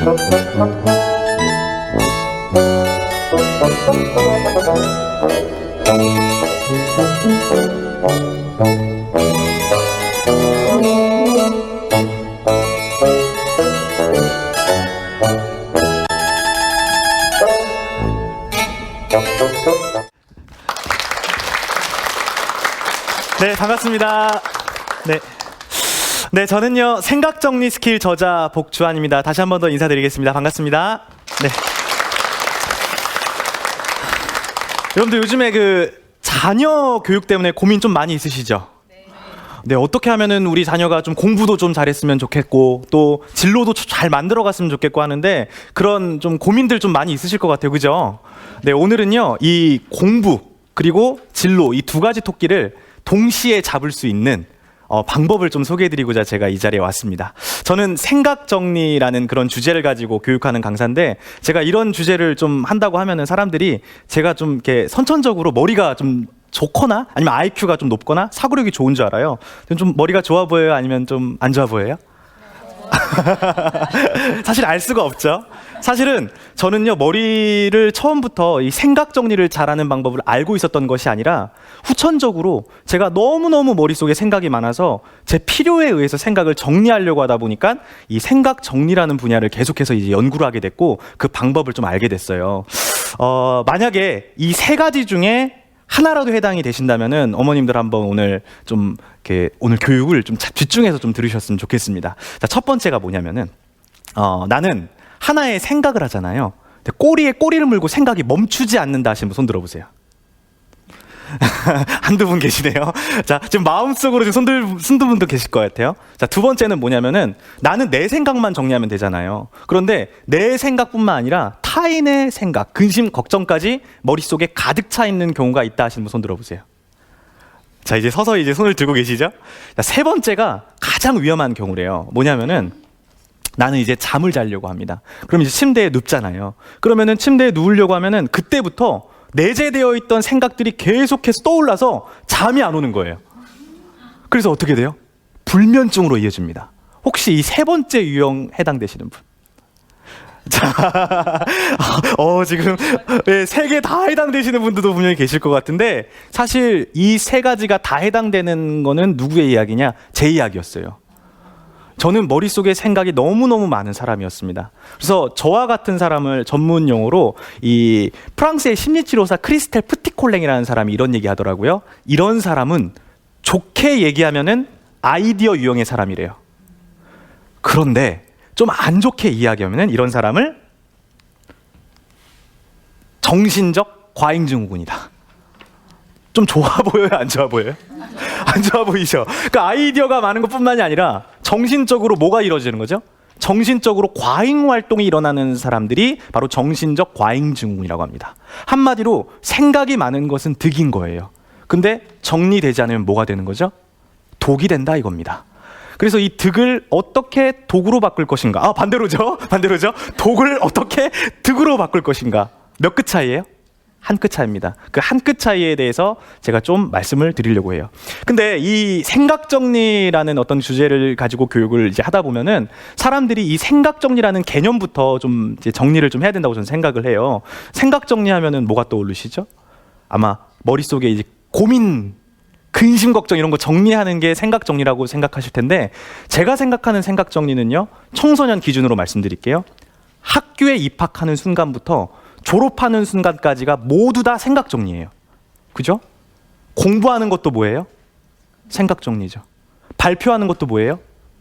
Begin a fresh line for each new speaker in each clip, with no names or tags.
네, 반갑습니다. 네, 저는요 생각정리 스킬 저자 복주환입니다. 다시 한 번 더 인사드리겠습니다. 반갑습니다. 네. 여러분들 요즘에 자녀 교육 때문에 고민 좀 많이 있으시죠? 네, 어떻게 하면은 우리 자녀가 좀 공부도 좀 잘했으면 좋겠고 또 진로도 잘 만들어 갔으면 좋겠고 하는데 그런 좀 고민들 좀 많이 있으실 것 같아요. 그죠? 네, 오늘은요 이 공부 그리고 진로 이 두 가지 토끼를 동시에 잡을 수 있는 방법을 좀 소개해드리고자 제가 이 자리에 왔습니다. 저는 생각정리라는 그런 주제를 가지고 교육하는 강사인데 제가 이런 주제를 좀 한다고 하면은 사람들이 제가 좀 이렇게 선천적으로 머리가 좀 좋거나 아니면 IQ가 좀 높거나 사고력이 좋은 줄 알아요. 좀 머리가 좋아 보여요? 아니면 좀 안 좋아 보여요? 사실 알 수가 없죠. 사실은 저는요 머리를 처음부터 이 생각 정리를 잘하는 방법을 알고 있었던 것이 아니라 후천적으로 제가 너무너무 머릿속에 생각이 많아서 제 필요에 의해서 생각을 정리하려고 하다 보니까 이 생각 정리라는 분야를 계속해서 이제 연구를 하게 됐고 그 방법을 좀 알게 됐어요. 만약에 이 세 가지 중에 하나라도 해당이 되신다면은 어머님들 한번 오늘 좀 이렇게 오늘 교육을 좀 집중해서 좀 들으셨으면 좋겠습니다. 자, 첫 번째가 뭐냐면은 나는 하나의 생각을 하잖아요. 근데 꼬리에 꼬리를 물고 생각이 멈추지 않는다 하시는 분 손 들어보세요. 한두 분 계시네요. 자, 지금 마음속으로 지금 손든 분도 계실 것 같아요. 자, 두 번째는 뭐냐면은 나는 내 생각만 정리하면 되잖아요. 그런데 내 생각뿐만 아니라 타인의 생각, 근심, 걱정까지 머릿속에 가득 차 있는 경우가 있다 하시는 분 손 들어보세요. 자, 이제 서서히 이제 손을 들고 계시죠? 자, 세 번째가 가장 위험한 경우래요. 뭐냐면은 나는 이제 잠을 자려고 합니다. 그럼 이제 침대에 눕잖아요. 그러면은 침대에 누우려고 하면은 그때부터 내재되어 있던 생각들이 계속해서 떠올라서 잠이 안 오는 거예요. 그래서 어떻게 돼요? 불면증으로 이어집니다. 혹시 이 세 번째 유형 해당되시는 분? 자, 지금 세 개 다 해당되시는 분들도 분명히 계실 것 같은데 사실 이 세 가지가 다 해당되는 거는 누구의 이야기냐? 제 이야기였어요. 저는 머릿속에 생각이 너무너무 많은 사람이었습니다. 그래서 저와 같은 사람을 전문 용어로 이 프랑스의 심리치료사 크리스텔 푸티콜랭이라는 사람이 이런 얘기 하더라고요. 이런 사람은 좋게 얘기하면은 아이디어 유형의 사람이래요. 그런데 좀 안 좋게 이야기하면은 이런 사람을 정신적 과잉증후군이다. 좀 좋아 보여요? 안 좋아 보여요? 안 좋아 보이죠? 그러니까 아이디어가 많은 것뿐만이 아니라 정신적으로 뭐가 이루어지는 거죠? 정신적으로 과잉 활동이 일어나는 사람들이 바로 정신적 과잉증후군이라고 합니다. 한마디로 생각이 많은 것은 득인 거예요. 근데 정리되지 않으면 뭐가 되는 거죠? 독이 된다 이겁니다. 그래서 이 득을 어떻게 독으로 바꿀 것인가? 반대로죠? 독을 어떻게 득으로 바꿀 것인가? 몇 끗 차이예요? 한 끗 차이입니다. 그 한 끗 차이에 대해서 제가 좀 말씀을 드리려고 해요. 근데 이 생각 정리라는 어떤 주제를 가지고 교육을 이제 하다 보면은 사람들이 이 생각 정리라는 개념부터 좀 이제 정리를 좀 해야 된다고 저는 생각을 해요. 생각 정리하면은 뭐가 떠오르시죠? 아마 머릿속에 이제 고민, 근심, 걱정 이런 거 정리하는 게 생각 정리라고 생각하실 텐데 제가 생각하는 생각 정리는요. 청소년 기준으로 말씀드릴게요. 학교에 입학하는 순간부터 졸업하는 순간까지가 모두 다 생각 정리예요. 그죠? 공부하는 것도 뭐예요? 생각 정리죠. 발표하는 것도 뭐예요?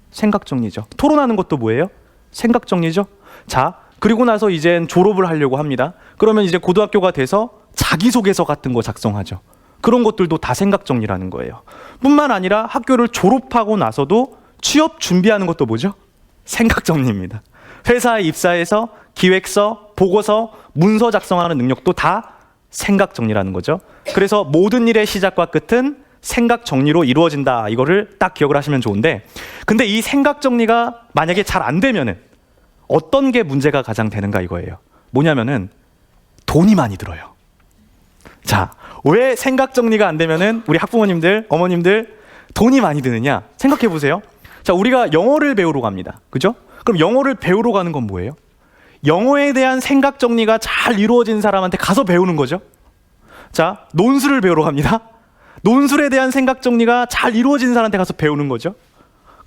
생각 정리죠. 토론하는 것도 뭐예요? 생각 정리죠. 자, 그리고 나서 이젠 졸업을 하려고 합니다. 그러면 이제 고등학교가 돼서 자기소개서 같은 거 작성하죠. 그런 것들도 다 생각 정리라는 거예요. 뿐만 아니라 학교를 졸업하고 나서도 취업 준비하는 것도 뭐죠? 생각 정리입니다. 회사에 입사해서 기획서, 보고서, 문서 작성하는 능력도 다 생각 정리라는 거죠. 그래서 모든 일의 시작과 끝은 생각 정리로 이루어진다. 이거를 딱 기억을 하시면 좋은데 근데 이 생각 정리가 만약에 잘 안 되면은 어떤 게 문제가 가장 되는가 이거예요. 뭐냐면은 돈이 많이 들어요. 자, 왜 생각 정리가 안 되면은 우리 학부모님들, 어머님들 돈이 많이 드느냐? 생각해 보세요. 자, 우리가 영어를 배우러 갑니다. 그죠? 그럼 영어를 배우러 가는 건 뭐예요? 영어에 대한 생각 정리가 잘 이루어진 사람한테 가서 배우는 거죠. 자, 논술을 배우러 갑니다. 논술에 대한 생각 정리가 잘 이루어진 사람한테 가서 배우는 거죠.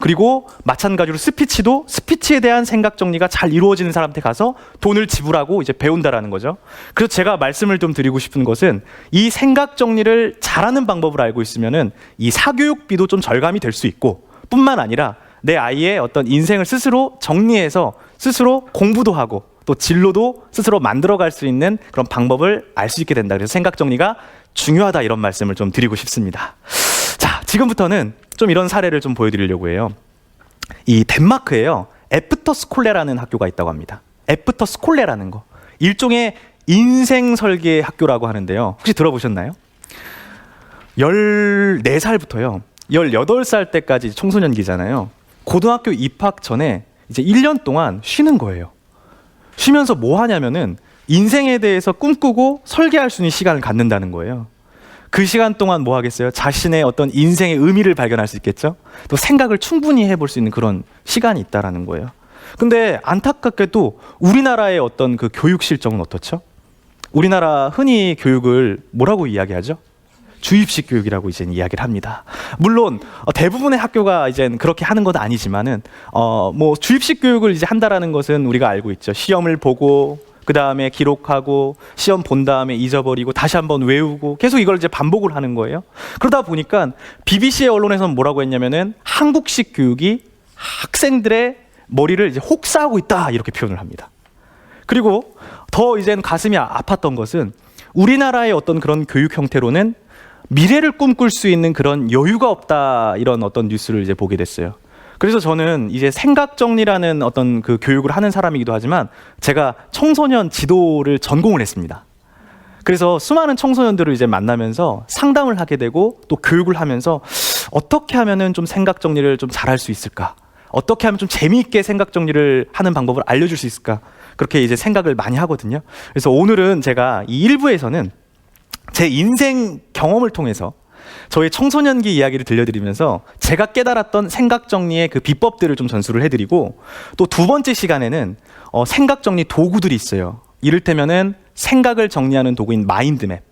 그리고 마찬가지로 스피치도 스피치에 대한 생각 정리가 잘 이루어지는 사람한테 가서 돈을 지불하고 이제 배운다라는 거죠. 그래서 제가 말씀을 좀 드리고 싶은 것은 이 생각 정리를 잘하는 방법을 알고 있으면은 이 사교육비도 좀 절감이 될 수 있고, 뿐만 아니라 내 아이의 어떤 인생을 스스로 정리해서 스스로 공부도 하고 또 진로도 스스로 만들어갈 수 있는 그런 방법을 알 수 있게 된다. 그래서 생각 정리가 중요하다, 이런 말씀을 좀 드리고 싶습니다. 자, 지금부터는 좀 이런 사례를 좀 보여드리려고 해요. 이 덴마크에요, 에프터스콜레라는 학교가 있다고 합니다. 에프터스콜레라는 거, 일종의 인생 설계 학교라고 하는데요. 혹시 들어보셨나요? 14살부터요 18살 때까지 청소년기잖아요. 고등학교 입학 전에 이제 1년 동안 쉬는 거예요. 쉬면서 뭐 하냐면은 인생에 대해서 꿈꾸고 설계할 수 있는 시간을 갖는다는 거예요. 그 시간 동안 뭐 하겠어요? 자신의 어떤 인생의 의미를 발견할 수 있겠죠? 또 생각을 충분히 해볼 수 있는 그런 시간이 있다라는 거예요. 근데 안타깝게도 우리나라의 어떤 그 교육 실정은 어떻죠? 우리나라 흔히 교육을 뭐라고 이야기하죠? 주입식 교육이라고 이제 이야기를 합니다. 물론 대부분의 학교가 이제 그렇게 하는 건 아니지만은 뭐 주입식 교육을 이제 한다라는 것은 우리가 알고 있죠. 시험을 보고 그 다음에 기록하고 시험 본 다음에 잊어버리고 다시 한번 외우고 계속 이걸 이제 반복을 하는 거예요. 그러다 보니까 BBC의 언론에서는 뭐라고 했냐면은 한국식 교육이 학생들의 머리를 이제 혹사하고 있다, 이렇게 표현을 합니다. 그리고 더 이제는 가슴이 아팠던 것은 우리나라의 어떤 그런 교육 형태로는 미래를 꿈꿀 수 있는 그런 여유가 없다, 이런 어떤 뉴스를 이제 보게 됐어요. 그래서 저는 이제 생각 정리라는 어떤 그 교육을 하는 사람이기도 하지만 제가 청소년 지도를 전공을 했습니다. 그래서 수많은 청소년들을 이제 만나면서 상담을 하게 되고 또 교육을 하면서 어떻게 하면은 좀 생각 정리를 좀 잘할 수 있을까? 어떻게 하면 좀 재미있게 생각 정리를 하는 방법을 알려줄 수 있을까? 그렇게 이제 생각을 많이 하거든요. 그래서 오늘은 제가 이 1부에서는 제 인생 경험을 통해서 저희 청소년기 이야기를 들려드리면서 제가 깨달았던 생각 정리의 그 비법들을 좀 전수를 해드리고, 또 두 번째 시간에는 생각 정리 도구들이 있어요. 이를테면은 생각을 정리하는 도구인 마인드맵,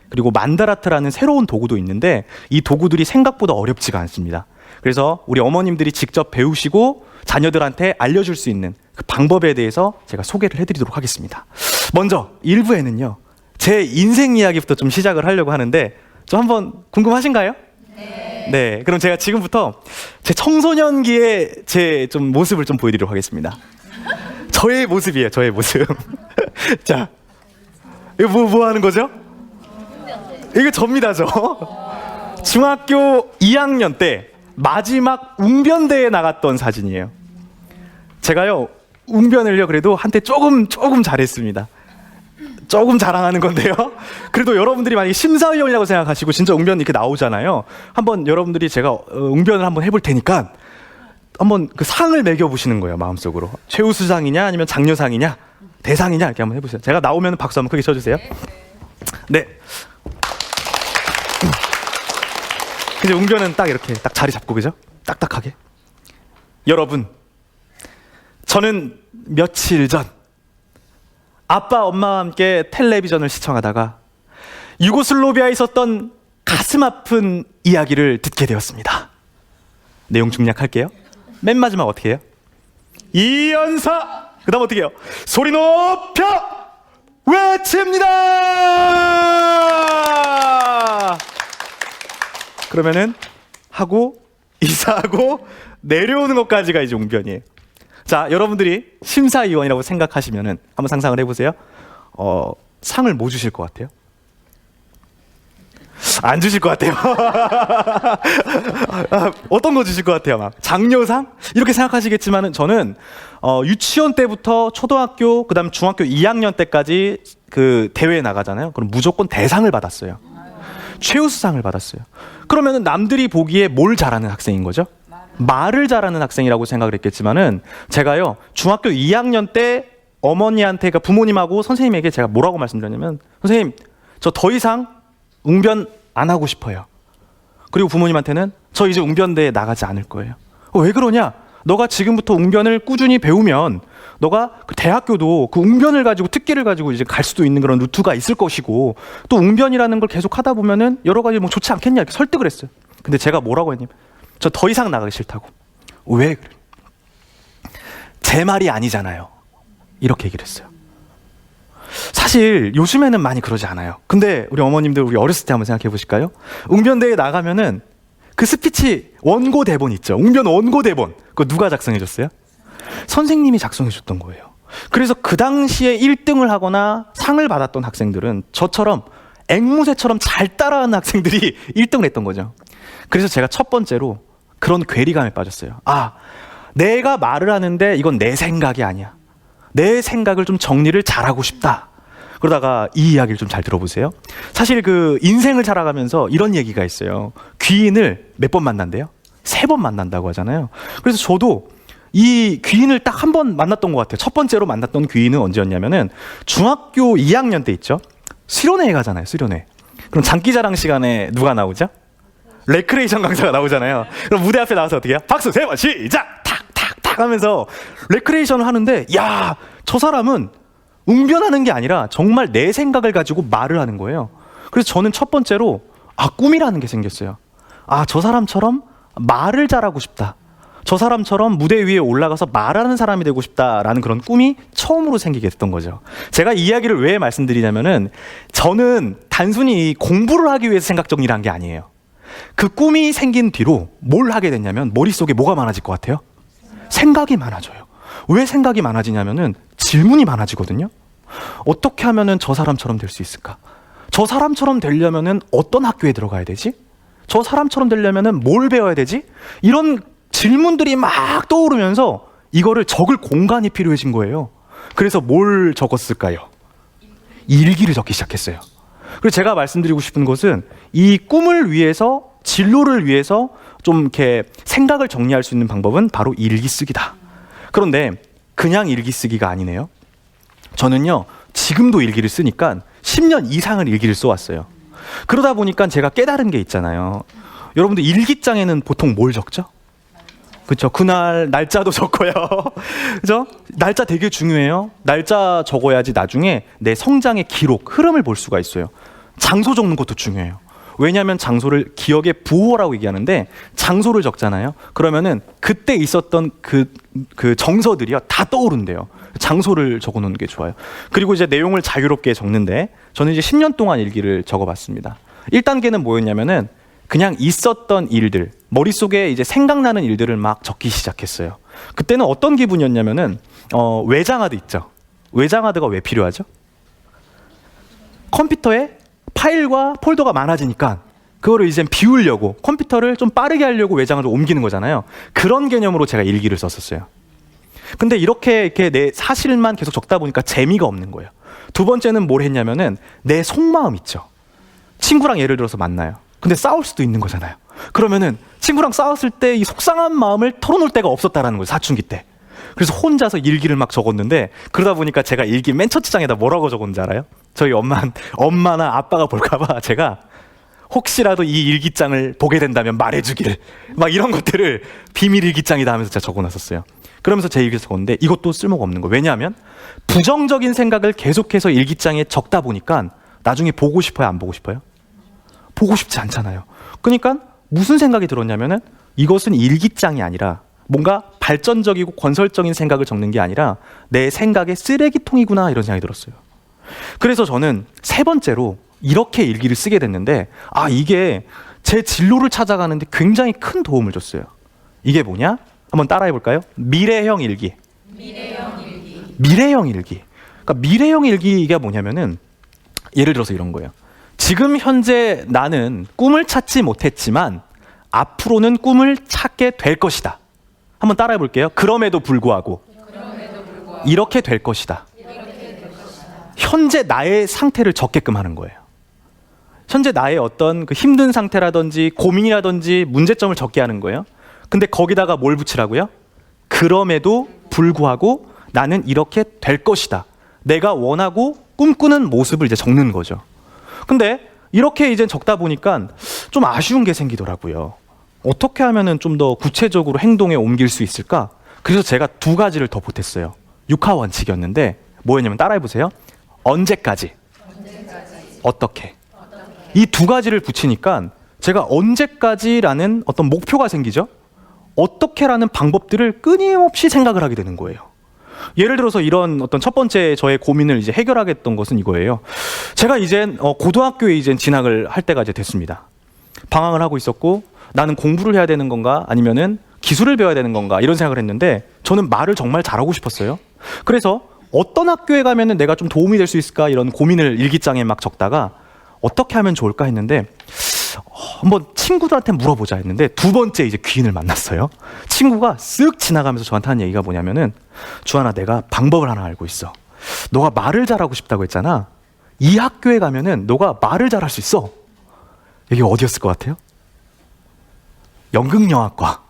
그리고 만다라트라는 새로운 도구도 있는데 이 도구들이 생각보다 어렵지가 않습니다. 그래서 우리 어머님들이 직접 배우시고 자녀들한테 알려줄 수 있는 그 방법에 대해서 제가 소개를 해드리도록 하겠습니다. 먼저 1부에는요 제 인생 이야기부터 좀 시작을 하려고 하는데, 좀 한번 궁금하신가요? 네. 그럼 제가 지금부터 제 청소년기의 제 좀 모습을 좀 보여드리도록 하겠습니다. 저의 모습이에요, 저의 모습. 자, 이거 뭐 하는 거죠? 이거 접니다, 저. 중학교 2학년 때 마지막 웅변대에 나갔던 사진이에요. 제가요, 웅변을요, 그래도 한때 조금 잘했습니다. 조금 자랑하는 건데요. 그래도 여러분들이 만약에 심사위원이라고 생각하시고 진짜 웅변 이렇게 나오잖아요. 한번 여러분들이 제가 웅변을 한번 해볼 테니까 한번 그 상을 매겨보시는 거예요, 마음속으로. 최우수상이냐 아니면 장려상이냐 대상이냐 이렇게 한번 해보세요. 제가 나오면 박수 한번 크게 쳐주세요. 네. 이제 웅변은 딱 이렇게 딱 자리 잡고, 그죠? 딱딱하게. 여러분, 저는 며칠 전 아빠 엄마와 함께 텔레비전을 시청하다가 유고슬라비아에 있었던 가슴 아픈 이야기를 듣게 되었습니다. 내용 중략할게요. 맨 마지막 어떻게 해요? 이연사! 그 다음 어떻게 해요? 소리 높여 외칩니다! 그러면은 하고 이사하고 내려오는 것까지가 이제 웅변이에요. 자, 여러분들이 심사위원이라고 생각하시면은 한번 상상을 해보세요. 상을 뭐 주실 것 같아요? 안 주실 것 같아요. 어떤 거 주실 것 같아요? 막 장려상? 이렇게 생각하시겠지만은 저는 유치원 때부터 초등학교, 그다음 중학교 2학년 때까지 그 대회에 나가잖아요. 그럼 무조건 대상을 받았어요. 최우수상을 받았어요. 그러면은 남들이 보기에 뭘 잘하는 학생인 거죠? 말을 잘하는 학생이라고 생각을 했겠지만은 제가요 중학교 2학년 때 어머니한테, 그러니까 부모님하고 선생님에게 제가 뭐라고 말씀드렸냐면, 선생님 저 더 이상 웅변 안 하고 싶어요. 그리고 부모님한테는 저 이제 웅변대에 나가지 않을 거예요. 왜 그러냐? 너가 지금부터 웅변을 꾸준히 배우면 너가 그 대학교도 그 웅변을 가지고 특기를 가지고 이제 갈 수도 있는 그런 루트가 있을 것이고 또 웅변이라는 걸 계속 하다 보면은 여러 가지 뭐 좋지 않겠냐 이렇게 설득을 했어요. 근데 제가 뭐라고 했냐면 저 더 이상 나가기 싫다고. 왜 그래? 제 말이 아니잖아요. 이렇게 얘기를 했어요. 사실 요즘에는 많이 그러지 않아요. 근데 우리 어머님들 우리 어렸을 때 한번 생각해 보실까요? 웅변대회 나가면은 그 스피치 원고 대본 있죠. 웅변 원고 대본. 그거 누가 작성해 줬어요? 선생님이 작성해 줬던 거예요. 그래서 그 당시에 1등을 하거나 상을 받았던 학생들은 저처럼 앵무새처럼 잘 따라하는 학생들이 1등을 했던 거죠. 그래서 제가 첫 번째로 그런 괴리감에 빠졌어요. 아, 내가 말을 하는데 이건 내 생각이 아니야. 내 생각을 좀 정리를 잘하고 싶다. 그러다가 이 이야기를 좀 잘 들어보세요. 사실 그 인생을 살아가면서 이런 얘기가 있어요. 귀인을 몇 번 만난대요? 3번 만난다고 하잖아요. 그래서 저도 이 귀인을 딱 한 번 만났던 것 같아요. 첫 번째로 만났던 귀인은 언제였냐면은 중학교 2학년 때 있죠. 수련회 가잖아요. 수련회. 그럼 장기자랑 시간에 누가 나오죠? 레크레이션 강사가 나오잖아요. 그럼 무대 앞에 나와서 어떻게 해요? 박수 3번 시작! 탁탁탁 하면서 레크레이션을 하는데 야, 저 사람은 웅변하는 게 아니라 정말 내 생각을 가지고 말을 하는 거예요. 그래서 저는 첫 번째로 꿈이라는 게 생겼어요. 저 사람처럼 말을 잘하고 싶다. 저 사람처럼 무대 위에 올라가서 말하는 사람이 되고 싶다라는 그런 꿈이 처음으로 생기게 됐던 거죠. 제가 이 이야기를 왜 말씀드리냐면은 저는 단순히 공부를 하기 위해서 생각 정리를 한 게 아니에요. 그 꿈이 생긴 뒤로 뭘 하게 됐냐면 머릿속에 뭐가 많아질 것 같아요? 생각이 많아져요. 왜 생각이 많아지냐면은 질문이 많아지거든요. 어떻게 하면은 저 사람처럼 될 수 있을까? 저 사람처럼 되려면은 어떤 학교에 들어가야 되지? 저 사람처럼 되려면은 뭘 배워야 되지? 이런 질문들이 막 떠오르면서 이거를 적을 공간이 필요해진 거예요. 그래서 뭘 적었을까요? 일기를 적기 시작했어요. 그래서 제가 말씀드리고 싶은 것은 이 꿈을 위해서, 진로를 위해서 좀 이렇게 생각을 정리할 수 있는 방법은 바로 일기 쓰기다. 그런데 그냥 일기 쓰기가 아니네요. 저는요, 지금도 일기를 쓰니까 10년 이상을 일기를 써왔어요. 그러다 보니까 제가 깨달은 게 있잖아요. 여러분들 일기장에는 보통 뭘 적죠? 그렇죠. 그날 날짜도 적고요. 그죠? 날짜 되게 중요해요. 날짜 적어야지 나중에 내 성장의 기록, 흐름을 볼 수가 있어요. 장소 적는 것도 중요해요. 왜냐하면 장소를 기억의 부호라고 얘기하는데 장소를 적잖아요. 그러면은 그때 있었던 그 정서들이요 다 떠오른대요. 장소를 적어놓는 게 좋아요. 그리고 이제 내용을 자유롭게 적는데 저는 이제 10년 동안 일기를 적어봤습니다. 1단계는 뭐였냐면은 그냥 있었던 일들, 머릿속에 이제 생각나는 일들을 막 적기 시작했어요. 그때는 어떤 기분이었냐면은 외장하드 있죠. 외장하드가 왜 필요하죠? 컴퓨터에 파일과 폴더가 많아지니까 그거를 이제 비우려고 컴퓨터를 좀 빠르게 하려고 외장하드로 옮기는 거잖아요. 그런 개념으로 제가 일기를 썼었어요. 근데 이렇게 내 사실만 계속 적다 보니까 재미가 없는 거예요. 두 번째는 뭘 했냐면은 내 속마음 있죠. 친구랑 예를 들어서 만나요. 근데 싸울 수도 있는 거잖아요. 그러면은 친구랑 싸웠을 때 이 속상한 마음을 털어놓을 데가 없었다라는 거예요. 사춘기 때. 그래서 혼자서 일기를 막 적었는데 그러다 보니까 제가 일기 맨 첫 장에다 뭐라고 적었는지 알아요? 저희 엄마나 아빠가 볼까봐 제가 혹시라도 이 일기장을 보게 된다면 말해주길 막 이런 것들을 비밀 일기장이다 하면서 제가 적어놨었어요. 그러면서 제 일기를 적었는데 이것도 쓸모가 없는 거예요. 왜냐하면 부정적인 생각을 계속해서 일기장에 적다 보니까 나중에 보고 싶어요? 안 보고 싶어요? 보고 싶지 않잖아요. 그러니까 무슨 생각이 들었냐면은 이것은 일기장이 아니라 뭔가 발전적이고 건설적인 생각을 적는 게 아니라 내 생각의 쓰레기통이구나 이런 생각이 들었어요. 그래서 저는 3번째로 이렇게 일기를 쓰게 됐는데 이게 제 진로를 찾아가는데 굉장히 큰 도움을 줬어요. 이게 뭐냐? 한번 따라해 볼까요? 미래형 일기. 미래형 일기. 그러니까 미래형 일기가 뭐냐면은 예를 들어서 이런 거예요. 지금 현재 나는 꿈을 찾지 못했지만 앞으로는 꿈을 찾게 될 것이다. 한번 따라해 볼게요. 그럼에도 불구하고 이렇게 될 것이다. 현재 나의 상태를 적게끔 하는 거예요. 현재 나의 어떤 그 힘든 상태라든지 고민이라든지 문제점을 적게 하는 거예요. 근데 거기다가 뭘 붙이라고요? 그럼에도 불구하고 나는 이렇게 될 것이다. 내가 원하고 꿈꾸는 모습을 이제 적는 거죠. 근데 이렇게 이제 적다 보니까 좀 아쉬운 게 생기더라고요. 어떻게 하면은 좀 더 구체적으로 행동에 옮길 수 있을까? 그래서 제가 두 가지를 더 보탰어요. 육하 원칙이었는데 뭐였냐면 따라해보세요. 언제까지? 어떻게? 이 두 가지를 붙이니까 제가 언제까지라는 어떤 목표가 생기죠. 어떻게라는 방법들을 끊임없이 생각을 하게 되는 거예요. 예를 들어서 이런 어떤 첫 번째 저의 고민을 이제 해결하겠던 것은 이거예요. 제가 이젠 고등학교에 이젠 진학을 할 때가 이제 됐습니다. 방황을 하고 있었고 나는 공부를 해야 되는 건가 아니면은 기술을 배워야 되는 건가 이런 생각을 했는데 저는 말을 정말 잘하고 싶었어요. 그래서 어떤 학교에 가면은 내가 좀 도움이 될 수 있을까 이런 고민을 일기장에 막 적다가 어떻게 하면 좋을까 했는데 한번 친구들한테 물어보자 했는데 두 번째 이제 귀인을 만났어요. 친구가 쓱 지나가면서 저한테 한 얘기가 뭐냐면은 주하나 내가 방법을 하나 알고 있어. 너가 말을 잘하고 싶다고 했잖아. 이 학교에 가면은 너가 말을 잘할 수 있어. 여기 어디였을 것 같아요? 연극영화과.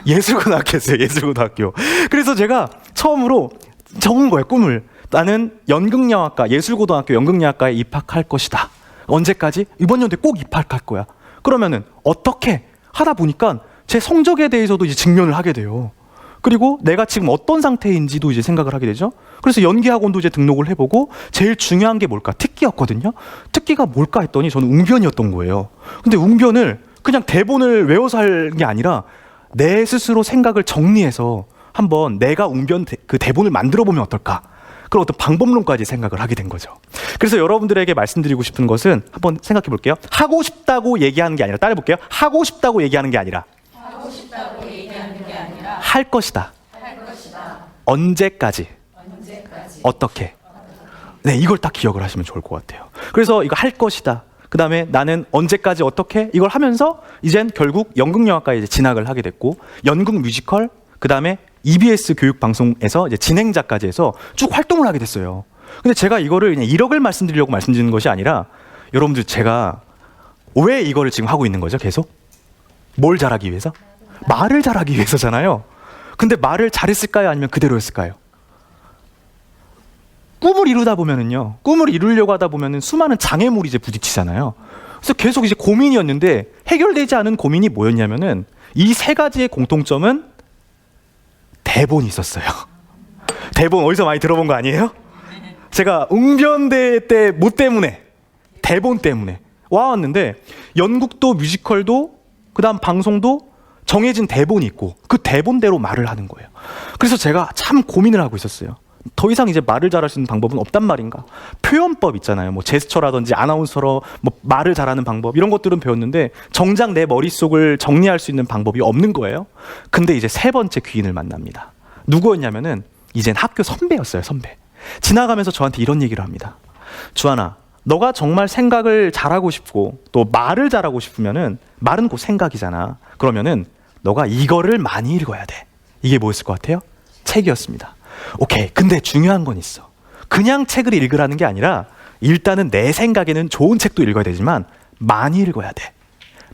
예술고등학교였어요. 예술고등학교. 그래서 제가 처음으로 적은 거예요. 꿈을. 나는 연극영화과, 예술고등학교 연극영화과에 입학할 것이다. 언제까지? 이번 연도에 꼭 입학할 거야. 그러면은 어떻게 하다 보니까 제 성적에 대해서도 이제 직면을 하게 돼요. 그리고 내가 지금 어떤 상태인지도 이제 생각을 하게 되죠. 그래서 연기학원도 이제 등록을 해보고 제일 중요한 게 뭘까? 특기였거든요. 특기가 뭘까 했더니 저는 웅변이었던 거예요. 근데 웅변을 그냥 대본을 외워서 할 게 아니라 내 스스로 생각을 정리해서 한번 내가 웅변 그 대본을 만들어 보면 어떨까? 그런 어떤 방법론까지 생각을 하게 된 거죠. 그래서 여러분들에게 말씀드리고 싶은 것은 한번 생각해 볼게요. 하고 싶다고 얘기하는 게 아니라 따라해 볼게요. 하고 싶다고 얘기하는 게 아니라 할 것이다. 언제까지? 어떻게? 네, 이걸 딱 기억을 하시면 좋을 것 같아요. 그래서 이거 할 것이다. 그 다음에 나는 언제까지 어떻게? 이걸 하면서 이젠 결국 연극영화과에 이제 진학을 하게 됐고 연극 뮤지컬 그 다음에 EBS 교육방송에서 이제 진행자까지 해서 쭉 활동을 하게 됐어요. 근데 제가 이거를 그냥 1억을 말씀드리려고 말씀드리는 것이 아니라 여러분들 제가 왜 이거를 지금 하고 있는 거죠? 계속? 뭘 잘하기 위해서? 말을 잘하기 위해서잖아요. 근데 말을 잘했을까요? 아니면 그대로였을까요? 꿈을 이루다 보면은요, 꿈을 이루려고 하다 보면은 수많은 장애물이 이제 부딪히잖아요. 그래서 계속 이제 고민이었는데 해결되지 않은 고민이 뭐였냐면은 이 세 가지의 공통점은 대본이 있었어요. 대본 어디서 많이 들어본 거 아니에요? 제가 웅변대 때 뭐 때문에? 대본 때문에 와왔는데 연극도 뮤지컬도 그다음 방송도 정해진 대본이 있고 그 대본대로 말을 하는 거예요. 그래서 제가 참 고민을 하고 있었어요. 더 이상 이제 말을 잘할 수 있는 방법은 없단 말인가? 표현법 있잖아요. 뭐 제스처라든지 아나운서로 뭐 말을 잘하는 방법 이런 것들은 배웠는데 정작 내 머릿속을 정리할 수 있는 방법이 없는 거예요. 근데 이제 세 번째 귀인을 만납니다. 누구였냐면은 이젠 학교 선배였어요. 선배. 지나가면서 저한테 이런 얘기를 합니다. 주하나, 너가 정말 생각을 잘하고 싶고 또 말을 잘하고 싶으면은 말은 곧 생각이잖아. 그러면은 너가 이거를 많이 읽어야 돼. 이게 뭐였을 것 같아요? 책이었습니다. 오케이. 근데 중요한 건 있어. 그냥 책을 읽으라는 게 아니라 일단은 내 생각에는 좋은 책도 읽어야 되지만 많이 읽어야 돼.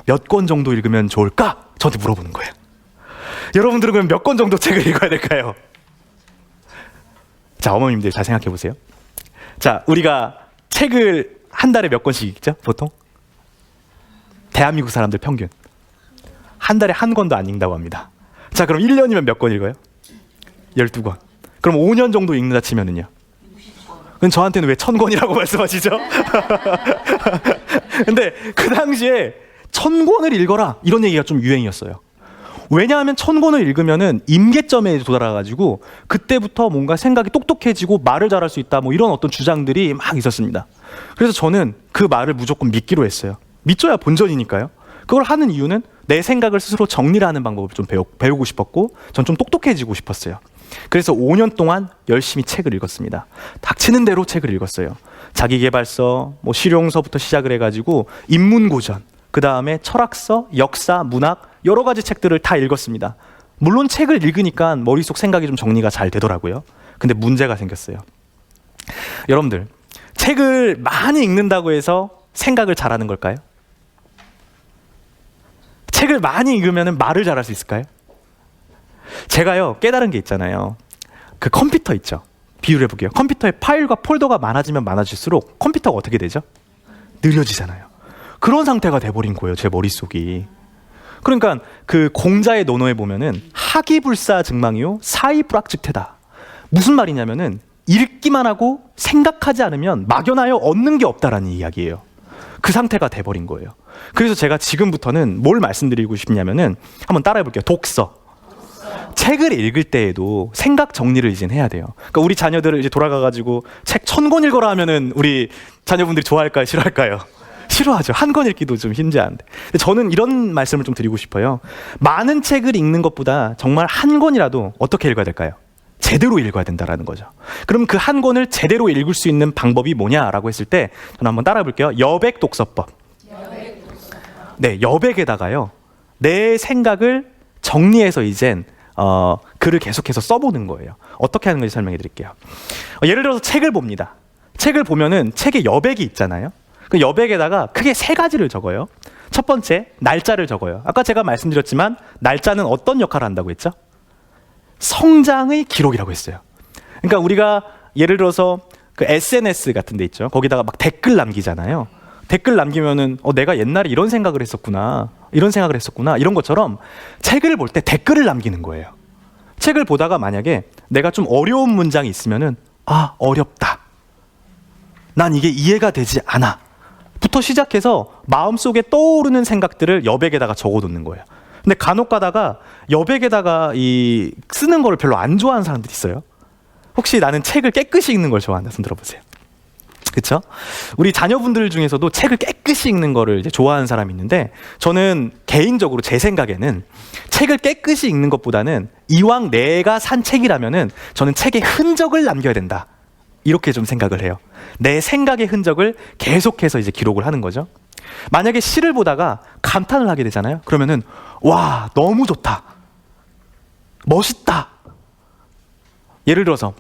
몇 권 정도 읽으면 좋을까? 저한테 물어보는 거예요. 여러분들은 그럼 몇 권 정도 책을 읽어야 될까요? 자, 어머님들 잘 생각해 보세요. 자, 우리가 책을 한 달에 몇 권씩 읽죠? 보통? 대한민국 사람들 평균. 한 달에 한 권도 안 읽는다고 합니다. 자, 그럼 1년이면 몇 권 읽어요? 12권. 그럼 5년 정도 읽는다 치면은요? 그럼 저한테는 왜 1000권이라고 말씀하시죠? 근데 그 당시에 1000권을 읽어라 이런 얘기가 좀 유행이었어요. 왜냐하면 1000권을 읽으면은 임계점에 도달해가지고 그때부터 뭔가 생각이 똑똑해지고 말을 잘할 수 있다 뭐 이런 어떤 주장들이 막 있었습니다. 그래서 저는 그 말을 무조건 믿기로 했어요. 믿져야 본전이니까요. 그걸 하는 이유는 내 생각을 스스로 정리를 하는 방법을 좀 배우고 싶었고 전 좀 똑똑해지고 싶었어요. 그래서 5년 동안 열심히 책을 읽었습니다. 닥치는 대로 책을 읽었어요. 자기계발서, 뭐 실용서부터 시작을 해가지고 인문고전, 그 다음에 철학서, 역사, 문학 여러 가지 책들을 다 읽었습니다. 물론 책을 읽으니까 머릿속 생각이 좀 정리가 잘 되더라고요. 근데 문제가 생겼어요. 여러분들, 책을 많이 읽는다고 해서 생각을 잘하는 걸까요? 책을 많이 읽으면 말을 잘할 수 있을까요? 제가요 깨달은 게 있잖아요. 그 컴퓨터 있죠. 비유를 해볼게요. 컴퓨터에 파일과 폴더가 많아지면 많아질수록 컴퓨터가 어떻게 되죠? 느려지잖아요. 그런 상태가 돼버린 거예요. 제 머릿속이. 그러니까 그 공자의 논어에 보면은 하기불사 증망이요 사이불확측태다. 무슨 말이냐면은 읽기만 하고 생각하지 않으면 막연하여 얻는 게 없다라는 이야기예요. 그 상태가 돼버린 거예요. 그래서 제가 지금부터는 뭘 말씀드리고 싶냐면은 한번 따라해 볼게요. 독서. 책을 읽을 때에도 생각 정리를 이제 해야 돼요. 그러니까 우리 자녀들을 이제 돌아가가지고 책 1000권 읽어라 하면은 우리 자녀분들이 좋아할까요? 싫어할까요? 싫어하죠. 한 권 읽기도 좀 힘들한데. 근데 저는 이런 말씀을 좀 드리고 싶어요. 많은 책을 읽는 것보다 정말 한 권이라도 어떻게 읽어야 될까요? 제대로 읽어야 된다라는 거죠. 그럼 그 한 권을 제대로 읽을 수 있는 방법이 뭐냐라고 했을 때 저는 한번 따라해 볼게요. 여백 독서법. 네, 여백에다가요. 내 생각을 정리해서 이젠 글을 계속해서 써보는 거예요. 어떻게 하는 건지 설명해 드릴게요. 예를 들어서 책을 봅니다. 책을 보면은 책에 여백이 있잖아요. 그 여백에다가 크게 3가지를 적어요. 첫 번째, 날짜를 적어요. 아까 제가 말씀드렸지만 날짜는 어떤 역할을 한다고 했죠? 성장의 기록이라고 했어요. 그러니까 우리가 예를 들어서 그 SNS 같은 데 있죠. 거기다가 막 댓글 남기잖아요. 댓글 남기면은 내가 옛날에 이런 생각을 했었구나. 이런 것처럼 책을 볼 때 댓글을 남기는 거예요. 책을 보다가 만약에 내가 좀 어려운 문장이 있으면은 어렵다. 난 이게 이해가 되지 않아. 부터 시작해서 마음속에 떠오르는 생각들을 여백에다가 적어놓는 거예요. 근데 간혹 가다가 여백에다가 이 쓰는 거를 별로 안 좋아하는 사람들이 있어요. 혹시 나는 책을 깨끗이 읽는 걸 좋아한다 손 들어보세요. 그렇죠? 우리 자녀분들 중에서도 책을 깨끗이 읽는 거를 이제 좋아하는 사람이 있는데 저는 개인적으로 제 생각에는 책을 깨끗이 읽는 것보다는 이왕 내가 산 책이라면은 저는 책에 흔적을 남겨야 된다. 이렇게 좀 생각을 해요. 내 생각의 흔적을 계속해서 이제 기록을 하는 거죠. 만약에 시를 보다가 감탄을 하게 되잖아요. 그러면은 와, 너무 좋다. 멋있다. 예를 들어서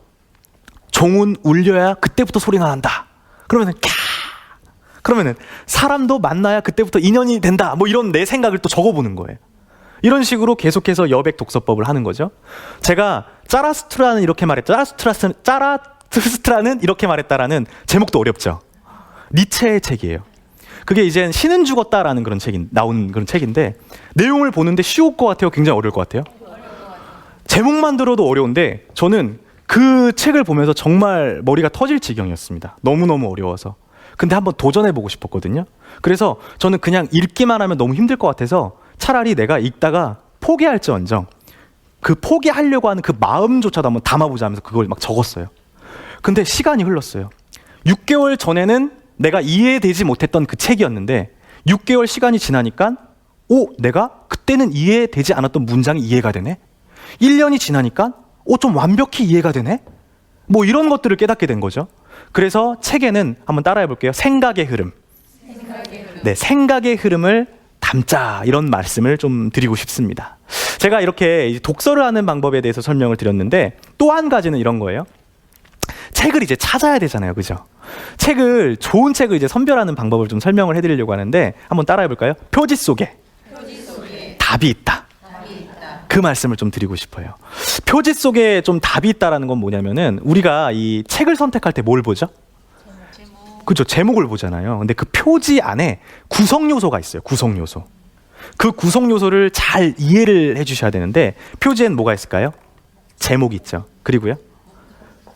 종은 울려야 그때부터 소리가 난다. 그러면은 그러면은 사람도 만나야 그때부터 인연이 된다. 뭐 이런 내 생각을 또 적어보는 거예요. 이런 식으로 계속해서 여백 독서법을 하는 거죠. 제가 짜라스트라는 이렇게 말했다. 짜라투스트라는 이렇게 말했다라는 제목도 어렵죠. 니체의 책이에요. 그게 이제 신은 죽었다라는 그런 책이 나온 그런 책인데 내용을 보는데 쉬울 것 같아요? 굉장히 어려울 것 같아요? 제목만 들어도 어려운데 저는 그 책을 보면서 정말 머리가 터질 지경이었습니다. 너무너무 어려워서. 근데 한번 도전해보고 싶었거든요. 그래서 저는 그냥 읽기만 하면 너무 힘들 것 같아서 차라리 내가 읽다가 포기할지언정 그 포기하려고 하는 그 마음조차도 한번 담아보자 하면서 그걸 막 적었어요. 근데 시간이 흘렀어요. 6개월 전에는 내가 이해되지 못했던 그 책이었는데 6개월 시간이 지나니까 내가 그때는 이해되지 않았던 문장이 이해가 되네? 1년이 지나니까 좀 완벽히 이해가 되네? 뭐 이런 것들을 깨닫게 된 거죠. 그래서 책에는 한번 따라해 볼게요. 생각의 흐름. 네, 생각의 흐름을 담자 이런 말씀을 좀 드리고 싶습니다. 제가 이렇게 독서를 하는 방법에 대해서 설명을 드렸는데 또 한 가지는 이런 거예요. 책을 이제 찾아야 되잖아요. 그죠? 좋은 책을 이제 선별하는 방법을 좀 설명을 해드리려고 하는데 한번 따라해 볼까요? 표지 속에 답이 있다. 그 말씀을 좀 드리고 싶어요. 표지 속에 좀 답이 있다라는 건 뭐냐면은 우리가 이 책을 선택할 때 뭘 보죠? 그죠? 제목을 보잖아요. 근데 그 표지 안에 구성 요소가 있어요. 구성 요소. 그 구성 요소를 잘 이해를 해주셔야 되는데 표지엔 뭐가 있을까요? 제목이 있죠. 그리고요.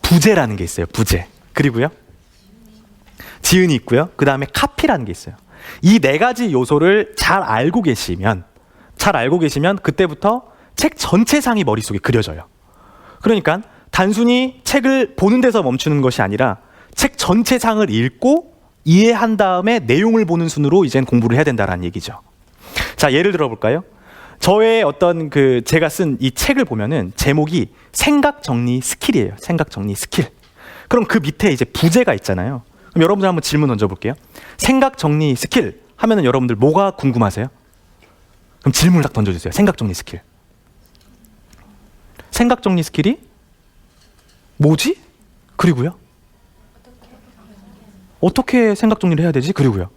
부제라는 게 있어요. 부제. 그리고요. 지은이 있고요. 그 다음에 카피라는 게 있어요. 이 4가지 요소를 잘 알고 계시면 그때부터 책 전체상이 머릿속에 그려져요. 그러니까 단순히 책을 보는 데서 멈추는 것이 아니라 책 전체상을 읽고 이해한 다음에 내용을 보는 순으로 이젠 공부를 해야 된다는 얘기죠. 자, 예를 들어 볼까요? 저의 어떤 제가 쓴 이 책을 보면은 제목이 생각 정리 스킬이에요. 생각 정리 스킬. 그럼 그 밑에 이제 부제가 있잖아요. 그럼 여러분들 한번 질문 던져볼게요. 생각 정리 스킬 하면은 여러분들 뭐가 궁금하세요? 그럼 질문을 딱 던져주세요. 생각 정리 스킬. 생각 정리 스킬이 뭐지? 그리고요. 어떻게 생각 정리를 해야 되지? 그리고요.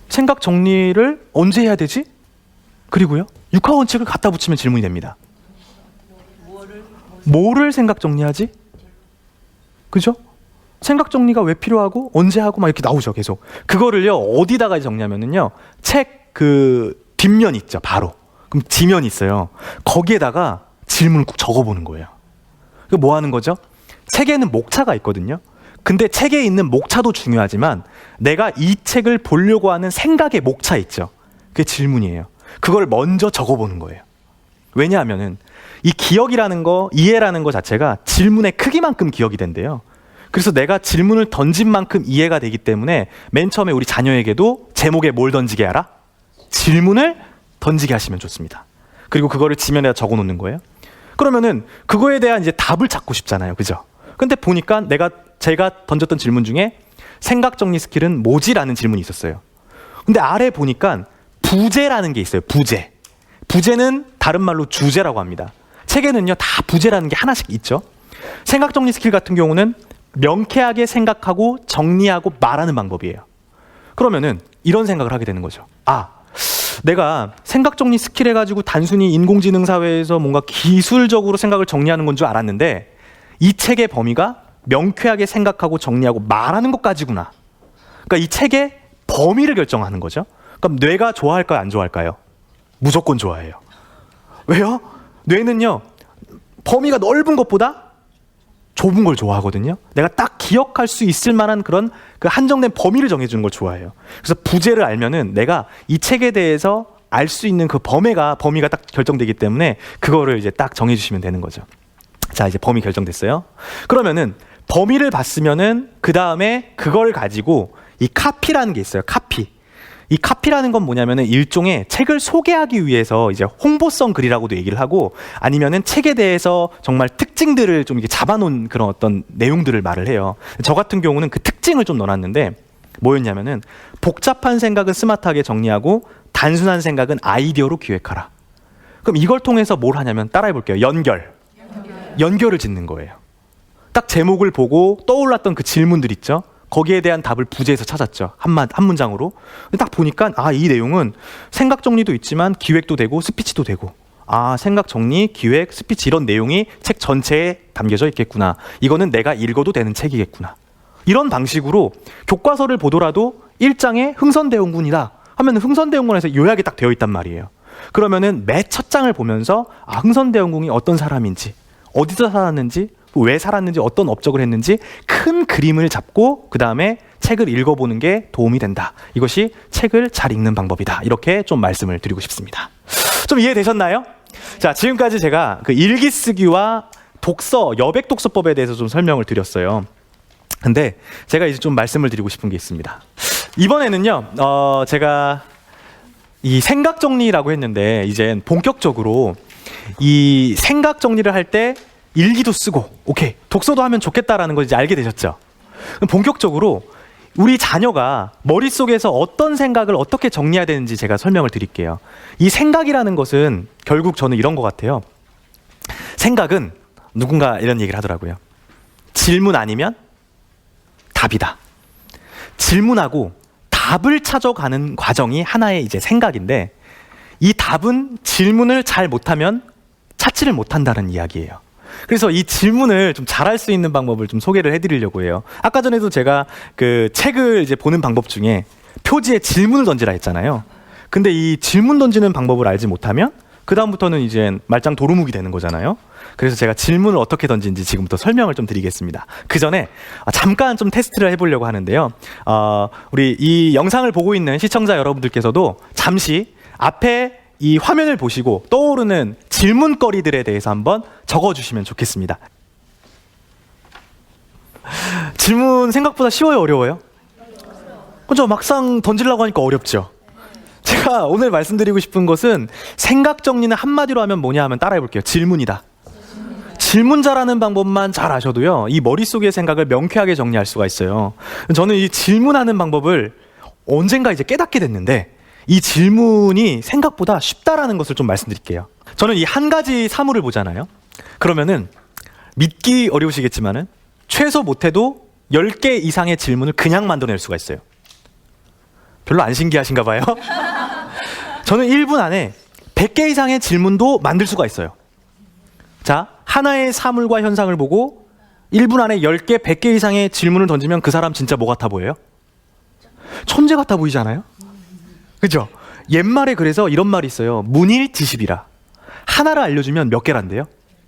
생각 정리를 언제 해야 되지? 그리고요. 육하원칙을 갖다 붙이면 질문이 됩니다. 뭐를 생각 정리하지? 그죠? 생각 정리가 왜 필요하고 언제 하고 막 이렇게 나오죠, 계속. 그거를요, 어디다가 정리하면은요, 책 그 뒷면 있죠, 바로. 그럼 지면이 있어요. 거기에다가 질문을 꼭 적어보는 거예요. 그 뭐 하는 거죠? 책에는 목차가 있거든요. 근데 책에 있는 목차도 중요하지만 내가 이 책을 보려고 하는 생각의 목차 있죠. 그게 질문이에요. 그걸 먼저 적어보는 거예요. 왜냐하면은 이 기억이라는 거, 이해라는 거 자체가 질문의 크기만큼 기억이 된대요. 그래서 내가 질문을 던진 만큼 이해가 되기 때문에 맨 처음에 우리 자녀에게도 제목에 뭘 던지게 하라? 질문을 던지게 하시면 좋습니다. 그리고 그거를 지면에다 적어 놓는 거예요. 그러면은 그거에 대한 이제 답을 찾고 싶잖아요. 그죠? 근데 보니까 제가 던졌던 질문 중에 생각 정리 스킬은 뭐지라는 질문이 있었어요. 근데 아래 보니까 부제라는 게 있어요. 부제. 부제는 다른 말로 주제라고 합니다. 책에는요, 다 부제라는 게 하나씩 있죠. 생각 정리 스킬 같은 경우는 명쾌하게 생각하고 정리하고 말하는 방법이에요. 그러면은 이런 생각을 하게 되는 거죠. 내가 생각 정리 스킬 해가지고 단순히 인공지능 사회에서 뭔가 기술적으로 생각을 정리하는 건 줄 알았는데 이 책의 범위가 명쾌하게 생각하고 정리하고 말하는 것까지구나. 그러니까 이 책의 범위를 결정하는 거죠. 그럼 뇌가 좋아할까요, 안 좋아할까요? 무조건 좋아해요. 왜요? 뇌는요, 범위가 넓은 것보다 좁은 걸 좋아하거든요. 내가 딱 기억할 수 있을 만한 그런 그 한정된 범위를 정해주는 걸 좋아해요. 그래서 부제를 알면은 내가 이 책에 대해서 알 수 있는 그 범위가 딱 결정되기 때문에 그거를 이제 딱 정해주시면 되는 거죠. 자, 이제 범위 결정됐어요. 그러면은 범위를 봤으면은 그 다음에 그걸 가지고 이 카피라는 게 있어요. 카피. 이 카피라는 건 뭐냐면은 일종의 책을 소개하기 위해서 이제 홍보성 글이라고도 얘기를 하고 아니면은 책에 대해서 정말 특징들을 좀 이렇게 잡아놓은 그런 어떤 내용들을 말을 해요. 저 같은 경우는 그 특징을 좀 넣어놨는데 뭐였냐면은 복잡한 생각은 스마트하게 정리하고 단순한 생각은 아이디어로 기획하라. 그럼 이걸 통해서 뭘 하냐면 따라해볼게요. 연결을 짓는 거예요. 딱 제목을 보고 떠올랐던 그 질문들 있죠. 거기에 대한 답을 부제에서 찾았죠. 한 문장으로. 근데 딱 보니까 이 내용은 생각 정리도 있지만 기획도 되고 스피치도 되고 생각 정리, 기획, 스피치 이런 내용이 책 전체에 담겨져 있겠구나. 이거는 내가 읽어도 되는 책이겠구나. 이런 방식으로 교과서를 보더라도 1장에 흥선대원군이다 하면 흥선대원군에서 요약이 딱 되어 있단 말이에요. 그러면은 매 첫 장을 보면서 흥선대원군이 어떤 사람인지, 어디서 살았는지, 왜 살았는지, 어떤 업적을 했는지 큰 그림을 잡고 그 다음에 책을 읽어보는 게 도움이 된다. 이것이 책을 잘 읽는 방법이다. 이렇게 좀 말씀을 드리고 싶습니다. 좀 이해되셨나요? 자, 지금까지 제가 그 일기 쓰기와 독서, 여백 독서법에 대해서 좀 설명을 드렸어요. 근데 제가 이제 좀 말씀을 드리고 싶은 게 있습니다. 이번에는요, 제가 이 생각 정리라고 했는데 이제 본격적으로 이 생각 정리를 할 때 일기도 쓰고 오케이 독서도 하면 좋겠다라는 걸 이제 알게 되셨죠. 그럼 본격적으로 우리 자녀가 머릿속에서 어떤 생각을 어떻게 정리해야 되는지 제가 설명을 드릴게요. 이 생각이라는 것은 결국 저는 이런 것 같아요. 생각은 누군가 이런 얘기를 하더라고요. 질문 아니면 답이다. 질문하고 답을 찾아가는 과정이 하나의 이제 생각인데 이 답은 질문을 잘 못하면 찾지를 못한다는 이야기예요. 그래서 이 질문을 좀 잘할 수 있는 방법을 좀 소개를 해드리려고 해요. 아까 전에도 제가 그 책을 이제 보는 방법 중에 표지에 질문을 던지라 했잖아요. 근데 이 질문 던지는 방법을 알지 못하면 그 다음부터는 이제 말짱 도루묵이 되는 거잖아요. 그래서 제가 질문을 어떻게 던지는지 지금부터 설명을 좀 드리겠습니다. 그 전에 잠깐 좀 테스트를 해보려고 하는데요. 우리 이 영상을 보고 있는 시청자 여러분들께서도 잠시 앞에 이 화면을 보시고 떠오르는 질문거리들에 대해서 한번 적어주시면 좋겠습니다. 질문 생각보다 쉬워요, 어려워요? 그죠? 막상 던지려고 하니까 어렵죠? 제가 오늘 말씀드리고 싶은 것은 생각 정리는 한마디로 하면 뭐냐 하면 따라해볼게요. 질문이다. 질문 잘하는 방법만 잘 아셔도요, 이 머릿속의 생각을 명쾌하게 정리할 수가 있어요. 저는 이 질문하는 방법을 언젠가 이제 깨닫게 됐는데 이 질문이 생각보다 쉽다라는 것을 좀 말씀드릴게요. 저는 이 한 가지 사물을 보잖아요. 그러면은 믿기 어려우시겠지만은 최소 못해도 10개 이상의 질문을 그냥 만들어낼 수가 있어요. 별로 안 신기하신가 봐요. 저는 1분 안에 100개 이상의 질문도 만들 수가 있어요. 자, 하나의 사물과 현상을 보고 1분 안에 10개, 100개 이상의 질문을 던지면 그 사람 진짜 뭐 같아 보여요? 천재 같아 보이잖아요? 그죠? 옛말에 그래서 이런 말이 있어요. 문일지십이라. 하나를 알려주면 몇 개란데요?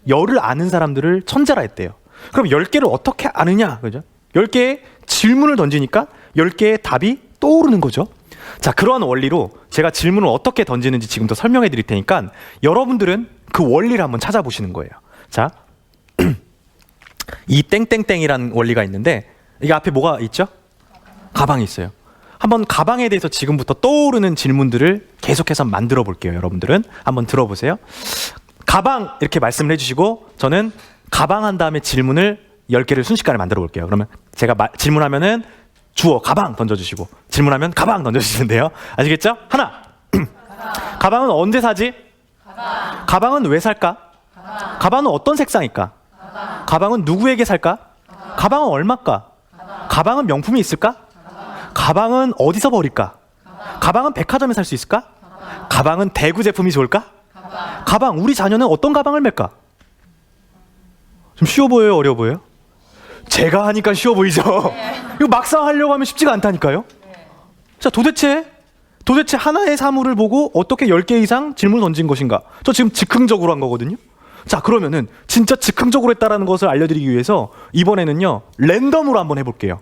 10을 아는 사람들을 천재라 했대요. 그럼 10개를 어떻게 아느냐? 그죠? 10개의 질문을 던지니까 10개의 답이 떠오르는 거죠. 자, 그러한 원리로 제가 질문을 어떻게 던지는지 지금부터 설명해 드릴 테니까 여러분들은 그 원리를 한번 찾아보시는 거예요. 자, 이 땡땡땡이라는 원리가 있는데 이게 앞에 뭐가 있죠? 가방이 있어요. 한번 가방에 대해서 지금부터 떠오르는 질문들을 계속해서 만들어 볼게요. 여러분들은 한번 들어보세요. 가방 이렇게 말씀을 해주시고 저는 가방 한 다음에 질문을 10개를 순식간에 만들어 볼게요. 그러면 제가 질문하면은 주어 가방 던져주시고 질문하면 가방 던져주시면 돼요. 아시겠죠? 하나. 가방은 언제 사지? 가방은 왜 살까? 가방은 어떤 색상일까? 가방은 누구에게 살까? 가방은 얼마일까? 가방은 명품이 있을까? 가방은 어디서 버릴까? 가방은 백화점에 살 수 있을까? 가방은 대구 제품이 좋을까? 가방, 우리 자녀는 어떤 가방을 맬까? 좀 쉬워 보여요? 어려워 보여요? 제가 하니까 쉬워 보이죠? 이거 막상 하려고 하면 쉽지가 않다니까요? 자, 도대체 하나의 사물을 보고 어떻게 10개 이상 질문을 던진 것인가? 저 지금 즉흥적으로 한 거거든요? 자, 그러면은 진짜 즉흥적으로 했다라는 것을 알려드리기 위해서 이번에는요, 랜덤으로 한번 해볼게요.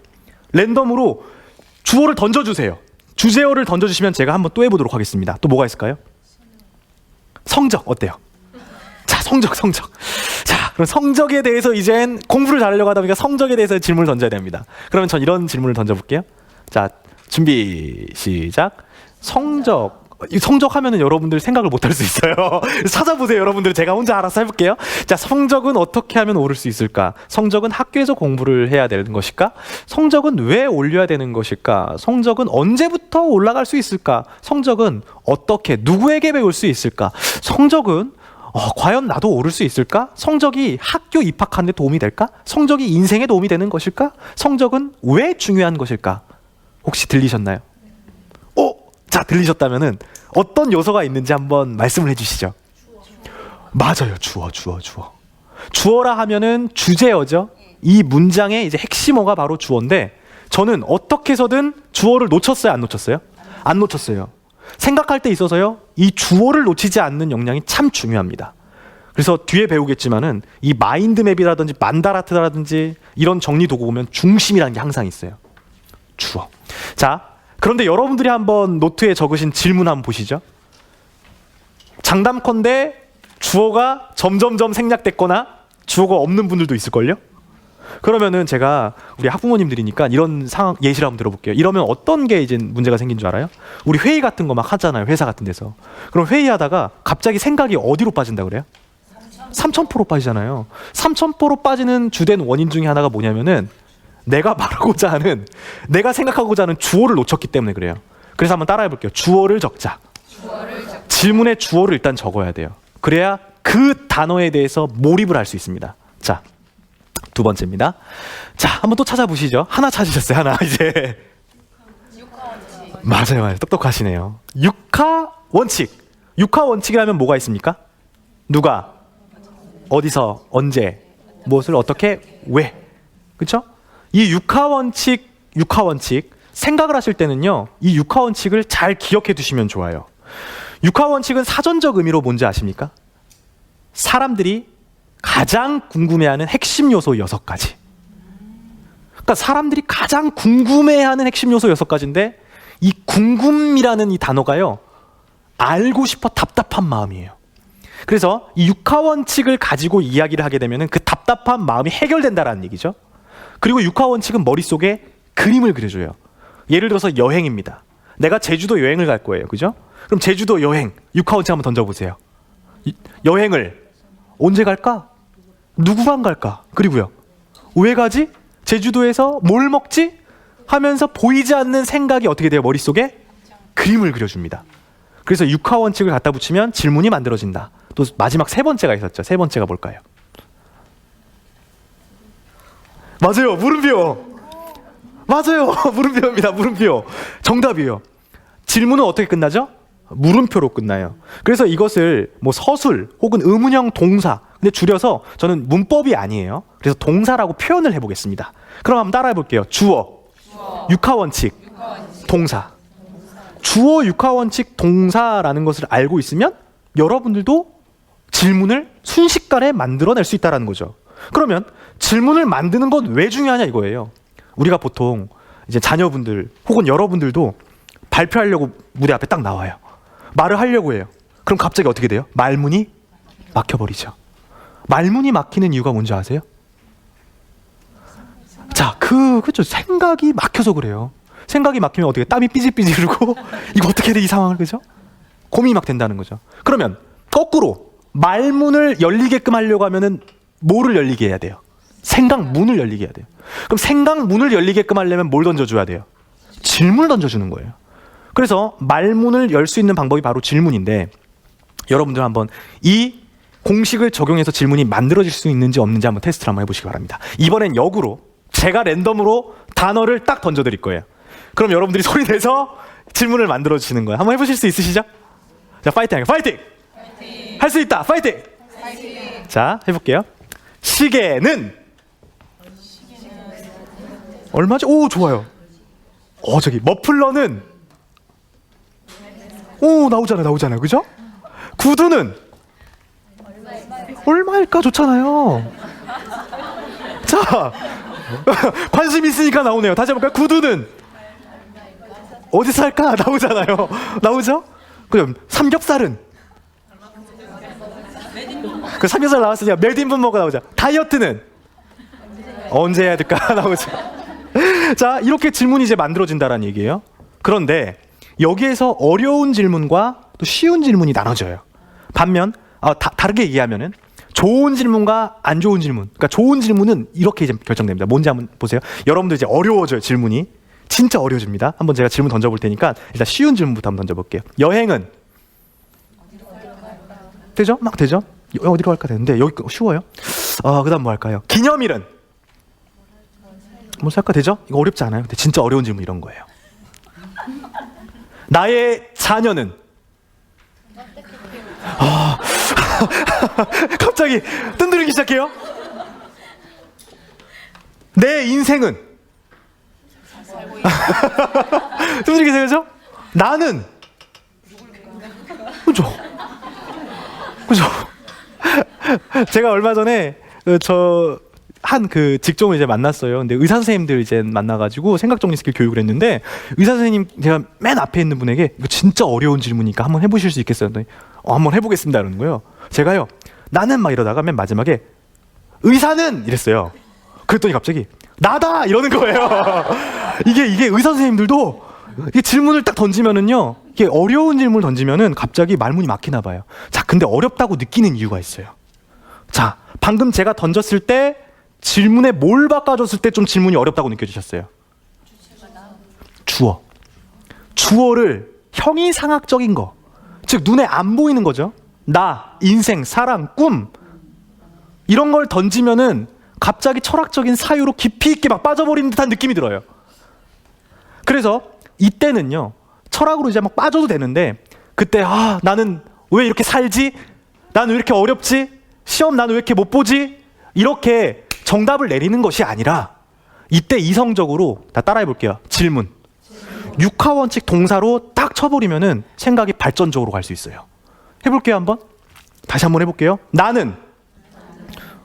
랜덤으로 주어를 던져주세요. 주제어를 던져주시면 제가 한번 또 해보도록 하겠습니다. 또 뭐가 있을까요? 성적 어때요? 자, 성적. 자, 그럼 성적에 대해서 이젠 공부를 잘하려고 하다 보니까 성적에 대해서 질문을 던져야 됩니다. 그러면 전 이런 질문을 던져볼게요. 자, 준비 시작. 성적 하면은 여러분들 생각을 못 할 수 있어요. 찾아보세요, 여러분들. 제가 혼자 알아서 해볼게요. 자, 성적은 어떻게 하면 오를 수 있을까? 성적은 학교에서 공부를 해야 되는 것일까? 성적은 왜 올려야 되는 것일까? 성적은 언제부터 올라갈 수 있을까? 성적은 어떻게 누구에게 배울 수 있을까? 성적은 과연 나도 오를 수 있을까? 성적이 학교 입학하는 데 도움이 될까? 성적이 인생에 도움이 되는 것일까? 성적은 왜 중요한 것일까? 혹시 들리셨나요? 자, 들리셨다면은 어떤 요소가 있는지 한번 말씀을 해주시죠. 맞아요. 주어. 주어라 하면은 주제어죠. 이 문장의 이제 핵심어가 바로 주어인데 저는 어떻게 해서든 주어를 놓쳤어요? 안 놓쳤어요? 안 놓쳤어요. 생각할 때 있어서요, 이 주어를 놓치지 않는 역량이 참 중요합니다. 그래서 뒤에 배우겠지만은 이 마인드맵이라든지 만다라트라든지 이런 정리 도구 보면 중심이라는 게 항상 있어요. 주어. 자, 그런데 여러분들이 한번 노트에 적으신 질문 한번 보시죠. 장담컨대 주어가 점점점 생략됐거나 주어가 없는 분들도 있을걸요? 그러면은 제가 우리 학부모님들이니까 이런 상황 예시를 한번 들어볼게요. 이러면 어떤 게 이제 문제가 생긴 줄 알아요? 우리 회의 같은 거 막 하잖아요. 회사 같은 데서. 그럼 회의하다가 갑자기 생각이 어디로 빠진다 그래요? 삼천포로 빠지잖아요. 삼천포로 빠지는 주된 원인 중에 하나가 뭐냐면은 내가 말하고자 하는, 내가 생각하고자 하는 주어를 놓쳤기 때문에 그래요. 그래서 한번 따라해 볼게요. 주어를 적자. 질문의 주어를 일단 적어야 돼요. 그래야 그 단어에 대해서 몰입을 할 수 있습니다. 자, 두 번째입니다. 자, 한번 또 찾아보시죠. 하나 찾으셨어요. 하나 이제. 맞아요. 똑똑하시네요. 육하 원칙. 육하 원칙이라면 뭐가 있습니까? 누가, 어디서, 언제, 무엇을 어떻게, 왜. 그렇죠? 이 육하 원칙 생각을 하실 때는요, 이 육하 원칙을 잘 기억해 두시면 좋아요. 육하 원칙은 사전적 의미로 뭔지 아십니까? 사람들이 가장 궁금해하는 핵심 요소 6가지. 그러니까 사람들이 가장 궁금해하는 핵심 요소 6가지인데 이 궁금이라는 이 단어가요, 알고 싶어 답답한 마음이에요. 그래서 이 육하 원칙을 가지고 이야기를 하게 되면 그 답답한 마음이 해결된다라는 얘기죠. 그리고 육하 원칙은 머릿속에 그림을 그려줘요. 예를 들어서 여행입니다. 내가 제주도 여행을 갈 거예요. 그죠? 그럼 제주도 여행, 육하 원칙 한번 던져보세요. 여행을 언제 갈까? 누구랑 갈까? 그리고요, 왜 가지? 제주도에서 뭘 먹지? 하면서 보이지 않는 생각이 어떻게 돼요? 머릿속에 그림을 그려줍니다. 그래서 육하 원칙을 갖다 붙이면 질문이 만들어진다. 또 마지막 세 번째가 있었죠. 세 번째가 뭘까요? 맞아요. 물음표. 맞아요. 물음표입니다. 물음표. 정답이에요. 질문은 어떻게 끝나죠? 물음표로 끝나요. 그래서 이것을 뭐 서술 혹은 의문형 동사, 근데 줄여서 저는 문법이 아니에요. 그래서 동사라고 표현을 해보겠습니다. 그럼 한번 따라해 볼게요. 주어, 육하원칙, 동사. 주어, 육하원칙, 동사라는 것을 알고 있으면 여러분들도 질문을 순식간에 만들어낼 수 있다는 거죠. 그러면 질문을 만드는 건 왜 중요하냐 이거예요. 우리가 보통 이제 자녀분들 혹은 여러분들도 발표하려고 무대 앞에 딱 나와요. 말을 하려고 해요. 그럼 갑자기 어떻게 돼요? 말문이 막혀버리죠. 말문이 막히는 이유가 뭔지 아세요? 자, 그죠. 생각이 막혀서 그래요. 생각이 막히면 어떻게 땀이 삐질삐질 흐르고 이거 어떻게 해야 돼, 이 상황을, 그죠? 고민이 막 된다는 거죠. 그러면 거꾸로 말문을 열리게끔 하려고 하면은 뭐를 열리게 해야 돼요? 생각문을 열리게 해야 돼요. 그럼 생각문을 열리게끔 하려면 뭘 던져줘야 돼요? 질문을 던져주는 거예요. 그래서 말문을 열 수 있는 방법이 바로 질문인데, 여러분들 한번 이 공식을 적용해서 질문이 만들어질 수 있는지 없는지 한번 테스트를 한번 해보시기 바랍니다. 이번엔 역으로 제가 랜덤으로 단어를 딱 던져드릴 거예요. 그럼 여러분들이 소리 내서 질문을 만들어주시는 거예요. 한번 해보실 수 있으시죠? 자, 파이팅! 파이팅! 할 수 있다! 파이팅! 파이팅! 자, 해볼게요. 시계는 얼마죠? 오, 좋아요. 저기 머플러는 나오잖아요. 그죠? 구두는 얼마일까? 좋잖아요. 자, 관심 있으니까 나오네요. 다시 해볼까요? 구두는 어디서 살까? 나오잖아요. 나오죠? 그럼 삼겹살은? 그 삼겹살 나왔으니까 메딘분 뭐가 나오죠? 다이어트는? 언제 해야 될까? 나오죠. 자, 이렇게 질문이 이제 만들어진다는 얘기예요. 그런데 여기에서 어려운 질문과 또 쉬운 질문이 나눠져요. 반면 다르게 얘기하면은 좋은 질문과 안 좋은 질문. 그러니까 좋은 질문은 이렇게 이제 결정됩니다. 뭔지 한번 보세요. 여러분들 이제 어려워져요, 질문이. 진짜 어려워집니다. 한번 제가 질문 던져볼 테니까 일단 쉬운 질문부터 한번 던져볼게요. 여행은? 되죠? 막 되죠? 어디로 갈까 되는데 여기 쉬워요. 그다음 뭐 할까요? 기념일은? 뭐 살까 되죠? 이거 어렵지 않아요? 근데 진짜 어려운 질문 이런 거예요. 나의 자녀는? 갑자기 뜬들이기 시작해요. 내 인생은? 뜬들이기 시작하죠? 나는? 그죠? 제가 얼마 전에 한 그 직종을 이제 만났어요. 근데 의사 선생님들 이제 만나가지고 생각 정리 스킬 교육을 했는데, 의사 선생님 제가 맨 앞에 있는 분에게 이거 진짜 어려운 질문이니까 한번 해보실 수 있겠어요? 한번 해보겠습니다 이러는 거예요. 제가요, 나는 막 이러다가 맨 마지막에 의사는 이랬어요. 그랬더니 갑자기 나다 이러는 거예요. 이게 의사 선생님들도 이게 질문을 딱 던지면은요, 이게 어려운 질문을 던지면은 갑자기 말문이 막히나 봐요. 자, 근데 어렵다고 느끼는 이유가 있어요. 자, 방금 제가 던졌을 때 질문에 뭘 바꿔줬을 때 좀 질문이 어렵다고 느껴지셨어요? 주어. 주어를 형이상학적인 거, 즉 눈에 안 보이는 거죠. 나, 인생, 사랑, 꿈, 이런 걸 던지면은 갑자기 철학적인 사유로 깊이 있게 막 빠져버리는 듯한 느낌이 들어요. 그래서 이때는요, 철학으로 이제 막 빠져도 되는데, 그때 나는 왜 이렇게 살지? 나는 왜 이렇게 어렵지? 시험 나는 왜 이렇게 못 보지? 이렇게 정답을 내리는 것이 아니라 이때 이성적으로 다 따라해 볼게요. 질문. 육하원칙 동사로 딱 쳐버리면은 생각이 발전적으로 갈 수 있어요. 해볼게요. 한번. 다시 한번 해볼게요. 나는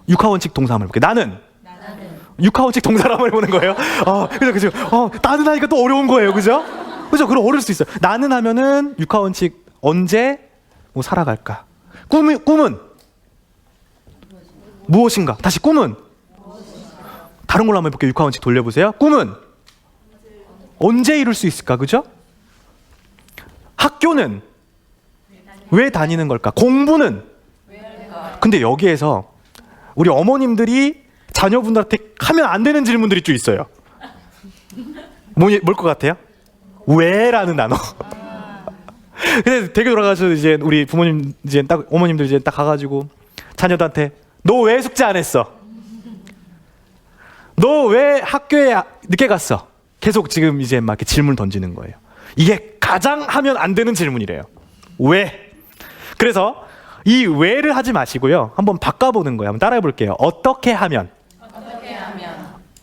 육하원칙 동사 한번 해볼게요. 나는 육하원칙 동사로 한번 해보는 거예요. 그죠. 나는 하니까 또 어려운 거예요. 그죠? 그럼 어려울 수 있어요. 나는 하면은 육하원칙 언제 뭐 살아갈까? 꿈은 무엇인가? 다시 꿈은? 다른 걸로 한번 해볼게요. 육하원칙 돌려보세요. 꿈은? 언제 이룰 수 있을까? 그죠? 학교는? 왜 다니는 걸까? 공부는? 근데 여기에서 우리 어머님들이 자녀분들한테 하면 안 되는 질문들이 좀 있어요. 뭘 것 같아요? 왜라는 단어. 근데 되게 돌아가서 이제 우리 부모님 이제 딱 어머님들 이제 딱 가가지고 자녀들한테 너 왜 숙제 안 했어? 너 왜 학교에 늦게 갔어? 계속 지금 이제 막 이렇게 질문 던지는 거예요. 이게 가장 하면 안 되는 질문이래요. 왜? 그래서 이 왜를 하지 마시고요. 한번 바꿔보는 거예요. 한번 따라해 볼게요. 어떻게 하면?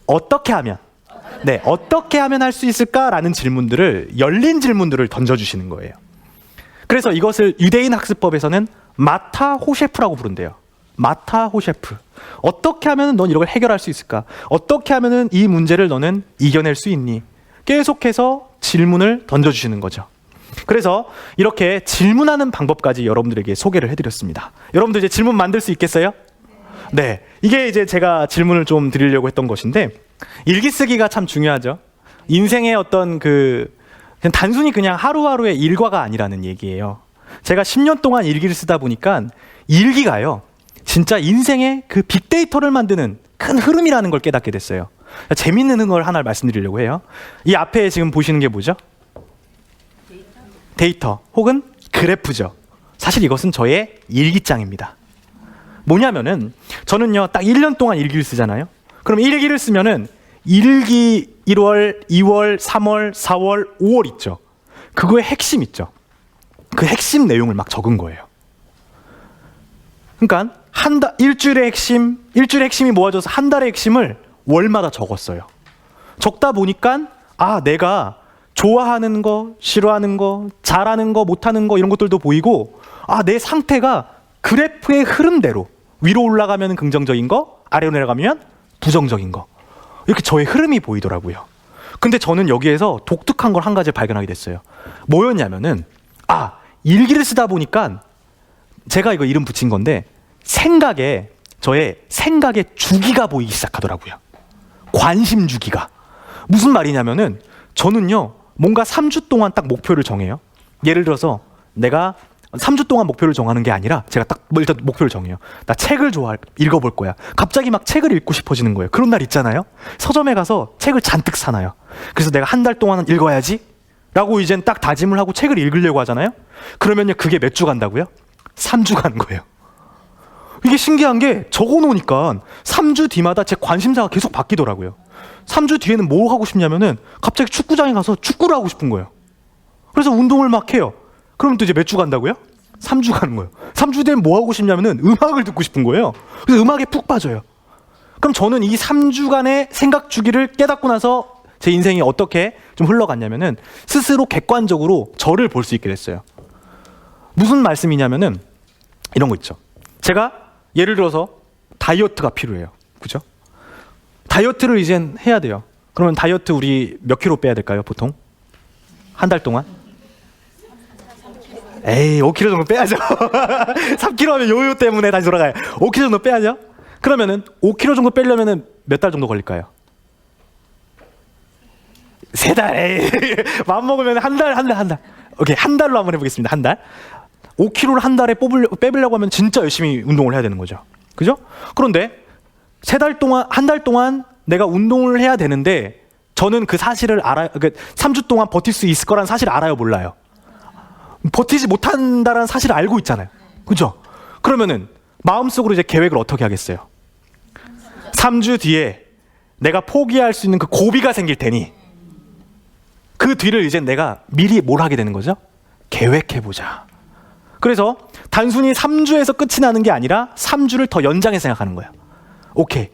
어떻게 하면? 네, 어떻게 하면 할 수 있을까라는 질문들을, 열린 질문들을 던져주시는 거예요. 그래서 이것을 유대인 학습법에서는 마타 호셰프라고 부른대요. 마타 호셰프. 어떻게 하면 넌 이걸 해결할 수 있을까? 어떻게 하면 이 문제를 너는 이겨낼 수 있니? 계속해서 질문을 던져주시는 거죠. 그래서 이렇게 질문하는 방법까지 여러분들에게 소개를 해드렸습니다. 여러분들 이제 질문 만들 수 있겠어요? 네. 이게 이제 제가 질문을 좀 드리려고 했던 것인데, 일기 쓰기가 참 중요하죠. 인생의 어떤 그냥 단순히 그냥 하루하루의 일과가 아니라는 얘기예요. 제가 10년 동안 일기를 쓰다 보니까 일기가요, 진짜 인생의 그 빅데이터를 만드는 큰 흐름이라는 걸 깨닫게 됐어요. 재밌는 걸 하나 말씀드리려고 해요. 이 앞에 지금 보시는 게 뭐죠? 데이터 혹은 그래프죠. 사실 이것은 저의 일기장입니다. 뭐냐면은 저는요, 딱 1년 동안 일기를 쓰잖아요. 그럼 일기를 쓰면은 일기 1월, 2월, 3월, 4월, 5월 있죠. 그거의 핵심 있죠. 그 핵심 내용을 막 적은 거예요. 그러니까 일주일의 핵심이 모아져서 한 달의 핵심을 월마다 적었어요. 적다 보니까 내가 좋아하는 거, 싫어하는 거, 잘하는 거, 못하는 거 이런 것들도 보이고, 내 상태가 그래프의 흐름대로 위로 올라가면 긍정적인 거, 아래로 내려가면 부정적인 거, 이렇게 저의 흐름이 보이더라고요. 근데 저는 여기에서 독특한 걸 한 가지 발견하게 됐어요. 뭐였냐면은 일기를 쓰다 보니까 제가 이거 이름 붙인 건데, 저의 생각의 주기가 보이기 시작하더라고요. 관심 주기가. 무슨 말이냐면은 저는요, 뭔가 3주 동안 딱 목표를 정해요. 예를 들어서 내가 3주 동안 목표를 정하는 게 아니라 제가 딱 일단 목표를 정해요. 나 책을 읽어볼 거야. 갑자기 막 책을 읽고 싶어지는 거예요. 그런 날 있잖아요. 서점에 가서 책을 잔뜩 사놔요. 그래서 내가 한 달 동안은 읽어야지 라고 이젠 딱 다짐을 하고 책을 읽으려고 하잖아요. 그러면요, 그게 몇 주 간다고요? 3주 가는 거예요. 이게 신기한 게 적어놓으니까 3주 뒤마다 제 관심사가 계속 바뀌더라고요. 3주 뒤에는 뭐 하고 싶냐면은 갑자기 축구장에 가서 축구를 하고 싶은 거예요. 그래서 운동을 막 해요. 그럼 또 이제 몇 주 간다고요? 3주 가는 거예요. 3주 뒤엔 뭐 하고 싶냐면은 음악을 듣고 싶은 거예요. 그래서 음악에 푹 빠져요. 그럼 저는 이 3주간의 생각 주기를 깨닫고 나서 제 인생이 어떻게 좀 흘러갔냐면은 스스로 객관적으로 저를 볼 수 있게 됐어요. 무슨 말씀이냐면은 이런 거 있죠. 제가 예를 들어서 다이어트가 필요해요. 그죠? 다이어트를 이젠 해야 돼요. 그러면 다이어트 우리 몇 킬로 빼야 될까요, 보통? 한 달 동안? 5kg 정도 빼야죠. 3kg 하면 요요 때문에 다시 돌아가요. 5kg 정도 빼야죠. 그러면은 5kg 정도 빼려면은 몇 달 정도 걸릴까요? 3달. 마음 먹으면 한 달. 오케이, 한 달로 한번 해보겠습니다. 한 달. 5kg를 한 달에 빼려고 하면 진짜 열심히 운동을 해야 되는 거죠. 그죠? 그런데 한 달 동안 내가 운동을 해야 되는데 저는 그 사실을 알아요. 그러니까 3주 동안 버틸 수 있을 거란 사실을 알아요, 몰라요? 버티지 못한다는 사실을 알고 있잖아요. 그죠? 그러면은 마음속으로 이제 계획을 어떻게 하겠어요? 3주 뒤에 내가 포기할 수 있는 그 고비가 생길 테니 그 뒤를 이제 내가 미리 뭘 하게 되는 거죠? 계획해보자. 그래서 단순히 3주에서 끝이 나는 게 아니라 3주를 더 연장해서 생각하는 거예요. 오케이.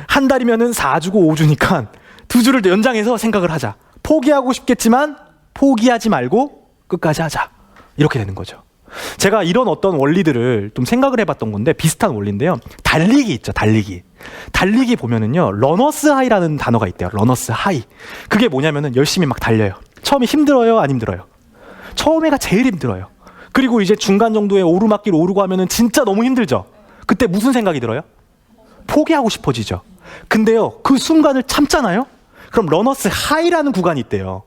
한 달이면은 4주고 5주니까 2주를 더 연장해서 생각을 하자. 포기하고 싶겠지만 포기하지 말고 끝까지 하자. 이렇게 되는 거죠. 제가 이런 어떤 원리들을 좀 생각을 해봤던 건데 비슷한 원리인데요. 달리기 있죠, 달리기. 달리기 보면은요, 러너스 하이라는 단어가 있대요. 러너스 하이. 그게 뭐냐면은 열심히 막 달려요. 처음에 힘들어요, 안 힘들어요? 처음에가 제일 힘들어요. 그리고 이제 중간 정도에 오르막길 오르고 하면은 진짜 너무 힘들죠. 그때 무슨 생각이 들어요? 포기하고 싶어지죠. 근데요, 그 순간을 참잖아요. 그럼 러너스 하이라는 구간이 있대요.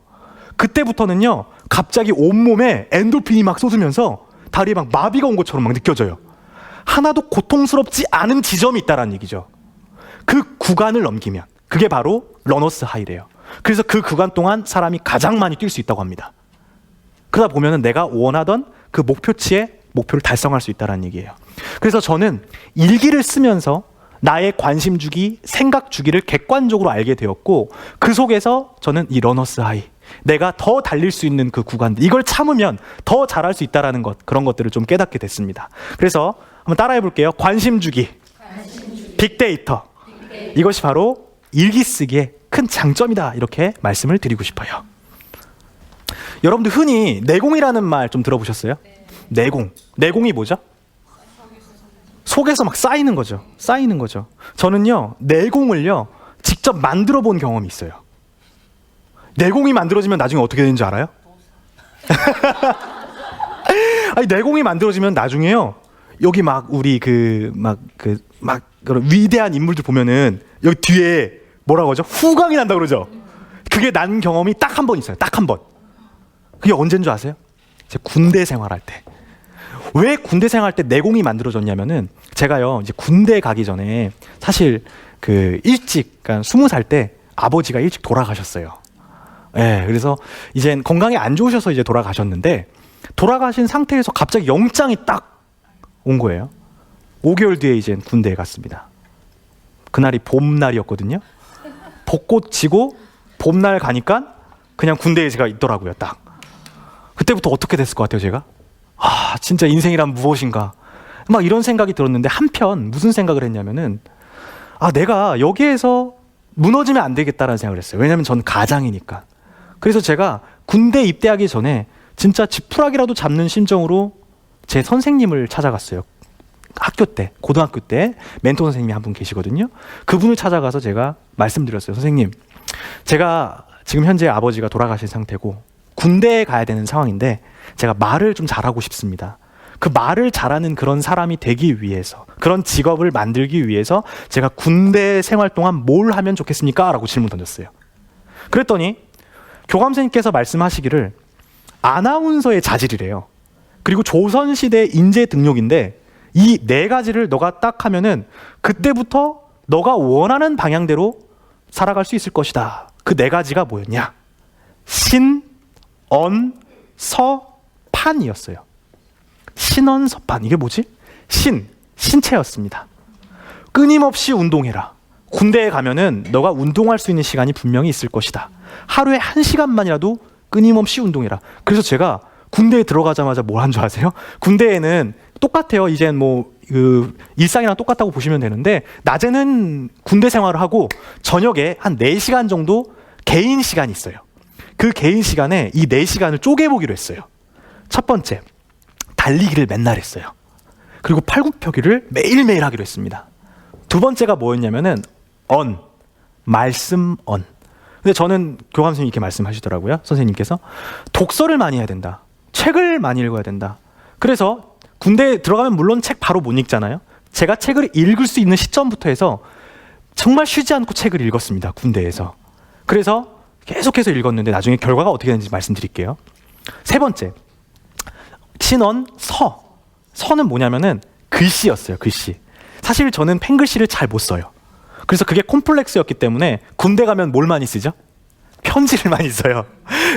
그때부터는요, 갑자기 온몸에 엔돌핀이 막 쏟으면서 다리에 막 마비가 온 것처럼 막 느껴져요. 하나도 고통스럽지 않은 지점이 있다라는 얘기죠. 그 구간을 넘기면 그게 바로 러너스 하이래요. 그래서 그 구간 동안 사람이 가장 많이 뛸 수 있다고 합니다. 그러다 보면은 내가 원하던 그 목표치에 목표를 달성할 수 있다는 얘기예요. 그래서 저는 일기를 쓰면서 나의 관심 주기, 생각 주기를 객관적으로 알게 되었고 그 속에서 저는 이 러너스 하이, 내가 더 달릴 수 있는 그 구간들, 이걸 참으면 더 잘할 수 있다라는 것, 그런 것들을 좀 깨닫게 됐습니다. 그래서 한번 따라해 볼게요. 관심 주기, 빅데이터. 이것이 바로 일기 쓰기의 큰 장점이다, 이렇게 말씀을 드리고 싶어요. 여러분들 흔히 내공이라는 말 좀 들어보셨어요? 내공이 뭐죠? 속에서 막 쌓이는 거죠. 저는요, 내공을요 직접 만들어 본 경험이 있어요. 내공이 만들어지면 나중에 어떻게 되는지 알아요? 아니, 내공이 만들어지면 나중에요, 여기 막 우리 그런 위대한 인물들 보면은 여기 뒤에 뭐라고 하죠? 후광이 난다 그러죠. 그게 난 경험이 딱 한 번 있어요. 딱 한 번. 그게 언제인 줄 아세요? 제 군대 생활할 때. 왜 군대 생활할 때 내공이 만들어졌냐면은, 제가요 이제 군대 가기 전에 사실 그러니까 20살 때 아버지가 일찍 돌아가셨어요. 예, 그래서 이젠 건강이 안 좋으셔서 이제 돌아가셨는데, 돌아가신 상태에서 갑자기 영장이 딱 온 거예요. 5개월 뒤에 이제 군대에 갔습니다. 그날이 봄날이었거든요. 벚꽃 지고 봄날 가니까 그냥 군대에 제가 있더라고요. 딱 그때부터 어떻게 됐을 것 같아요? 제가 진짜 인생이란 무엇인가, 막 이런 생각이 들었는데, 한편 무슨 생각을 했냐면은, 내가 여기에서 무너지면 안 되겠다라는 생각을 했어요. 왜냐면 전 가장이니까. 그래서 제가 군대 입대하기 전에 진짜 지푸라기라도 잡는 심정으로 제 선생님을 찾아갔어요. 학교 때, 고등학교 때 멘토 선생님이 한 분 계시거든요. 그분을 찾아가서 제가 말씀드렸어요. 선생님, 제가 지금 현재 아버지가 돌아가신 상태고 군대에 가야 되는 상황인데, 제가 말을 좀 잘하고 싶습니다. 그 말을 잘하는 그런 사람이 되기 위해서, 그런 직업을 만들기 위해서 제가 군대 생활 동안 뭘 하면 좋겠습니까? 라고 질문 던졌어요. 그랬더니 교감선생님께서 말씀하시기를, 아나운서의 자질이래요. 그리고 조선시대 인재 등록인데, 이 4가지를 너가 딱 하면은 그때부터 너가 원하는 방향대로 살아갈 수 있을 것이다. 그 4가지가 뭐였냐? 신, 언, 서, 판이었어요. 신언서판. 이게 뭐지? 신체였습니다. 끊임없이 운동해라. 군대에 가면은 너가 운동할 수 있는 시간이 분명히 있을 것이다. 하루에 1시간만이라도 끊임없이 운동해라. 그래서 제가 군대에 들어가자마자 뭘 한 줄 아세요? 군대에는 똑같아요. 이젠 일상이랑 똑같다고 보시면 되는데, 낮에는 군대 생활을 하고 저녁에 한 4시간 정도 개인 시간이 있어요. 그 개인 시간에 이 4시간을 쪼개보기로 했어요. 첫 번째, 달리기를 맨날 했어요. 그리고 팔굽혀기를 매일매일 하기로 했습니다. 두 번째가 뭐였냐면은 말씀. 근데 저는 교감 선생님이 이렇게 말씀하시더라고요. 선생님께서 독서를 많이 해야 된다. 책을 많이 읽어야 된다. 그래서 군대에 들어가면 물론 책 바로 못 읽잖아요. 제가 책을 읽을 수 있는 시점부터 해서 정말 쉬지 않고 책을 읽었습니다. 군대에서. 그래서 계속해서 읽었는데 나중에 결과가 어떻게 되는지 말씀드릴게요. 세 번째, 신언, 서는 뭐냐면은 글씨였어요. 글씨. 사실 저는 펜글씨를 잘 못 써요. 그래서 그게 콤플렉스였기 때문에 군대 가면 뭘 많이 쓰죠? 편지를 많이 써요.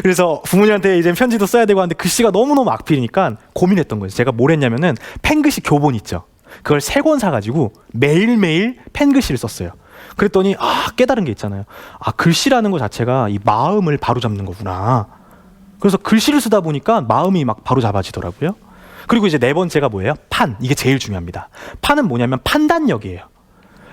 그래서 부모님한테 이제 편지도 써야 되고 하는데 글씨가 너무너무 악필이니까 고민했던 거예요. 제가 뭘 했냐면은 펜글씨 교본 있죠. 그걸 3권 사가지고 매일매일 펜글씨를 썼어요. 그랬더니 깨달은 게 있잖아요. 글씨라는 것 자체가 이 마음을 바로잡는 거구나. 그래서 글씨를 쓰다 보니까 마음이 막 바로잡아지더라고요. 그리고 이제 4번째가 뭐예요? 판. 이게 제일 중요합니다. 판은 뭐냐면 판단력이에요.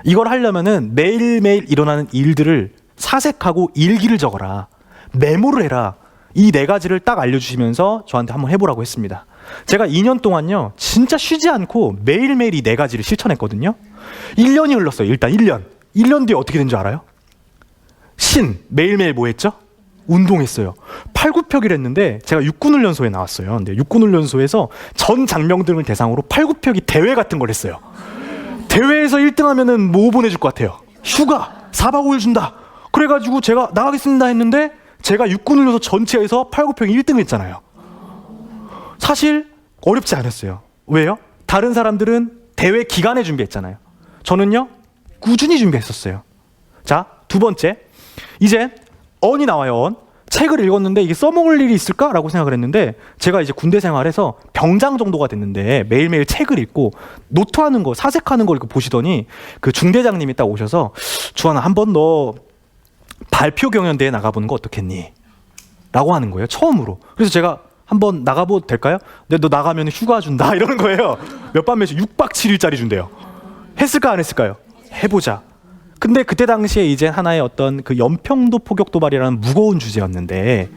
이걸 하려면은 매일매일 일어나는 일들을 사색하고 일기를 적어라. 메모를 해라. 이 4가지를 딱 알려주시면서 저한테 한번 해보라고 했습니다. 제가 2년 동안요, 진짜 쉬지 않고 매일매일 이 4가지를 실천했거든요. 1년이 흘렀어요. 일단 1년. 1년 뒤에 어떻게 된 줄 알아요? 매일매일 뭐 했죠? 운동했어요. 팔굽혀기를 했는데 제가 육군훈련소에 나왔어요. 근데 육군훈련소에서 전 장병들을 대상으로 팔굽혀기 대회 같은 걸 했어요. 대회에서 1등 하면은 뭐 보내줄 것 같아요? 휴가 4박 5일 준다. 그래가지고 제가 나가겠습니다 했는데 제가 육군훈련소 전체에서 팔굽혀기 1등을 했잖아요. 사실 어렵지 않았어요. 왜요? 다른 사람들은 대회 기간에 준비했잖아요. 저는요, 꾸준히 준비했었어요. 자, 2번째. 이제 언이 나와요. 책을 읽었는데 이게 써먹을 일이 있을까라고 생각을 했는데, 제가 이제 군대 생활에서 병장 정도가 됐는데 매일매일 책을 읽고 노트하는 거, 사색하는 걸 보시더니 그 중대장님이 딱 오셔서, 주환아, 한번 너 발표 경연대회 나가보는 거 어떻겠니? 라고 하는 거예요. 처음으로. 그래서 제가 한번 나가봐도 될까요? 근데 너 나가면 휴가 준다 이러는 거예요. 몇 밤 며칠 6박 7일짜리 준대요. 했을까 안 했을까요? 해보자. 근데 그때 당시에 이제 하나의 어떤 그 연평도 포격 도발이라는 무거운 주제였는데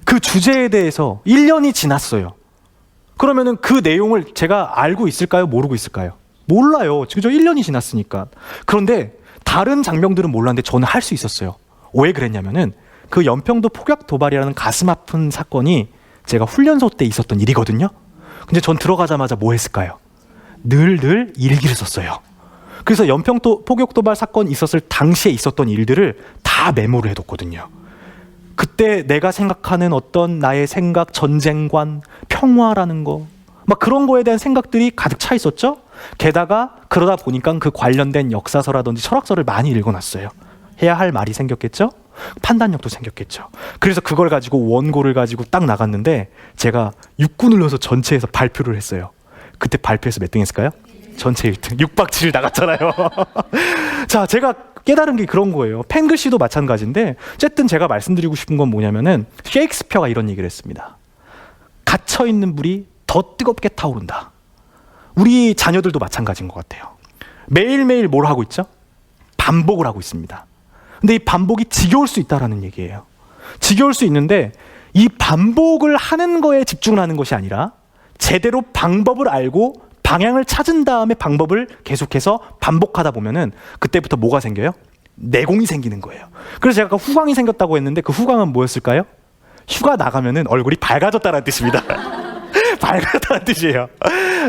그 주제에 대해서 1년이 지났어요. 그러면은 그 내용을 제가 알고 있을까요? 모르고 있을까요? 몰라요. 지금 저 1년이 지났으니까. 그런데 다른 장병들은 몰랐는데 저는 할 수 있었어요. 왜 그랬냐면은 그 연평도 포격 도발이라는 가슴 아픈 사건이 제가 훈련소 때 있었던 일이거든요. 근데 전 들어가자마자 뭐 했을까요? 늘 일기를 썼어요. 그래서 연평도 포격 도발 사건이 있었을 당시에 있었던 일들을 다 메모를 해뒀거든요. 그때 내가 생각하는 어떤 나의 생각, 전쟁관, 평화라는 거, 막 그런 거에 대한 생각들이 가득 차 있었죠. 게다가 그러다 보니까 그 관련된 역사서라든지 철학서를 많이 읽어놨어요. 해야 할 말이 생겼겠죠. 판단력도 생겼겠죠. 그래서 그걸 가지고 원고를 가지고 딱 나갔는데 제가 육군을 넣어서 전체에서 발표를 했어요. 그때 발표해서 몇 등 했을까요? 전체 1등. 6박 7일 나갔잖아요. 자, 제가 깨달은 게 그런 거예요. 펜글씨도 마찬가지인데 어쨌든 제가 말씀드리고 싶은 건 뭐냐면은 셰익스피어가 이런 얘기를 했습니다. 갇혀있는 불이 더 뜨겁게 타오른다. 우리 자녀들도 마찬가지인 것 같아요. 매일매일 뭘 하고 있죠? 반복을 하고 있습니다. 근데 이 반복이 지겨울 수 있다라는 얘기예요. 지겨울 수 있는데 이 반복을 하는 거에 집중을 하는 것이 아니라 제대로 방법을 알고 방향을 찾은 다음에 방법을 계속해서 반복하다 보면은 그때부터 뭐가 생겨요? 내공이 생기는 거예요. 그래서 제가 아까 후광이 생겼다고 했는데 그 후광은 뭐였을까요? 휴가 나가면은 얼굴이 밝아졌다는 뜻입니다. 밝았다는 뜻이에요.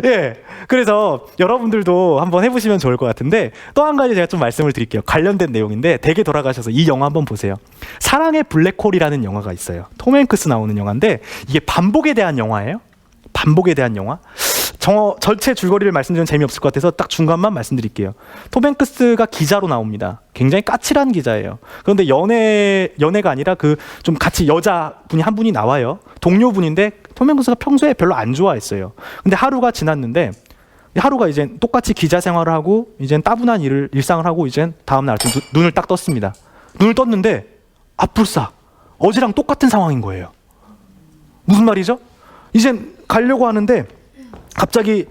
예. 그래서 여러분들도 한번 해보시면 좋을 것 같은데 또 한 가지 제가 좀 말씀을 드릴게요. 관련된 내용인데 댁에 돌아가셔서 이 영화 한번 보세요. 사랑의 블랙홀이라는 영화가 있어요. 톰 행크스 나오는 영화인데 이게 반복에 대한 영화예요. 반복에 대한 영화. 전체 줄거리를 말씀드리면 재미없을 것 같아서 딱 중간만 말씀드릴게요. 톰 행크스가 기자로 나옵니다. 굉장히 까칠한 기자예요. 그런데 연애가 아니라 그 좀 같이 여자분이 한 분이 나와요. 동료분인데 톰 행크스가 평소에 별로 안 좋아했어요. 근데 하루가 지났는데 하루가 이제 똑같이 기자 생활을 하고 이제 따분한 일상을 하고 이제 다음날 아침 눈을 딱 떴습니다. 눈을 떴는데 불사 어제랑 똑같은 상황인 거예요. 무슨 말이죠? 이젠 가려고 하는데 갑자기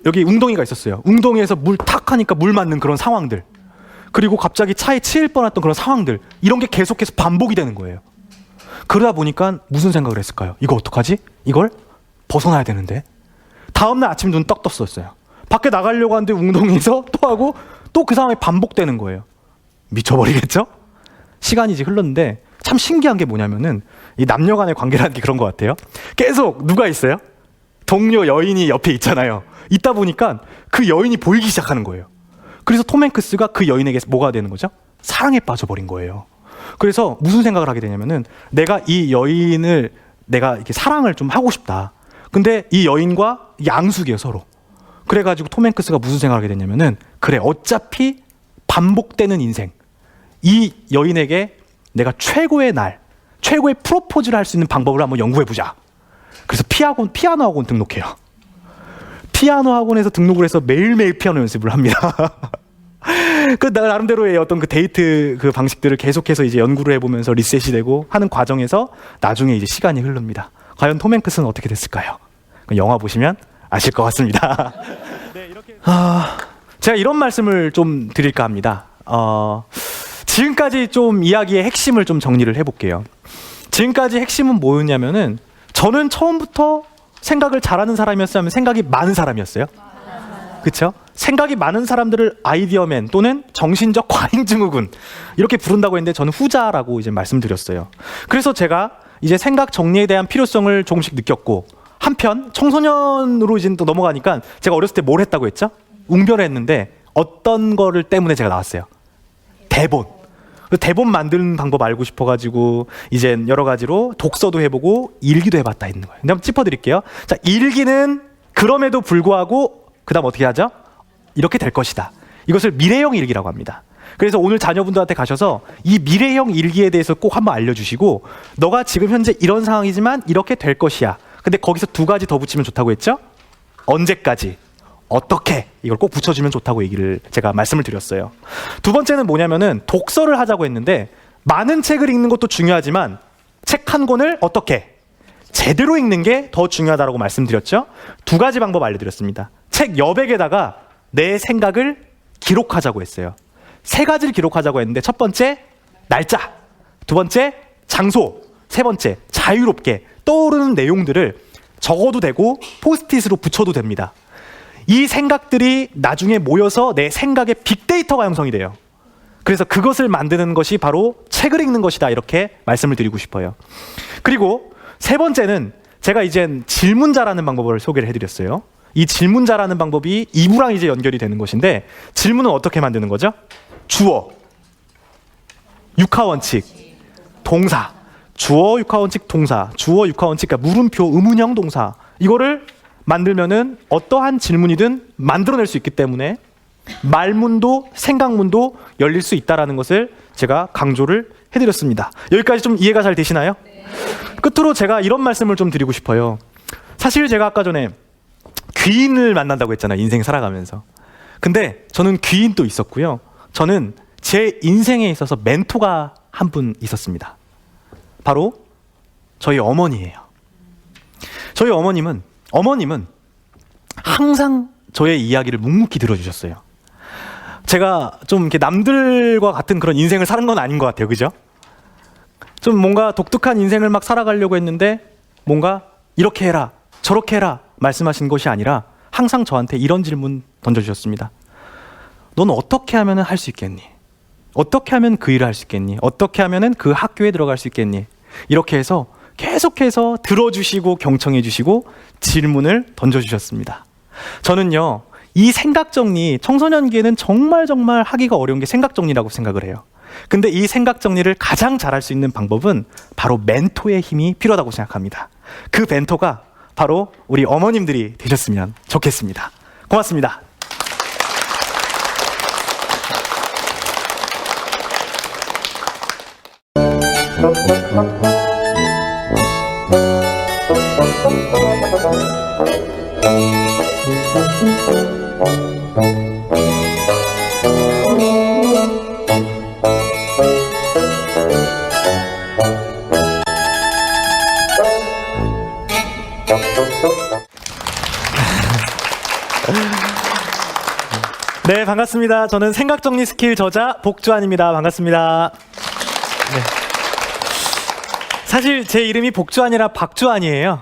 여기 웅덩이가 있었어요. 웅덩이에서 물 탁 하니까 물 맞는 그런 상황들, 그리고 갑자기 차에 치일 뻔했던 그런 상황들, 이런 게 계속해서 반복이 되는 거예요. 그러다 보니까 무슨 생각을 했을까요? 이거 어떡하지? 이걸 벗어나야 되는데. 다음날 아침 눈 떡 떴었어요. 밖에 나가려고 하는데 웅덩이에서 또 하고 또 그 상황이 반복되는 거예요. 미쳐버리겠죠? 시간이 이제 흘렀는데 참 신기한 게 뭐냐면은 이 남녀 간의 관계라는 게 그런 것 같아요. 계속 누가 있어요? 동료 여인이 옆에 있잖아요. 있다 보니까 그 여인이 보이기 시작하는 거예요. 그래서 톰 행크스가 그 여인에게 뭐가 되는 거죠? 사랑에 빠져버린 거예요. 그래서 무슨 생각을 하게 되냐면은 내가 이 여인을 내가 이렇게 사랑을 좀 하고 싶다. 근데 이 여인과 양수기예요, 서로. 그래가지고 톰 행크스가 무슨 생각을 하게 되냐면은 그래, 어차피 반복되는 인생, 이 여인에게 내가 최고의 프로포즈를 할 수 있는 방법을 한번 연구해보자. 그래서 피아노 학원 등록해요. 피아노 학원에서 등록을 해서 매일매일 피아노 연습을 합니다. 그 나름대로의 어떤 그 데이트 그 방식들을 계속해서 이제 연구를 해보면서 리셋이 되고 하는 과정에서 나중에 이제 시간이 흐릅니다. 과연 톰 행크스는 어떻게 됐을까요? 영화 보시면 아실 것 같습니다. 네, 이렇게 제가 이런 말씀을 좀 드릴까 합니다. 지금까지 좀 이야기의 핵심을 좀 정리를 해볼게요. 지금까지 핵심은 뭐였냐면은 저는 처음부터 생각을 잘하는 사람이었으면 생각이 많은 사람이었어요. 그렇죠? 생각이 많은 사람들을 아이디어맨 또는 정신적 과잉증후군 이렇게 부른다고 했는데 저는 후자라고 이제 말씀드렸어요. 그래서 제가 이제 생각 정리에 대한 필요성을 조금씩 느꼈고, 한편 청소년으로 이제 또 넘어가니까 제가 어렸을 때 뭘 했다고 했죠? 웅변을 했는데 어떤 거를 때문에 제가 나왔어요? 대본 만드는 방법 알고 싶어가지고 이제 여러 가지로 독서도 해보고 일기도 해봤다 있는 거예요. 근데 한번 짚어드릴게요. 자, 일기는 그럼에도 불구하고 그 다음 어떻게 하죠? 이렇게 될 것이다. 이것을 미래형 일기라고 합니다. 그래서 오늘 자녀분들한테 가셔서 이 미래형 일기에 대해서 꼭 한번 알려주시고, 너가 지금 현재 이런 상황이지만 이렇게 될 것이야. 근데 거기서 두 가지 더 붙이면 좋다고 했죠? 언제까지? 어떻게? 이걸 꼭 붙여주면 좋다고 얘기를 제가 말씀을 드렸어요. 두 번째는 뭐냐면은 독서를 하자고 했는데 많은 책을 읽는 것도 중요하지만 책 한 권을 어떻게? 제대로 읽는 게 더 중요하다고 말씀드렸죠. 두 가지 방법 알려드렸습니다. 책 여백에다가 내 생각을 기록하자고 했어요. 세 가지를 기록하자고 했는데 첫 번째, 날짜. 두 번째, 장소. 세 번째, 자유롭게 떠오르는 내용들을 적어도 되고 포스트잇으로 붙여도 됩니다. 이 생각들이 나중에 모여서 내 생각의 빅데이터가 형성이 돼요. 그래서 그것을 만드는 것이 바로 책을 읽는 것이다, 이렇게 말씀을 드리고 싶어요. 그리고 세 번째는 제가 이젠 질문자라는 방법을 소개를 해드렸어요. 이 질문자라는 방법이 2부랑 이제 연결이 되는 것인데, 질문은 어떻게 만드는 거죠? 주어, 육하원칙, 동사. 주어, 육하원칙, 동사. 주어, 육하원칙, 그러니까 물음표, 의문형 동사. 이거를 만들면은 어떠한 질문이든 만들어낼 수 있기 때문에 말문도 생각문도 열릴 수 있다는 것을 제가 강조를 해드렸습니다. 여기까지 좀 이해가 잘 되시나요? 네. 끝으로 제가 이런 말씀을 좀 드리고 싶어요. 사실 제가 아까 전에 귀인을 만난다고 했잖아요. 인생 살아가면서. 근데 저는 귀인도 있었고요. 저는 제 인생에 있어서 멘토가 한 분 있었습니다. 바로 저희 어머니예요. 저희 어머님은 항상 저의 이야기를 묵묵히 들어주셨어요. 제가 좀 이렇게 남들과 같은 그런 인생을 사는 건 아닌 것 같아요. 그죠? 좀 뭔가 독특한 인생을 막 살아가려고 했는데 뭔가 이렇게 해라, 저렇게 해라 말씀하신 것이 아니라 항상 저한테 이런 질문 던져주셨습니다. 넌 어떻게 하면 할 수 있겠니? 어떻게 하면 그 일을 할 수 있겠니? 어떻게 하면 그 학교에 들어갈 수 있겠니? 이렇게 해서 계속해서 들어주시고 경청해 주시고 질문을 던져주셨습니다. 저는요, 이 생각 정리, 청소년기에는 정말 하기가 어려운 게 생각 정리라고 생각을 해요. 근데 이 생각 정리를 가장 잘할 수 있는 방법은 바로 멘토의 힘이 필요하다고 생각합니다. 그 멘토가 바로 우리 어머님들이 되셨으면 좋겠습니다. 고맙습니다. 네, 반갑습니다. 저는 생각정리 스킬 저자 복주환입니다. 반갑습니다. 네. 사실 제 이름이 복주환이라 박주환이에요.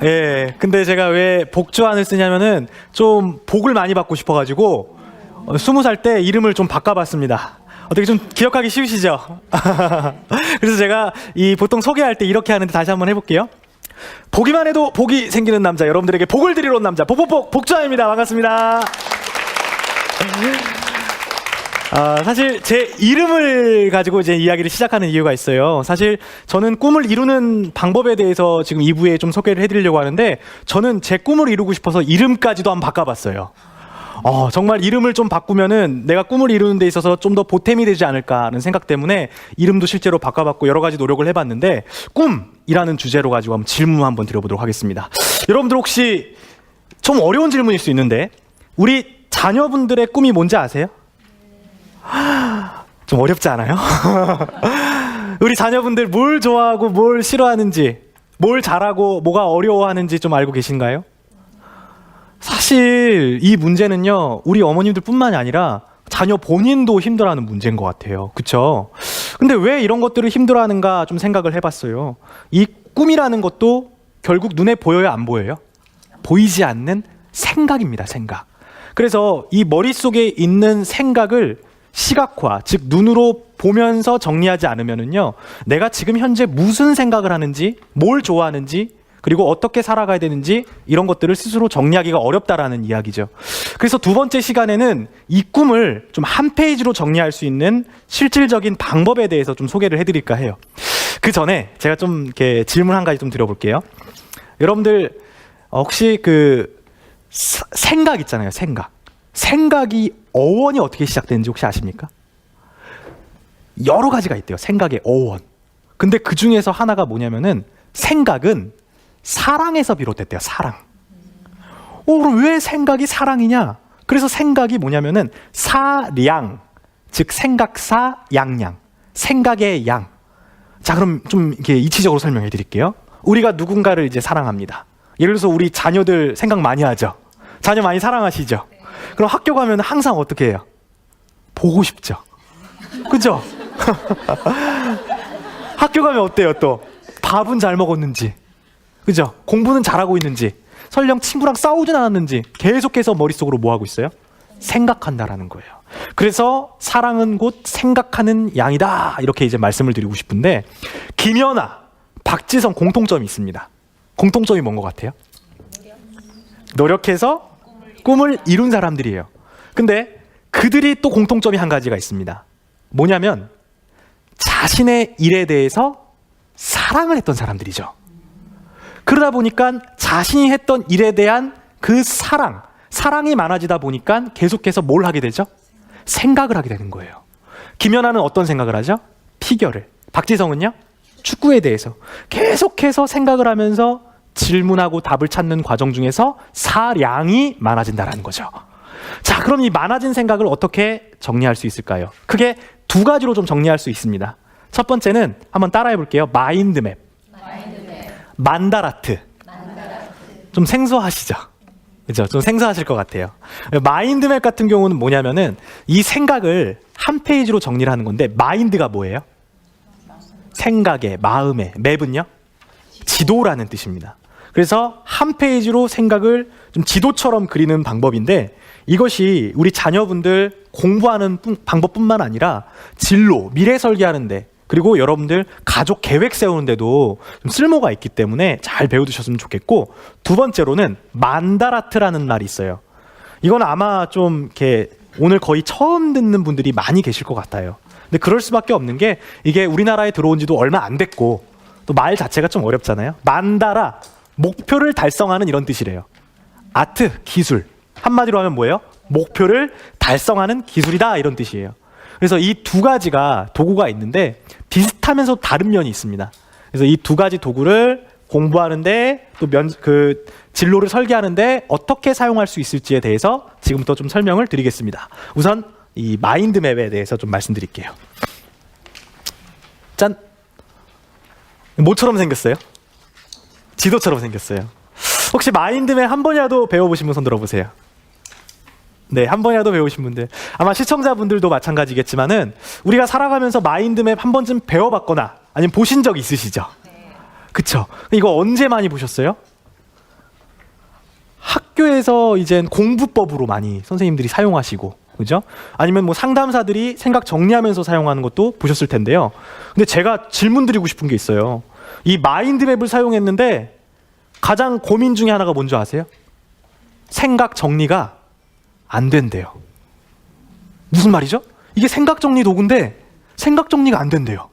예, 근데 제가 왜 복주환을 쓰냐면은 좀 복을 많이 받고 싶어가지고 20살 때 이름을 좀 바꿔봤습니다. 어떻게 좀 기억하기 쉬우시죠? 그래서 제가 보통 소개할 때 이렇게 하는데 다시 한번 해볼게요. 보기만 해도 복이 생기는 남자, 여러분들에게 복을 드리러 온 남자, 복주환입니다. 반갑습니다. 사실 제 이름을 가지고 이제 이야기를 시작하는 이유가 있어요. 사실 저는 꿈을 이루는 방법에 대해서 지금 2부에 좀 소개를 해드리려고 하는데, 저는 제 꿈을 이루고 싶어서 이름까지도 한번 바꿔봤어요. 정말 이름을 좀 바꾸면은 내가 꿈을 이루는 데 있어서 좀 더 보탬이 되지 않을까 하는 생각 때문에 이름도 실제로 바꿔봤고 여러 가지 노력을 해봤는데, 꿈이라는 주제로 가지고 한번 질문 한번 드려보도록 하겠습니다. 여러분들 혹시 좀 어려운 질문일 수 있는데, 우리 자녀분들의 꿈이 뭔지 아세요? 좀 어렵지 않아요? 우리 자녀분들 뭘 좋아하고 뭘 싫어하는지, 뭘 잘하고 뭐가 어려워하는지 좀 알고 계신가요? 사실 이 문제는요, 우리 어머님들 뿐만이 아니라 자녀 본인도 힘들어하는 문제인 것 같아요. 그쵸? 근데 왜 이런 것들을 힘들어하는가 좀 생각을 해봤어요. 이 꿈이라는 것도 결국 눈에 보여요, 안 보여요? 보이지 않는 생각입니다, 생각. 그래서 이 머릿속에 있는 생각을 시각화, 즉 눈으로 보면서 정리하지 않으면은요, 내가 지금 현재 무슨 생각을 하는지, 뭘 좋아하는지, 그리고 어떻게 살아가야 되는지 이런 것들을 스스로 정리하기가 어렵다라는 이야기죠. 그래서 두 번째 시간에는 이 꿈을 좀 한 페이지로 정리할 수 있는 실질적인 방법에 대해서 좀 소개를 해드릴까 해요. 그 전에 제가 좀 이렇게 질문 한 가지 좀 드려볼게요. 여러분들 혹시 생각 있잖아요. 생각이 어원이 어떻게 시작되는지 혹시 아십니까? 여러 가지가 있대요. 생각의 어원. 근데 그 중에서 하나가 뭐냐면은, 생각은 사랑에서 비롯됐대요. 사랑. 그럼 왜 생각이 사랑이냐? 그래서 생각이 뭐냐면은 사량, 즉 생각사 양양, 생각의 양. 자, 그럼 좀 이렇게 이치적으로 설명해 드릴게요. 우리가 누군가를 이제 사랑합니다. 예를 들어서 우리 자녀들 생각 많이 하죠. 자녀 많이 사랑하시죠? 그럼 학교 가면 항상 어떻게 해요? 보고 싶죠. 그죠? 학교 가면 어때요 또? 밥은 잘 먹었는지, 그죠? 공부는 잘하고 있는지, 설령 친구랑 싸우진 않았는지 계속해서 머릿속으로 뭐 하고 있어요? 생각한다라는 거예요. 그래서 사랑은 곧 생각하는 양이다, 이렇게 이제 말씀을 드리고 싶은데, 김연아, 박지성 공통점이 있습니다. 공통점이 뭔 것 같아요? 노력해서 꿈을 이룬 사람들이에요. 근데 그들이 또 공통점이 한 가지가 있습니다. 뭐냐면 자신의 일에 대해서 사랑을 했던 사람들이죠. 그러다 보니까 자신이 했던 일에 대한 그 사랑이 많아지다 보니까 계속해서 뭘 하게 되죠? 생각을 하게 되는 거예요. 김연아는 어떤 생각을 하죠? 피겨를. 박지성은요? 축구에 대해서 계속해서 생각을 하면서 질문하고 답을 찾는 과정 중에서 사량이 많아진다는 거죠. 자, 그럼 이 많아진 생각을 어떻게 정리할 수 있을까요? 크게 두 가지로 좀 정리할 수 있습니다. 첫 번째는 한번 따라해 볼게요. 마인드맵. 만다라트. 좀 생소하시죠? 그죠? 좀 생소하실 것 같아요. 마인드맵 같은 경우는 뭐냐면은 이 생각을 한 페이지로 정리를 하는 건데, 마인드가 뭐예요? 생각의, 마음의, 맵은요? 지도라는 뜻입니다. 그래서 한 페이지로 생각을 좀 지도처럼 그리는 방법인데, 이것이 우리 자녀분들 공부하는 방법뿐만 아니라 진로, 미래 설계하는데, 그리고 여러분들 가족 계획 세우는데도 좀 쓸모가 있기 때문에 잘 배워두셨으면 좋겠고, 두 번째로는 만다라트라는 말이 있어요. 이건 아마 좀 이렇게 오늘 거의 처음 듣는 분들이 많이 계실 것 같아요. 근데 그럴 수밖에 없는 게, 이게 우리나라에 들어온 지도 얼마 안 됐고 또 말 자체가 좀 어렵잖아요. 만다라, 목표를 달성하는 이런 뜻이래요. 아트, 기술. 한마디로 하면 뭐예요? 목표를 달성하는 기술이다, 이런 뜻이에요. 그래서 이 두 가지가 도구가 있는데 비슷하면서 다른 면이 있습니다. 그래서 이 두 가지 도구를 공부하는데 또 진로를 설계하는데 어떻게 사용할 수 있을지에 대해서 지금부터 좀 설명을 드리겠습니다. 우선 이 마인드맵에 대해서 좀 말씀드릴게요. 짠! 뭐처럼 생겼어요? 지도처럼 생겼어요. 혹시 마인드맵 한 번이라도 배워보신 분 손 들어보세요. 네, 한 번이라도 배우신 분들. 아마 시청자분들도 마찬가지겠지만은 우리가 살아가면서 마인드맵 한 번쯤 배워봤거나 아니면 보신 적 있으시죠? 그쵸? 이거 언제 많이 보셨어요? 학교에서 이젠 공부법으로 많이 선생님들이 사용하시고, 그죠? 아니면 뭐 상담사들이 생각 정리하면서 사용하는 것도 보셨을 텐데요. 근데 제가 질문 드리고 싶은 게 있어요. 이 마인드맵을 사용했는데 가장 고민 중에 하나가 뭔지 아세요? 생각 정리가 안 된대요. 무슨 말이죠? 이게 생각 정리 도구인데 생각 정리가 안 된대요.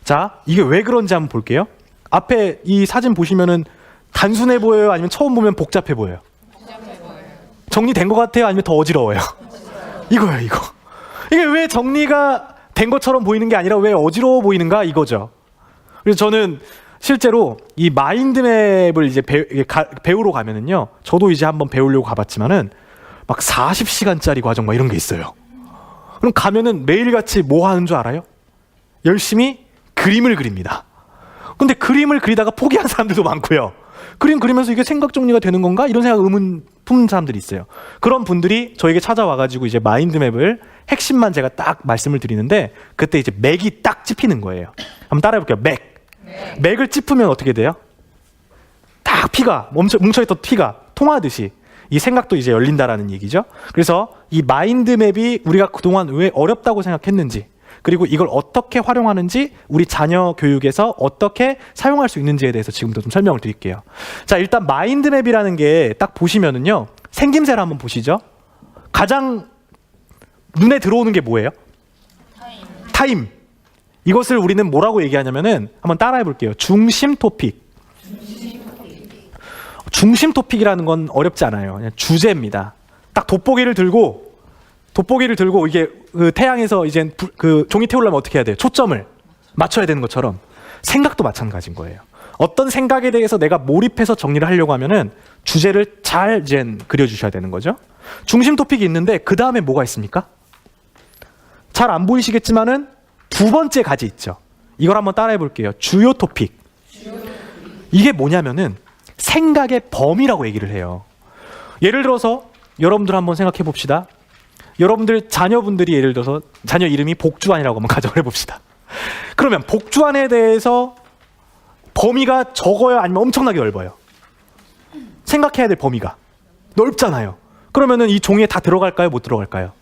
자, 이게 왜 그런지 한번 볼게요. 앞에 이 사진 보시면은 단순해 보여요? 아니면 처음 보면 복잡해 보여요? 복잡해 보여요. 정리된 것 같아요? 아니면 더 어지러워요? 이거예요, 이거. 이게 왜 정리가 된 것처럼 보이는 게 아니라 왜 어지러워 보이는가, 이거죠. 그래서 저는 실제로 이 마인드맵을 이제 배우러 가면은요, 저도 이제 한번 배우려고 가봤지만은 막 40시간짜리 과정 막 이런 게 있어요. 그럼 가면은 매일같이 뭐 하는 줄 알아요? 열심히 그림을 그립니다. 근데 그림을 그리다가 포기한 사람들도 많고요. 그림 그리면서 이게 생각 정리가 되는 건가? 이런 생각 의문 품는 사람들이 있어요. 그런 분들이 저에게 찾아와가지고 이제 마인드맵을 핵심만 제가 딱 말씀을 드리는데, 그때 이제 맥이 딱 찝히는 거예요. 한번 따라해볼게요. 맥을 찝으면 어떻게 돼요? 딱 피가 뭉쳐있던 피가 통하듯이 이 생각도 이제 열린다라는 얘기죠. 그래서 이 마인드맵이 우리가 그동안 왜 어렵다고 생각했는지, 그리고 이걸 어떻게 활용하는지, 우리 자녀 교육에서 어떻게 사용할 수 있는지에 대해서 지금부터 좀 설명을 드릴게요. 자, 일단 마인드맵이라는 게 딱 보시면은요, 생김새를 한번 보시죠. 가장 눈에 들어오는 게 뭐예요? 타임. 이것을 우리는 뭐라고 얘기하냐면은, 한번 따라해 볼게요. 중심 토픽. 중심 토픽이라는 건 어렵지 않아요. 그냥 주제입니다. 딱 돋보기를 들고 이게 그 태양에서 이제 그 종이 태우려면 어떻게 해야 돼요? 초점을 맞춰야 되는 것처럼 생각도 마찬가지인 거예요. 어떤 생각에 대해서 내가 몰입해서 정리를 하려고 하면은 주제를 잘 이제 그려주셔야 되는 거죠. 중심 토픽이 있는데 그 다음에 뭐가 있습니까? 잘 안 보이시겠지만은 두 번째 가지 있죠. 이걸 한번 따라해 볼게요. 주요 토픽. 이게 뭐냐면은 생각의 범위라고 얘기를 해요. 예를 들어서 여러분들 한번 생각해 봅시다. 여러분들 자녀분들이 예를 들어서 자녀 이름이 복주환이라고 한번 가정을 해봅시다. 그러면 복주환에 대해서 범위가 적어요? 아니면 엄청나게 넓어요? 생각해야 될 범위가 넓잖아요. 그러면은 이 종이에 다 들어갈까요? 못 들어갈까요?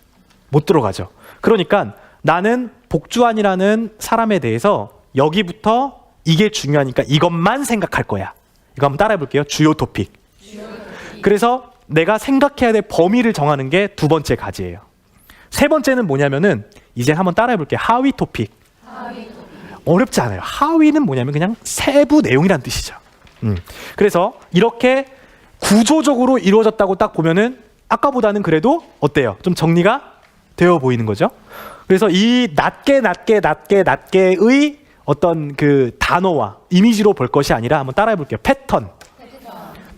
못 들어가죠. 그러니까 나는 복주환이라는 사람에 대해서 여기부터 이게 중요하니까 이것만 생각할 거야. 이거 한번 따라해 볼게요. 주요 토픽. 그래서 내가 생각해야 될 범위를 정하는 게 두 번째 가지예요. 세 번째는 뭐냐면은 이제 한번 따라해 볼게요. 하위 토픽. 어렵지 않아요. 하위는 뭐냐면 그냥 세부 내용이란 뜻이죠. 그래서 이렇게 구조적으로 이루어졌다고 딱 보면은 아까보다는 그래도 어때요? 좀 정리가 되어 보이는 거죠. 그래서 이 낮게의 어떤 그 단어와 이미지로 볼 것이 아니라 한번 따라해 볼게요.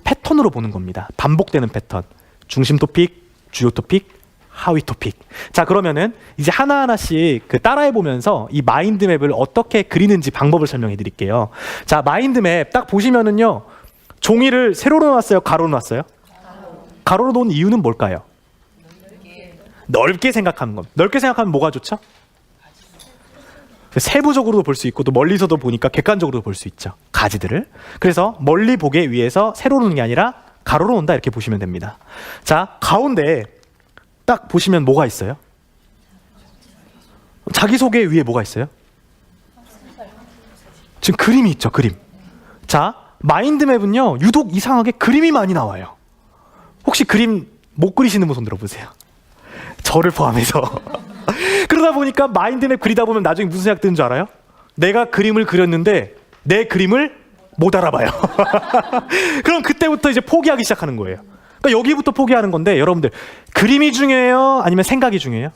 패턴으로 보는 겁니다. 반복되는 패턴. 중심 토픽, 주요 토픽, 하위 토픽. 자, 그러면은 이제 하나하나씩 그 따라해 보면서 이 마인드맵을 어떻게 그리는지 방법을 설명해 드릴게요. 자, 마인드맵 딱 보시면은요. 종이를 세로로 놨어요? 가로로 놨어요? 가로로 놓은 이유는 뭘까요? 넓게 생각하는 겁니다. 넓게 생각하면 뭐가 좋죠? 세부적으로도 볼 수 있고 또 멀리서도 보니까 객관적으로도 볼 수 있죠. 가지들을. 그래서 멀리 보기 위해서 세로로 놓는 게 아니라 가로로 놓는다 이렇게 보시면 됩니다. 자, 가운데 딱 보시면 뭐가 있어요? 자기소개 위에 뭐가 있어요? 지금 그림이 있죠. 그림. 자, 마인드맵은요 유독 이상하게 그림이 많이 나와요. 혹시 그림 못 그리시는 분 손 들어보세요. 저를 포함해서. 그러다 보니까 마인드맵 그리다 보면 나중에 무슨 생각 드는 줄 알아요? 내가 그림을 그렸는데 내 그림을 못 알아봐요. 그럼 그때부터 이제 포기하기 시작하는 거예요. 그러니까 여기부터 포기하는 건데 여러분들 그림이 중요해요? 아니면 생각이 중요해요?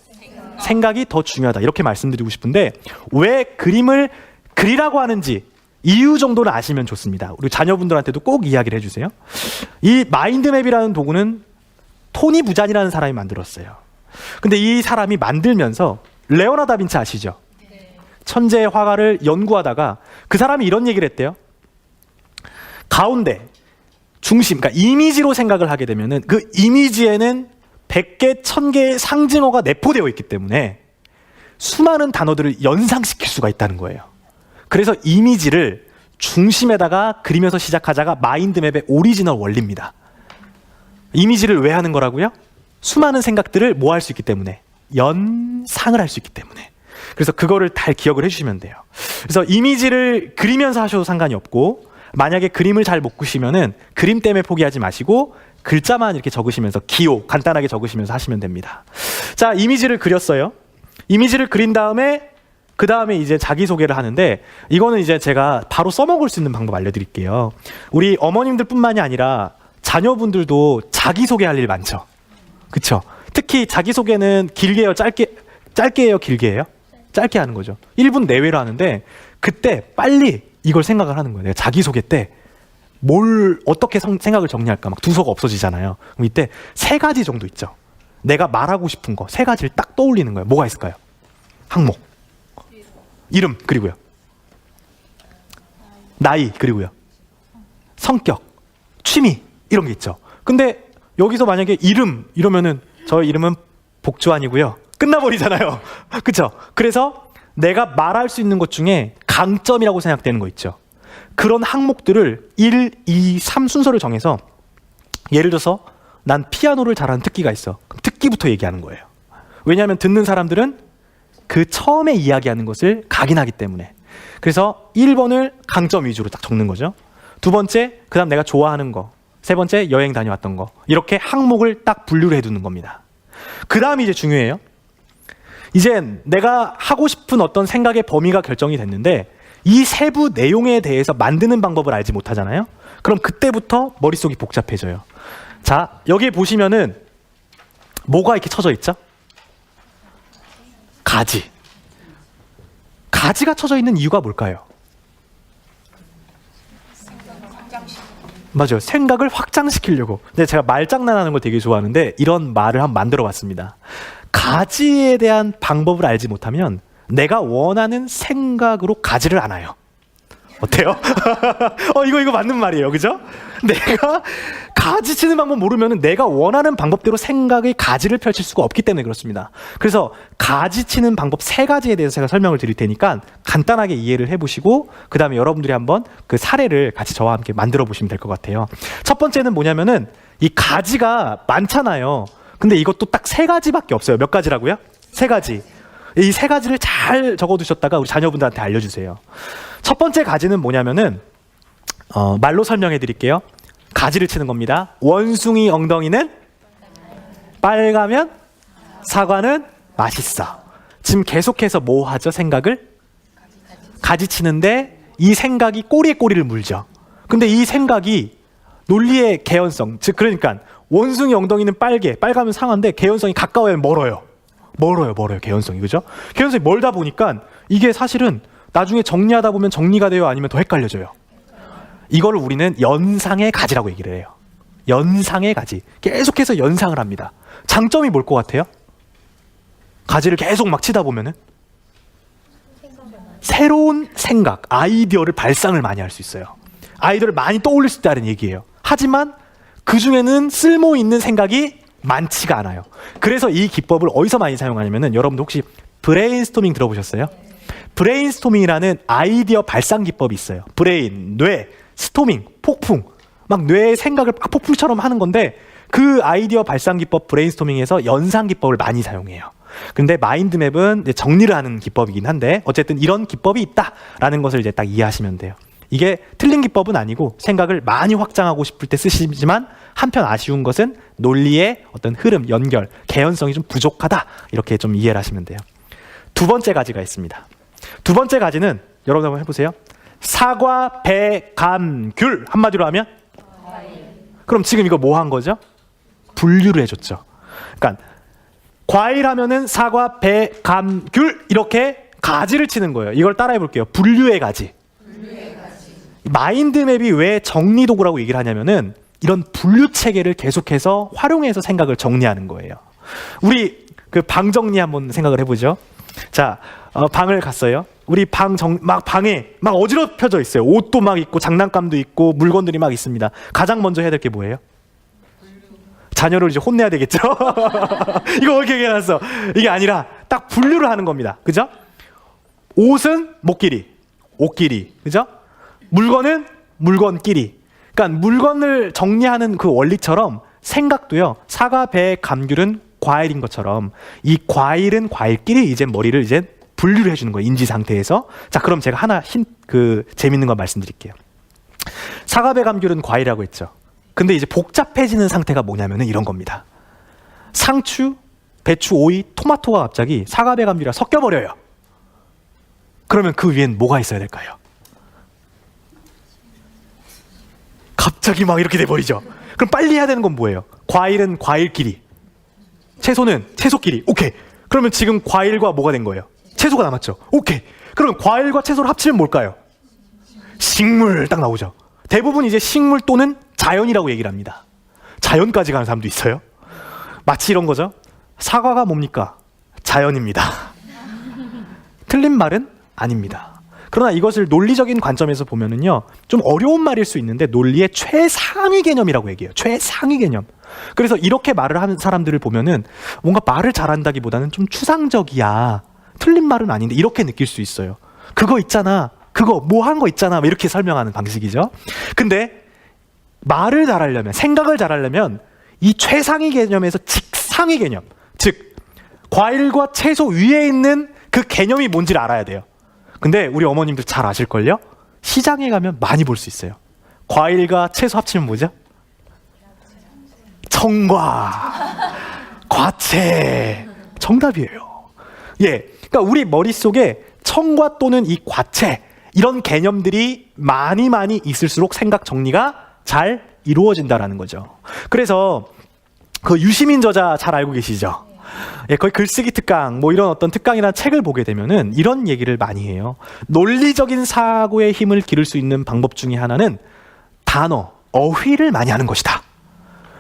생각이 더 중요하다 이렇게 말씀드리고 싶은데 왜 그림을 그리라고 하는지 이유 정도는 아시면 좋습니다. 우리 자녀분들한테도 꼭 이야기를 해주세요. 이 마인드맵이라는 도구는 토니 부잔이라는 사람이 만들었어요. 근데 이 사람이 만들면서 레오나르도 다빈치 아시죠? 천재 화가를 연구하다가 그 사람이 이런 얘기를 했대요. 가운데 중심, 그러니까 이미지로 생각을 하게 되면은 그 이미지에는 100개, 1000개의 상징어가 내포되어 있기 때문에 수많은 단어들을 연상시킬 수가 있다는 거예요. 그래서 이미지를 중심에다가 그리면서 시작하자가 마인드맵의 오리지널 원리입니다. 이미지를 왜 하는 거라고요? 수많은 생각들을 뭐 할 수 있기 때문에 연상을 할 수 있기 때문에. 그래서 그거를 잘 기억을 해주시면 돼요. 그래서 이미지를 그리면서 하셔도 상관이 없고 만약에 그림을 잘 못 그리시면은 그림 때문에 포기하지 마시고 글자만 이렇게 적으시면서 기호 간단하게 적으시면서 하시면 됩니다. 자, 이미지를 그렸어요. 이미지를 그린 다음에 그 다음에 이제 자기소개를 하는데 이거는 이제 제가 바로 써먹을 수 있는 방법 알려드릴게요. 우리 어머님들뿐만이 아니라 자녀분들도 자기소개할 일 많죠. 그쵸? 특히 자기소개는 길게 해요? 짧게 해요? 길게 해요? 짧게 하는 거죠. 1분 내외로 하는데 그때 빨리 이걸 생각을 하는 거예요. 내가 자기소개 때 뭘 어떻게 생각을 정리할까 막 두서가 없어지잖아요. 그럼 이때 3가지 정도 있죠. 내가 말하고 싶은 거 3가지를 딱 떠올리는 거예요. 뭐가 있을까요? 항목, 이름, 그리고요 나이, 그리고요 성격, 취미 이런 게 있죠. 근데 여기서 만약에 이름 이러면은 저 이름은 복주환이고요. 끝나버리잖아요. 그쵸? 그래서 내가 말할 수 있는 것 중에 강점이라고 생각되는 거 있죠. 그런 항목들을 1, 2, 3 순서를 정해서 예를 들어서 난 피아노를 잘하는 특기가 있어. 그럼 특기부터 얘기하는 거예요. 왜냐하면 듣는 사람들은 그 처음에 이야기하는 것을 각인하기 때문에. 그래서 1번을 강점 위주로 딱 적는 거죠. 2번째, 그 다음 내가 좋아하는 거. 3번째, 여행 다녀왔던 거. 이렇게 항목을 딱 분류를 해두는 겁니다. 그 다음이 이제 중요해요. 이제 내가 하고 싶은 어떤 생각의 범위가 결정이 됐는데 이 세부 내용에 대해서 만드는 방법을 알지 못하잖아요. 그럼 그때부터 머릿속이 복잡해져요. 자, 여기 보시면은 뭐가 이렇게 쳐져 있죠? 가지. 가지가 쳐져 있는 이유가 뭘까요? 맞아요. 생각을 확장시키려고. 근데 제가 말장난하는 걸 되게 좋아하는데 이런 말을 한번 만들어 봤습니다. 가지에 대한 방법을 알지 못하면 내가 원하는 생각으로 가지를 않아요. 어때요? 이거 맞는 말이에요. 그죠? 내가 가지치는 방법 모르면 내가 원하는 방법대로 생각의 가지를 펼칠 수가 없기 때문에 그렇습니다. 그래서 가지치는 방법 3가지에 대해서 제가 설명을 드릴 테니까 간단하게 이해를 해보시고 그 다음에 여러분들이 한번 그 사례를 같이 저와 함께 만들어 보시면 될 것 같아요. 첫 번째는 뭐냐면은 이 가지가 많잖아요. 근데 이것도 딱 3가지밖에 없어요. 몇 가지라고요? 3가지. 이 3가지를 잘 적어두셨다가 우리 자녀분들한테 알려주세요. 첫 번째 가지는 뭐냐면은 말로 설명해 드릴게요. 가지를 치는 겁니다. 원숭이 엉덩이는 빨가면 사과는 맛있어. 지금 계속해서 뭐 하죠? 생각을 가지 치는데 이 생각이 꼬리에 꼬리를 물죠. 근데 이 생각이 논리의 개연성, 즉 그러니까 원숭이 엉덩이는 빨가면 상한데 개연성이 가까워야 멀어요. 멀어요. 개연성이. 그죠? 개연성이 멀다 보니까 이게 사실은 나중에 정리하다 보면 정리가 돼요? 아니면 더 헷갈려져요? 이거를 우리는 연상의 가지라고 얘기를 해요. 연상의 가지. 계속해서 연상을 합니다. 장점이 뭘 것 같아요? 가지를 계속 막 치다 보면은 새로운 생각, 아이디어를 발상을 많이 할 수 있어요. 아이디어를 많이 떠올릴 수 있다는 얘기예요. 하지만 그 중에는 쓸모 있는 생각이 많지가 않아요. 그래서 이 기법을 어디서 많이 사용하냐면은 여러분들 혹시 브레인스토밍 들어보셨어요? 브레인스토밍이라는 아이디어 발상 기법이 있어요. 브레인, 뇌, 스토밍, 폭풍. 막 뇌의 생각을 막 폭풍처럼 하는 건데 그 아이디어 발상 기법 브레인스토밍에서 연상 기법을 많이 사용해요. 근데 마인드맵은 이제 정리를 하는 기법이긴 한데 어쨌든 이런 기법이 있다라는 것을 이제 딱 이해하시면 돼요. 이게 틀린 기법은 아니고 생각을 많이 확장하고 싶을 때 쓰시지만 한편 아쉬운 것은 논리의 어떤 흐름, 연결, 개연성이 좀 부족하다. 이렇게 좀 이해를 하시면 돼요. 두 번째 가지가 있습니다. 두 번째 가지는 여러분 한번 해보세요. 사과, 배, 감, 귤. 한마디로 하면? 그럼 지금 이거 뭐 한 거죠? 분류를 해줬죠. 그러니까 과일 하면은 사과, 배, 감, 귤 이렇게 가지를 치는 거예요. 이걸 따라해 볼게요. 분류의 가지. 마인드맵이 왜 정리 도구라고 얘기를 하냐면은 이런 분류 체계를 계속해서 활용해서 생각을 정리하는 거예요. 우리 그 방 정리 한번 생각을 해보죠. 자, 방을 갔어요. 우리 방에 막 어지럽혀져 있어요. 옷도 막 있고 장난감도 있고 물건들이 막 있습니다. 가장 먼저 해야 될 게 뭐예요? 자녀를 이제 혼내야 되겠죠. 이거 어떻게 얘기해놨어? 이게 아니라 딱 분류를 하는 겁니다. 그죠? 옷은 옷끼리, 그죠? 물건은 물건끼리. 그러니까 물건을 정리하는 그 원리처럼 생각도요. 사과, 배, 감귤은 과일인 것처럼 이 과일은 과일끼리 이제 머리를 이제 분류를 해주는 거예요. 인지 상태에서. 자, 그럼 제가 하나 재밌는 거 말씀드릴게요. 사과, 배, 감귤은 과일이라고 했죠. 근데 이제 복잡해지는 상태가 뭐냐면은 이런 겁니다. 상추, 배추, 오이, 토마토가 갑자기 사과, 배, 감귤이랑 섞여버려요. 그러면 그 위엔 뭐가 있어야 될까요? 갑자기 막 이렇게 돼버리죠. 그럼 빨리 해야 되는 건 뭐예요? 과일은 과일끼리, 채소는 채소끼리. 오케이. 그러면 지금 과일과 뭐가 된 거예요? 채소가 남았죠. 오케이. 그러면 과일과 채소를 합치면 뭘까요? 식물 딱 나오죠. 대부분 이제 식물 또는 자연이라고 얘기를 합니다. 자연까지 가는 사람도 있어요. 마치 이런 거죠. 사과가 뭡니까? 자연입니다. 틀린 말은 아닙니다. 그러나 이것을 논리적인 관점에서 보면은요, 좀 어려운 말일 수 있는데 논리의 최상위 개념이라고 얘기해요. 최상위 개념. 그래서 이렇게 말을 하는 사람들을 보면은 뭔가 말을 잘한다기보다는 좀 추상적이야. 틀린 말은 아닌데 이렇게 느낄 수 있어요. 그거 있잖아. 그거 뭐 한 거 있잖아. 이렇게 설명하는 방식이죠. 근데 말을 잘하려면, 생각을 잘하려면 이 최상위 개념에서 직상위 개념, 즉 과일과 채소 위에 있는 그 개념이 뭔지를 알아야 돼요. 근데 우리 어머님들 잘 아실걸요? 시장에 가면 많이 볼 수 있어요. 과일과 채소 합치면 뭐죠? 청과, 과채. 정답이에요. 예, 그러니까 우리 머릿속에 청과 또는 이 과채 이런 개념들이 많이 있을수록 생각 정리가 잘 이루어진다라는 거죠. 그래서 그 유시민 저자 잘 알고 계시죠? 예, 거의 글쓰기 특강, 뭐 이런 어떤 특강이나 책을 보게 되면은 이런 얘기를 많이 해요. 논리적인 사고의 힘을 기를 수 있는 방법 중에 하나는 단어, 어휘를 많이 하는 것이다.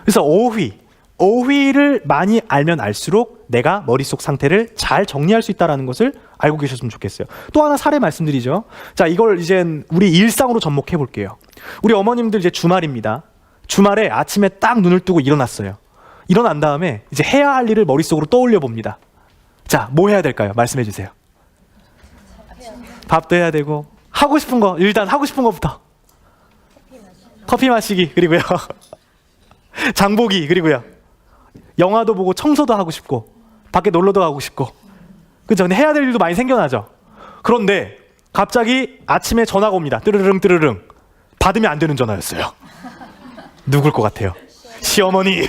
그래서 어휘, 어휘를 많이 알면 알수록 내가 머릿속 상태를 잘 정리할 수 있다는 것을 알고 계셨으면 좋겠어요. 또 하나 사례 말씀드리죠. 자, 이걸 이제 우리 일상으로 접목해 볼게요. 우리 어머님들 이제 주말입니다. 주말에 아침에 딱 눈을 뜨고 일어났어요. 일어난 다음에 이제 해야 할 일을 머릿속으로 떠올려 봅니다. 자, 뭐 해야 될까요? 말씀해 주세요. 밥도 해야 되고, 하고 싶은 거, 일단 하고 싶은 것부터. 커피 마시기, 그리고요. 장보기, 그리고요. 영화도 보고 청소도 하고 싶고, 밖에 놀러도 가고 싶고. 그죠? 근데 해야 될 일도 많이 생겨나죠? 그런데 갑자기 아침에 전화가 옵니다. 뜨르릉 뜨르릉. 받으면 안 되는 전화였어요. 누굴 것 같아요? 시어머니.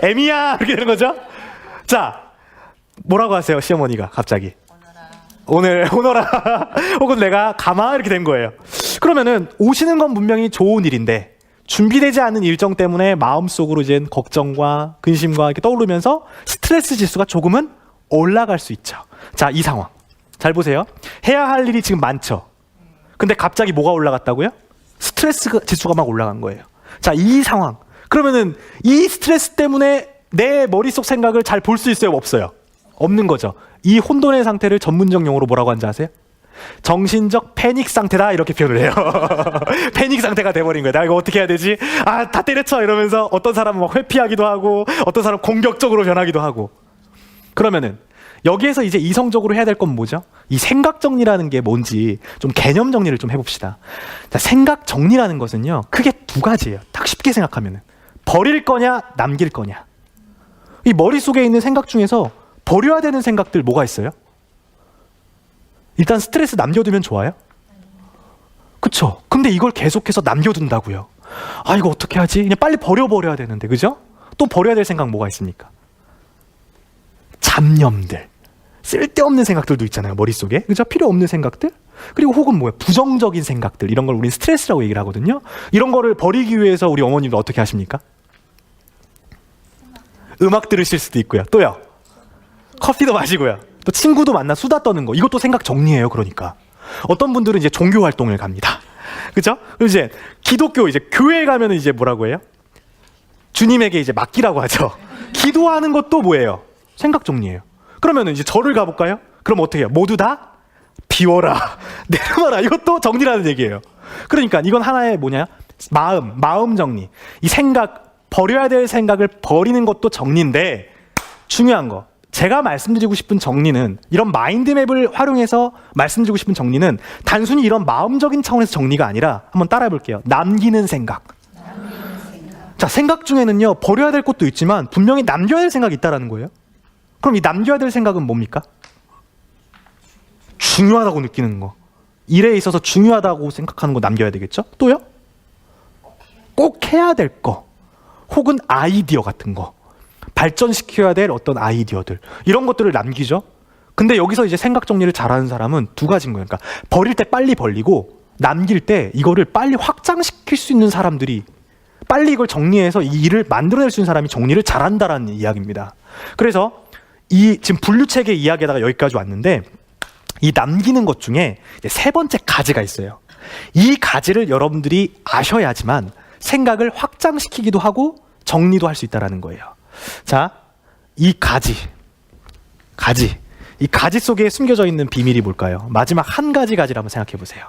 애미야! 이렇게 되는 거죠? 자, 뭐라고 하세요, 시어머니가 갑자기? 오너라. 혹은 내가 가마 이렇게 된 거예요. 그러면은 오시는 건 분명히 좋은 일인데 준비되지 않은 일정 때문에 마음속으로 이제 걱정과 근심과 이렇게 떠오르면서 스트레스 지수가 조금은 올라갈 수 있죠. 자, 이 상황. 잘 보세요. 해야 할 일이 지금 많죠. 근데 갑자기 뭐가 올라갔다고요? 스트레스 지수가 막 올라간 거예요. 자, 이 상황. 그러면은 이 스트레스 때문에 내 머릿속 생각을 잘 볼 수 있어요? 없어요? 없는 거죠. 이 혼돈의 상태를 전문적 용어로 뭐라고 하는지 아세요? 정신적 패닉 상태다, 이렇게 표현을 해요. 패닉 상태가 돼버린 거예요. 나 이거 어떻게 해야 되지? 아, 다 때려쳐 이러면서 어떤 사람은 막 회피하기도 하고 어떤 사람은 공격적으로 변하기도 하고. 그러면은 여기에서 이제 이성적으로 해야 될 건 뭐죠? 이 생각 정리라는 게 뭔지 좀 개념 정리를 좀 해봅시다. 자, 생각 정리라는 것은요, 크게 두 가지예요. 딱 쉽게 생각하면은 버릴 거냐 남길 거냐. 이 머릿속에 있는 생각 중에서 버려야 되는 생각들 뭐가 있어요? 일단 스트레스 남겨두면 좋아요? 그쵸? 근데 이걸 계속해서 남겨둔다고요. 아, 이거 어떻게 하지? 그냥 빨리 버려야 되는데, 그죠? 또 버려야 될 생각 뭐가 있습니까? 잡념들, 쓸데없는 생각들도 있잖아요, 머릿속에. 그죠? 필요 없는 생각들. 그리고 혹은 뭐야, 부정적인 생각들, 이런 걸 우리는 스트레스라고 얘기를 하거든요. 이런 거를 버리기 위해서 우리 어머님도 어떻게 하십니까? 음악 들으실 수도 있고요. 또요, 커피도 마시고요. 또 친구도 만나 수다 떠는 거, 이것도 생각 정리예요. 그러니까 어떤 분들은 이제 종교 활동을 갑니다. 그죠? 그리고 이제 기독교, 이제 교회에 가면은 이제 뭐라고 해요? 주님에게 이제 맡기라고 하죠. 기도하는 것도 뭐예요? 생각 정리예요. 그러면은 이제 절을 가볼까요? 그럼 어떻게 해요? 모두 다 비워라, 내려놔라. 이것도 정리라는 얘기예요. 그러니까 이건 하나의 뭐냐? 마음 정리. 이 생각, 버려야 될 생각을 버리는 것도 정리인데, 중요한 거, 제가 말씀드리고 싶은 정리는, 이런 마인드맵을 활용해서 말씀드리고 싶은 정리는 단순히 이런 마음적인 차원에서 정리가 아니라, 한번 따라해 볼게요. 남기는 생각. 자, 생각 중에는요, 버려야 될 것도 있지만 분명히 남겨야 될 생각이 있다는 거예요. 그럼 이 남겨야 될 생각은 뭡니까? 중요하다고 느끼는 거, 일에 있어서 중요하다고 생각하는 거 남겨야 되겠죠? 또요? 꼭 해야 될 거, 혹은 아이디어 같은 거, 발전시켜야 될 어떤 아이디어들, 이런 것들을 남기죠. 근데 여기서 이제 생각 정리를 잘하는 사람은 두 가지인 거예요. 그러니까 버릴 때 빨리 벌리고, 남길 때 이거를 빨리 확장시킬 수 있는 사람들이, 빨리 이걸 정리해서 이 일을 만들어낼 수 있는 사람이 정리를 잘한다라는 이야기입니다. 그래서 이 지금 분류체계 이야기에다가 여기까지 왔는데, 이 남기는 것 중에 세 번째 가지가 있어요. 이 가지를 여러분들이 아셔야지만 생각을 확장시키기도 하고 정리도 할 수 있다는 거예요. 자, 이 가지, 이 가지 속에 숨겨져 있는 비밀이 뭘까요? 마지막 한 가지 가지를 한번 생각해 보세요.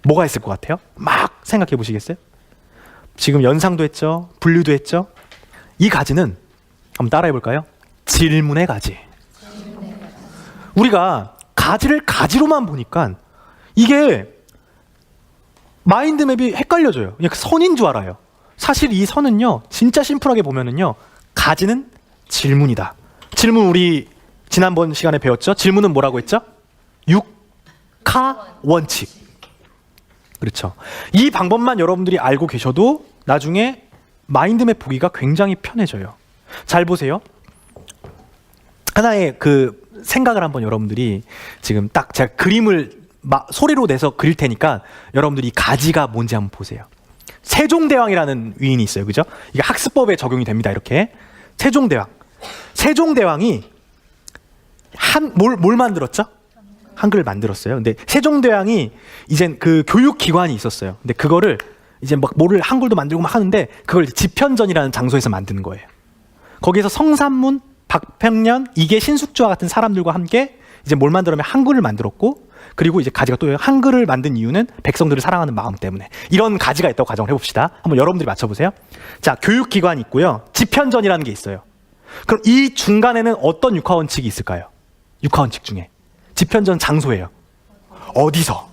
뭐가 있을 것 같아요? 막 생각해 보시겠어요? 지금 연상도 했죠? 분류도 했죠? 이 가지는 한번 따라해 볼까요? 질문의 가지. 우리가 가지를 가지로만 보니까 이게 마인드맵이 헷갈려져요. 그냥 선인 줄 알아요. 사실 이 선은요, 진짜 심플하게 보면은요, 가지는 질문이다. 질문, 우리 지난번 시간에 배웠죠? 질문은 뭐라고 했죠? 육하 원칙. 그렇죠. 이 방법만 여러분들이 알고 계셔도 나중에 마인드맵 보기가 굉장히 편해져요. 잘 보세요. 하나의 그 생각을 한번 여러분들이 지금 딱 제가 그림을 소리로 내서 그릴 테니까 여러분들이 이 가지가 뭔지 한번 보세요. 세종대왕이라는 위인이 있어요. 그죠? 이게 학습법에 적용이 됩니다. 이렇게. 세종대왕이 뭘 만들었죠? 한글을 만들었어요. 근데 세종대왕이 이젠 그 교육기관이 있었어요. 근데 그거를 이제 막 뭐를 한글도 만들고 막 하는데 그걸 집현전이라는 장소에서 만드는 거예요. 거기에서 성삼문, 박평년, 이계 신숙주와 같은 사람들과 함께 이제 뭘 만들었냐면 한글을 만들었고, 그리고 이제 가지가 또 한글을 만든 이유는 백성들을 사랑하는 마음 때문에. 이런 가지가 있다고 가정을 해봅시다. 한번 여러분들이 맞춰보세요. 자, 교육기관이 있고요. 집현전이라는 게 있어요. 그럼 이 중간에는 어떤 육하원칙이 있을까요? 육하원칙 중에 집현전 장소예요. 어디서?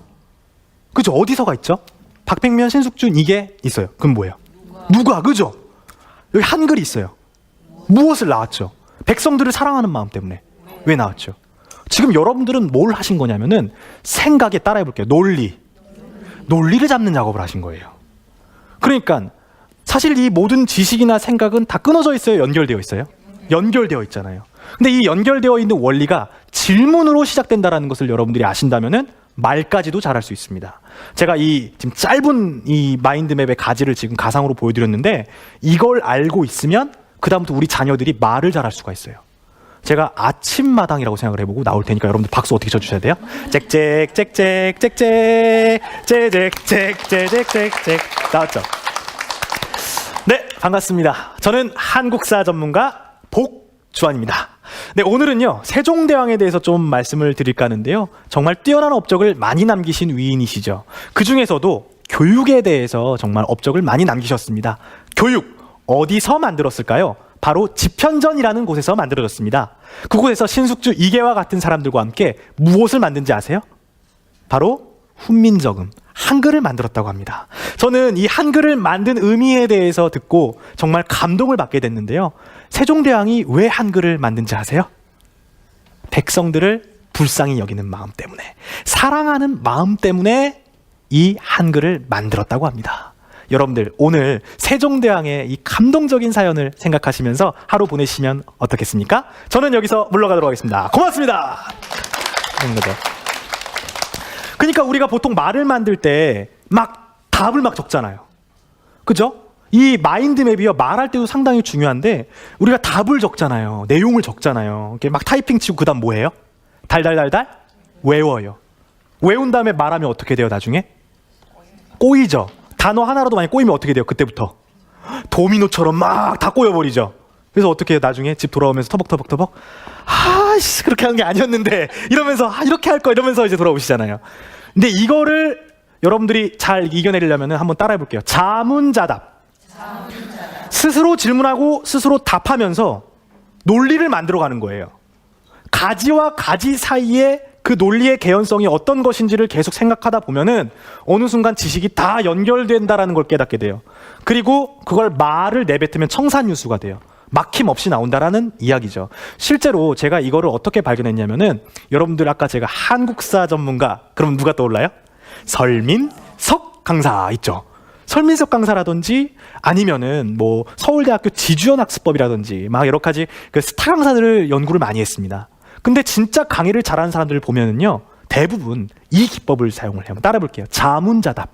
그죠? 어디서가 있죠? 박평면, 신숙주, 이게 있어요. 그럼 뭐예요? 누가? 그죠? 여기 한글이 있어요. 무엇을 낳았죠? 백성들을 사랑하는 마음 때문에. 왜 낳았죠? 지금 여러분들은 뭘 하신 거냐면은 생각에 따라해 볼게요. 논리를 잡는 작업을 하신 거예요. 그러니까 사실 이 모든 지식이나 생각은 다 끊어져 있어요? 연결되어 있어요? 연결되어 있잖아요. 근데 이 연결되어 있는 원리가 질문으로 시작된다는 것을 여러분들이 아신다면은 말까지도 잘할 수 있습니다. 제가 이 지금 짧은 이 마인드맵의 가지를 지금 가상으로 보여드렸는데, 이걸 알고 있으면 그다음부터 우리 자녀들이 말을 잘할 수가 있어요. 제가 아침마당이라고 생각을 해보고 나올 테니까 여러분들 박수 어떻게 쳐주셔야 돼요? 짹짹짹짹짹짹짹짹짹짹짹 나왔죠? 네, 반갑습니다. 저는 한국사 전문가 복주환입니다. 네, 오늘은요 세종대왕에 대해서 좀 말씀을 드릴까 하는데요, 정말 뛰어난 업적을 많이 남기신 위인이시죠. 그 중에서도 교육에 대해서 정말 업적을 많이 남기셨습니다. 교육 어디서 만들었을까요? 바로 집현전이라는 곳에서 만들어졌습니다. 그곳에서 신숙주, 이계와 같은 사람들과 함께 무엇을 만든지 아세요? 바로 훈민정음, 한글을 만들었다고 합니다. 저는 이 한글을 만든 의미에 대해서 듣고 정말 감동을 받게 됐는데요. 세종대왕이 왜 한글을 만든지 아세요? 백성들을 불쌍히 여기는 마음 때문에, 사랑하는 마음 때문에 이 한글을 만들었다고 합니다. 여러분들 오늘 세종대왕의 이 감동적인 사연을 생각하시면서 하루 보내시면 어떻겠습니까? 저는 여기서 물러가도록 하겠습니다. 고맙습니다. 그런 거죠. 그러니까 우리가 보통 말을 만들 때 막 답을 막 적잖아요. 그죠? 이 마인드맵이요, 말할 때도 상당히 중요한데 우리가 답을 적잖아요. 내용을 적잖아요. 이렇게 막 타이핑 치고 그다음 뭐 해요? 달달달달 외워요. 외운 다음에 말하면 어떻게 돼요? 나중에 꼬이죠. 단어 하나라도 많이 꼬이면 어떻게 돼요? 그때부터 도미노처럼 막 다 꼬여버리죠. 그래서 어떻게 해요? 나중에 집 돌아오면서 터벅터벅터벅, 아씨 그렇게 하는 게 아니었는데 이러면서 이렇게 할 거 이러면서 이제 돌아오시잖아요. 근데 이거를 여러분들이 잘 이겨내려면 한번 따라해 볼게요. 자문자답. 스스로 질문하고 스스로 답하면서 논리를 만들어가는 거예요. 가지와 가지 사이에 그 논리의 개연성이 어떤 것인지를 계속 생각하다 보면은 어느 순간 지식이 다 연결된다라는 걸 깨닫게 돼요. 그리고 그걸 말을 내뱉으면 청산유수가 돼요. 막힘 없이 나온다라는 이야기죠. 실제로 제가 이거를 어떻게 발견했냐면은, 여러분들 아까 제가 한국사 전문가, 그럼 누가 떠올라요? 설민석 강사 있죠. 설민석 강사라든지 아니면은 뭐 서울대학교 지주연 학습법이라든지 막 여러 가지 그 스타 강사들을 연구를 많이 했습니다. 근데 진짜 강의를 잘하는 사람들을 보면은요, 대부분 이 기법을 사용을 해요. 따라 볼게요. 자문자답.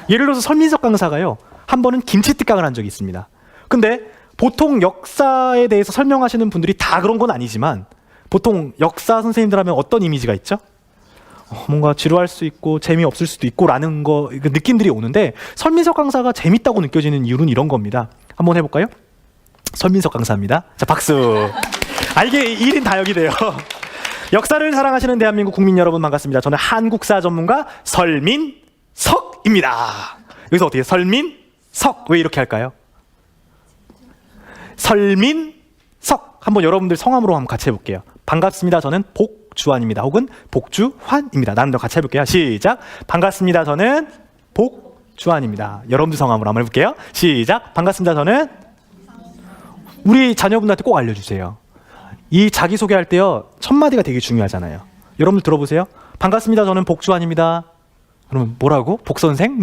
예를 들어서 설민석 강사가요, 한 번은 김치특강을 한 적이 있습니다. 근데 보통 역사에 대해서 설명하시는 분들이 다 그런 건 아니지만, 보통 역사 선생님들 하면 어떤 이미지가 있죠? 뭔가 지루할 수 있고 재미없을 수도 있고 라는 거, 느낌들이 오는데, 설민석 강사가 재밌다고 느껴지는 이유는 이런 겁니다. 한번 해볼까요? 설민석 강사입니다. 자, 박수. 이게 1인 다역이 돼요. 역사를 사랑하시는 대한민국 국민 여러분 반갑습니다. 저는 한국사 전문가 설민석입니다. 여기서 어떻게 해요? 설민석. 왜 이렇게 할까요? 설민석. 한번 여러분들 성함으로 한번 같이 해볼게요. 반갑습니다. 저는 복주환입니다. 혹은 복주환입니다. 나는 더 같이 해볼게요. 시작. 반갑습니다. 저는 복주환입니다. 여러분들 성함으로 한번 해볼게요. 시작. 반갑습니다. 저는, 우리 자녀분들한테 꼭 알려주세요. 이 자기소개할 때요, 첫 마디가 되게 중요하잖아요. 여러분들 들어보세요. 반갑습니다. 저는 복주환입니다. 그러면 뭐라고? 복선생?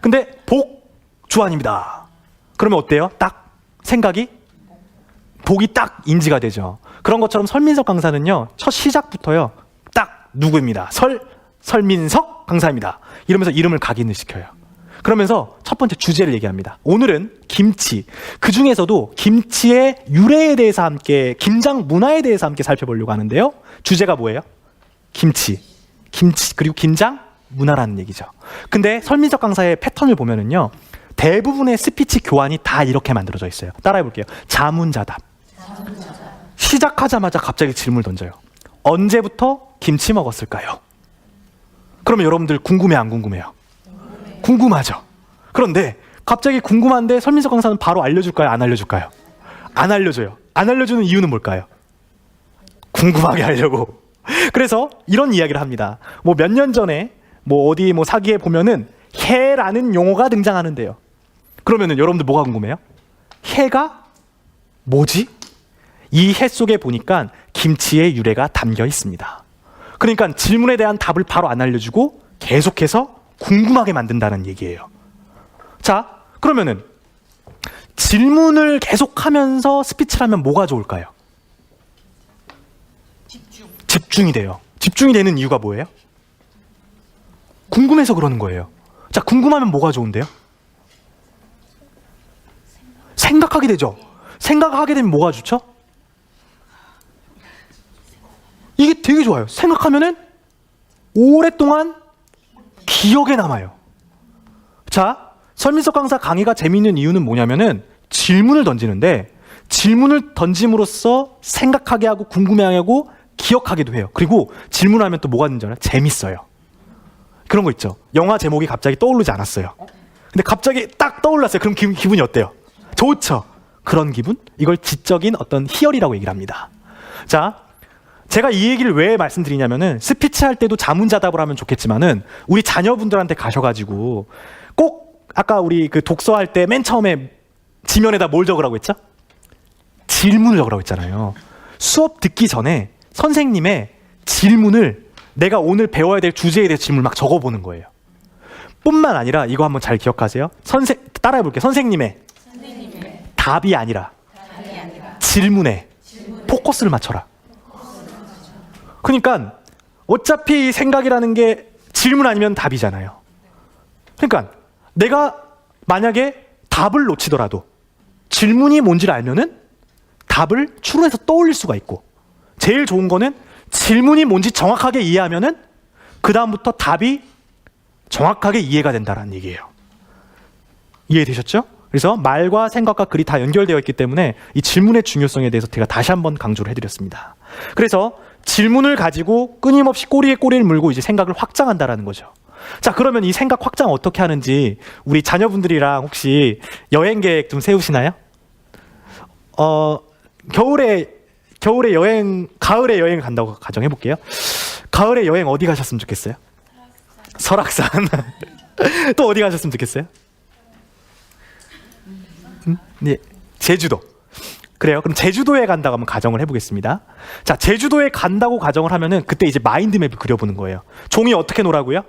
근데 복주환입니다. 그러면 어때요? 딱 생각이, 복이 딱 인지가 되죠. 그런 것처럼 설민석 강사는요, 첫 시작부터요, 딱 누구입니다. 설민석 강사입니다. 이러면서 이름을 각인을 시켜요. 그러면서 첫 번째 주제를 얘기합니다. 오늘은 김치, 그 중에서도 김치의 유래에 대해서 함께, 김장 문화에 대해서 함께 살펴보려고 하는데요. 주제가 뭐예요? 김치 그리고 김장 문화라는 얘기죠. 근데 설민석 강사의 패턴을 보면은요, 대부분의 스피치 교환이 다 이렇게 만들어져 있어요. 따라해 볼게요. 자문자답. 시작하자마자 갑자기 질문을 던져요. 언제부터 김치 먹었을까요? 그러면 여러분들 궁금해 안 궁금해요? 궁금하죠. 그런데 갑자기 궁금한데 설민석 강사는 바로 알려줄까요? 안 알려줄까요? 안 알려줘요. 안 알려주는 이유는 뭘까요? 궁금하게 하려고. 그래서 이런 이야기를 합니다. 뭐 몇 년 전에 뭐 어디 뭐 사기에 보면은 해라는 용어가 등장하는데요. 그러면은 여러분들 뭐가 궁금해요? 해가 뭐지? 이 해 속에 보니까 김치의 유래가 담겨 있습니다. 그러니까 질문에 대한 답을 바로 안 알려주고 계속해서 궁금하게 만든다는 얘기예요. 자, 그러면은 질문을 계속하면서 스피치를 하면 뭐가 좋을까요? 집중이 돼요. 집중이 되는 이유가 뭐예요? 궁금해서 그러는 거예요. 자, 궁금하면 뭐가 좋은데요? 생각하게 되죠. 생각하게 되면 뭐가 좋죠? 이게 되게 좋아요. 생각하면은 오랫동안 기억에 남아요. 자, 설민석 강사 강의가 재미있는 이유는 뭐냐면은 질문을 던지는데 질문을 던짐으로써 생각하게 하고 궁금해하게 하고 기억하기도 해요. 그리고 질문하면 또 뭐가 있는지 알아요? 재밌어요. 그런 거 있죠. 영화 제목이 갑자기 떠오르지 않았어요. 근데 갑자기 딱 떠올랐어요. 그럼 기분이 어때요? 좋죠. 그런 기분? 이걸 지적인 어떤 희열이라고 얘기를 합니다. 자, 제가 이 얘기를 왜 말씀드리냐면은 스피치 할 때도 자문자답을 하면 좋겠지만은 우리 자녀분들한테 가셔가지고 꼭 아까 우리 그 독서할 때 맨 처음에 지면에다 뭘 적으라고 했죠? 질문을 적으라고 했잖아요. 수업 듣기 전에 선생님의 질문을 내가 오늘 배워야 될 주제에 대해 질문을 막 적어보는 거예요. 뿐만 아니라 이거 한번 잘 기억하세요. 따라해볼게요. 선생님의 답이 아니라 질문에 포커스를 맞춰라. 그러니까 어차피 생각이라는 게 질문 아니면 답이잖아요. 그러니까 내가 만약에 답을 놓치더라도 질문이 뭔지를 알면은 답을 추론해서 떠올릴 수가 있고, 제일 좋은 거는 질문이 뭔지 정확하게 이해하면은 그 다음부터 답이 정확하게 이해가 된다는 얘기예요. 이해되셨죠? 그래서 말과 생각과 글이 다 연결되어 있기 때문에 이 질문의 중요성에 대해서 제가 다시 한번 강조를 해드렸습니다. 그래서 질문을 가지고 끊임없이 꼬리에 꼬리를 물고 이제 생각을 확장한다라는 거죠. 자, 그러면 이 생각 확장 어떻게 하는지 우리 자녀분들이랑 혹시 여행 계획 좀 세우시나요? 겨울에 여행, 가을에 여행 간다고 가정해 볼게요. 가을에 여행 어디 가셨으면 좋겠어요? 설악산. 또 어디 가셨으면 좋겠어요? 네, 제주도. 그래요. 그럼 제주도에 간다고 한번 가정을 해보겠습니다. 자, 제주도에 간다고 가정을 하면은 그때 이제 마인드맵을 그려보는 거예요. 종이 어떻게 놓으라고요?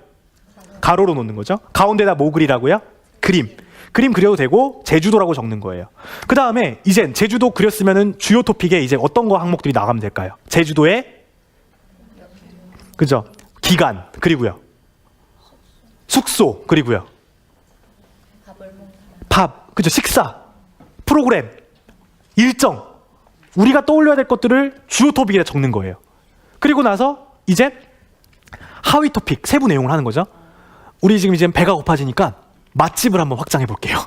가로로 놓는 거죠. 가운데다 뭐 그리라고요? 그림 그려도 되고 제주도라고 적는 거예요. 그 다음에 이젠 제주도 그렸으면은 주요 토픽에 이제 어떤 거 항목들이 나가면 될까요? 제주도에 그죠? 기간 그리고요. 숙소 그리고요. 밥 그죠? 식사 프로그램 일정 우리가 떠올려야 될 것들을 주요 토픽에 적는 거예요. 그리고 나서 이제 하위 토픽 세부 내용을 하는 거죠. 우리 지금 이제 배가 고파지니까 맛집을 한번 확장해 볼게요.